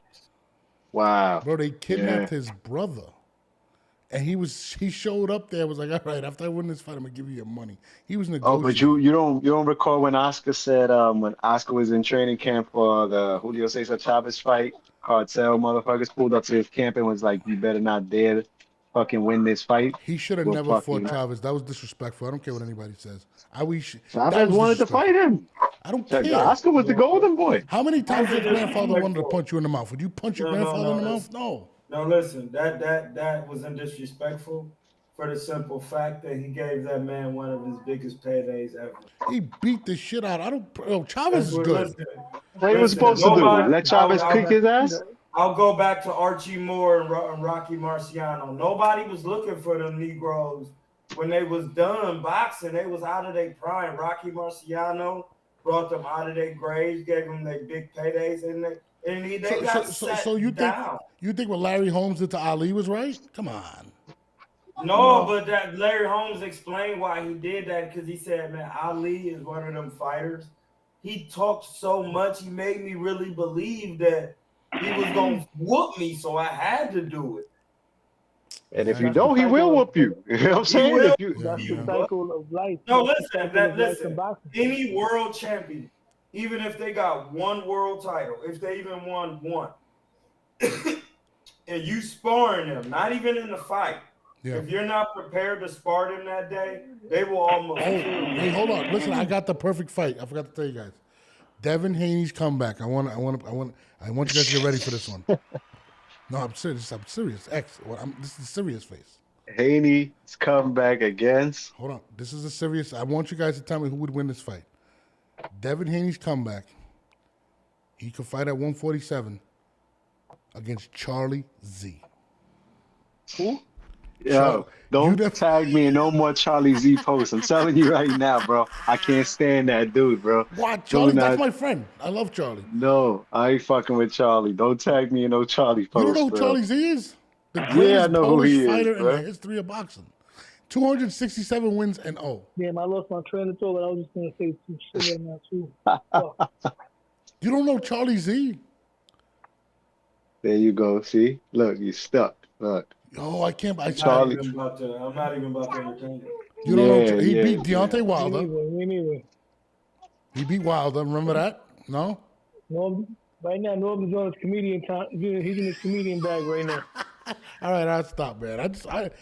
Wow. Bro, they kidnapped Yeah. his brother. And he showed up there, was like, all right, after I win this fight, I'm gonna give you your money. He was Oh, negotiating. but you don't recall when Oscar said when Oscar was in training camp for the Julio Cesar Chavez fight, cartel motherfuckers pulled up to his camp and was like, "You better not dare fucking win this fight. He should have never fought Chavez. That was disrespectful. I don't care what anybody says. Chavez wanted to fight him. I don't care. Oscar was the golden boy. How many times your grandfather wanted to punch you in the mouth? Would you punch your grandfather in the mouth? No. No, listen. That wasn't disrespectful for the simple fact that he gave that man one of his biggest paydays ever. He beat the shit out. Chavez is good. What he was supposed to do? Let Chavez kick his ass? I'll go back to Archie Moore and Rocky Marciano. Nobody was looking for them Negroes when they was done boxing. They was out of their prime. Rocky Marciano brought them out of their graves, gave them their big paydays, and they got set down. You think what Larry Holmes did to Ali was right? Come on. No, but that Larry Holmes explained why he did that because he said, man, Ali is one of them fighters. He talked so much, he made me really believe that he was going to whoop me, so I had to do it. And if you don't, he will whoop you. You know what I'm saying? That's the cycle of life. No, listen. Any world champion, even if they got one world title, if they even won one, and you sparring them, not even in the fight, if you're not prepared to spar them that day, they will almost kill you. Hey, hold on. Listen, I got the perfect fight. I forgot to tell you guys. Devin Haney's comeback. I want you guys to get ready for this one. No, I'm serious. This is a serious face. Haney's comeback against. Hold on. This is a serious. I want you guys to tell me who would win this fight. Devin Haney's comeback. He could fight at 147 against Charlie Z. Who? Yo, don't tag me in no more Charlie Z posts. I'm telling you right now, bro. I can't stand that dude, bro. What? Charlie, that's my friend. I love Charlie. No, I ain't fucking with Charlie. Don't tag me in no Charlie posts. You don't know who Charlie Z is? The I know Polish who he fighter is, in the history of boxing. 267 wins and 0. Damn, I lost my train of thought, but I was just going to say some shit right now, too. You don't know Charlie Z? There you go. See? Look, you stuck. Look. Oh, I can't. Charlie. I'm not even about to entertain it. You don't know. He beat Deontay Wilder. Me neither. He beat Wilder. Remember that? No? No. Right now, Norman's on his comedian time. He's in his comedian bag right now. All right, I'll stop, man. I just want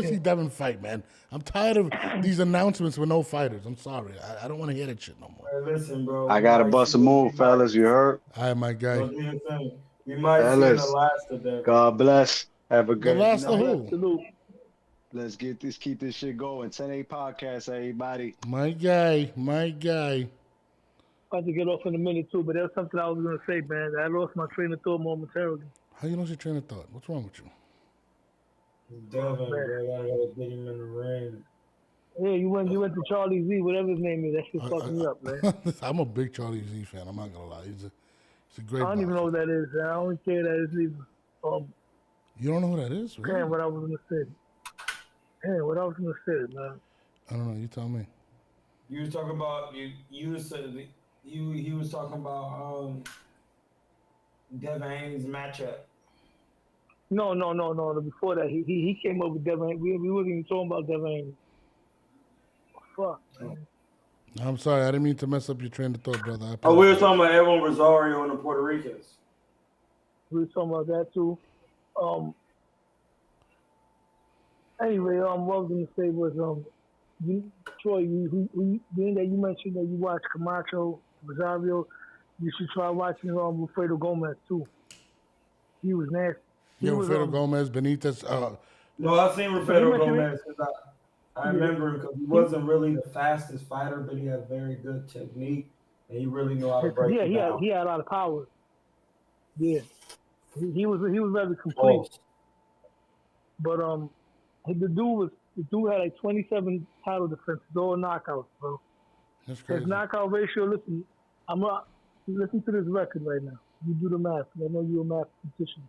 to see Devin fight, man. I'm tired of these announcements with no fighters. I'm sorry. I don't want to hear that shit no more. Hey, listen, bro. I got to bust a move, fellas. You heard? All right, my guy. We might see the last of that. God bless. Have a good night. The last of who? Let's keep this shit going. 10-8 podcast, everybody. My guy. About to get off in a minute too, but that's something I was gonna say, man. I lost my train of thought momentarily. How you lost your train of thought? What's wrong with you? Devin, bro, I gotta get him in the ring. Yeah, you went to Charlie Z, whatever his name is. That shit fucked me up, man. I'm a big Charlie Z fan. I'm not gonna lie. He's a great. I don't even know who that is. I don't care that is either. You don't know who that is? Really? Man, what I was gonna say. Man. I don't know. You tell me. You was talking about he was talking about Devin Haney's matchup. No. Before that, he came up with Devin. We wasn't even talking about Devin Haney. Fuck. Man. I'm sorry. I didn't mean to mess up your train of thought, brother. We were talking about Edwin Rosario and the Puerto Ricans. We were talking about that too. Anyway, what I was gonna say was, Troy, being that you mentioned that you watch Camacho, Rosario, you should try watching Alfredo Gomez too. He was nasty. Alfredo Gomez, Benitez. No, I've seen Alfredo Gomez because I remember him because he wasn't really the fastest fighter, but he had very good technique and he really knew how to break it down. He had a lot of power. Yeah, he was very complete. But the dude had like 27 title defenses, all knockouts, bro. That's crazy. His knockout ratio. Listen to this record right now. You do the math. I know you're a mathematician.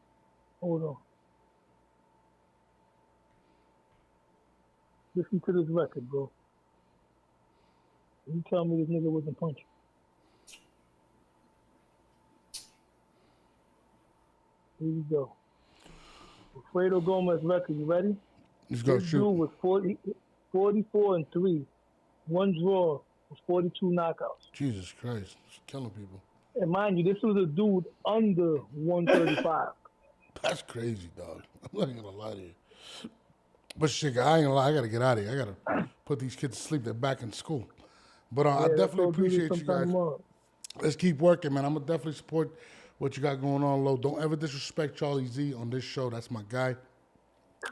Hold on. Listen to this record, bro. You tell me this nigga wasn't punching. Here we go. Alfredo Gomez record. You ready? Let's go. This dude was 44-3. One draw was 42 knockouts. Jesus Christ. He's killing people. And mind you, this was a dude under 135. That's crazy, dog. I'm not gonna lie to you. But shit, I ain't gonna lie, I gotta get out of here. I gotta put these kids to sleep. They're back in school. But I definitely appreciate you guys. Let's keep working, man. I'm gonna definitely support what you got going on, Lo. Don't ever disrespect Charlie Z on this show. That's my guy.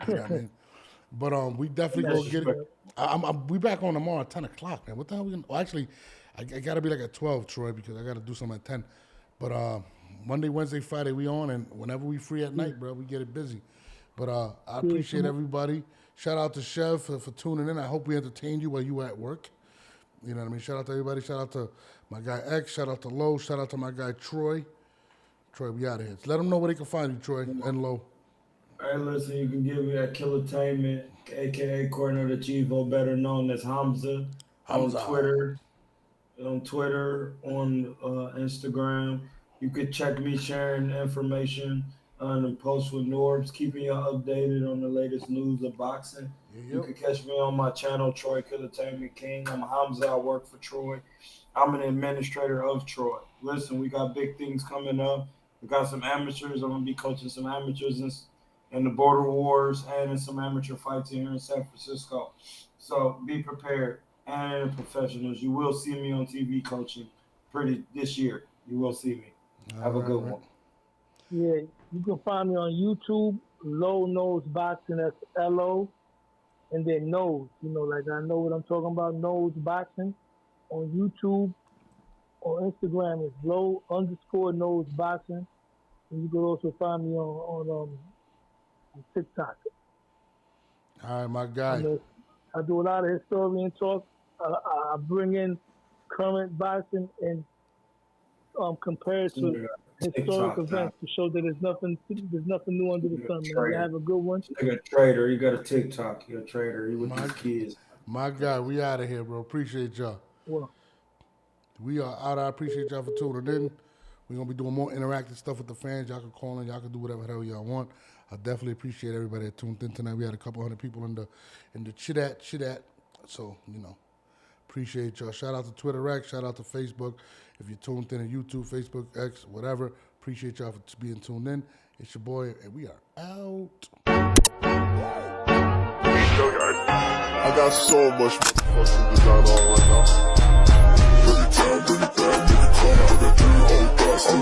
You know what I mean? But we definitely gonna get it. We back on tomorrow at 10 o'clock, man. What the hell we gonna? Well, actually, I gotta be like at 12, Troy, because I gotta do something at 10. But Monday, Wednesday, Friday, we on, and whenever we free at night, bro, we get it busy. But I appreciate everybody. Shout out to Chev for tuning in. I hope we entertained you while you were at work. You know what I mean? Shout out to everybody. Shout out to my guy X. Shout out to Lo. Shout out to my guy Troy. Troy, we out of here. Let them know where they can find you, Troy and Lo. All right, listen, you can give me at Killertainment, a.k.a. Corner the Chivo, better known as Hamza. On Twitter, on Instagram. You could check me sharing information on the post with Norbs, keeping you updated on the latest news of boxing. Yep. You can catch me on my channel, Troy Killertainment King. I'm Hamza. I work for Troy. I'm an administrator of Troy. Listen, we got big things coming up. We got some amateurs. I'm going to be coaching some amateurs in the Border Wars and in some amateur fights here in San Francisco. So be prepared. And in the professionals, you will see me on TV coaching this year. You will see me. Have a good one. Yeah, you can find me on YouTube, Low Nose Boxing. That's L-O, and then Nose. You know, like I know what I'm talking about, Nose Boxing. On YouTube, on Instagram, it's Low_Nose Boxing. And you can also find me on TikTok. All right, my guy. I do a lot of historian talk. I bring in current boxing and compare it to historic events to show that there's nothing new under the sun. Man. You have a good one. You're a trader. You got a TikTok. You're a trader. You with these kids. My guy, we out of here, bro. Appreciate y'all. Well, we are out. I appreciate y'all for tuning in. We're going to be doing more interactive stuff with the fans. Y'all can call in. Y'all can do whatever the hell y'all want. I definitely appreciate everybody that tuned in tonight. We had a couple hundred people in the chit-at. So, you know, appreciate y'all. Shout out to Twitter X. Shout out to Facebook. If you're tuned in on YouTube, Facebook, X, whatever, appreciate y'all for being tuned in. It's your boy, and we are out. I got so much motherfucking design on right now. Every time, bring it back, nigga, come out, I got 3 old guys, I'm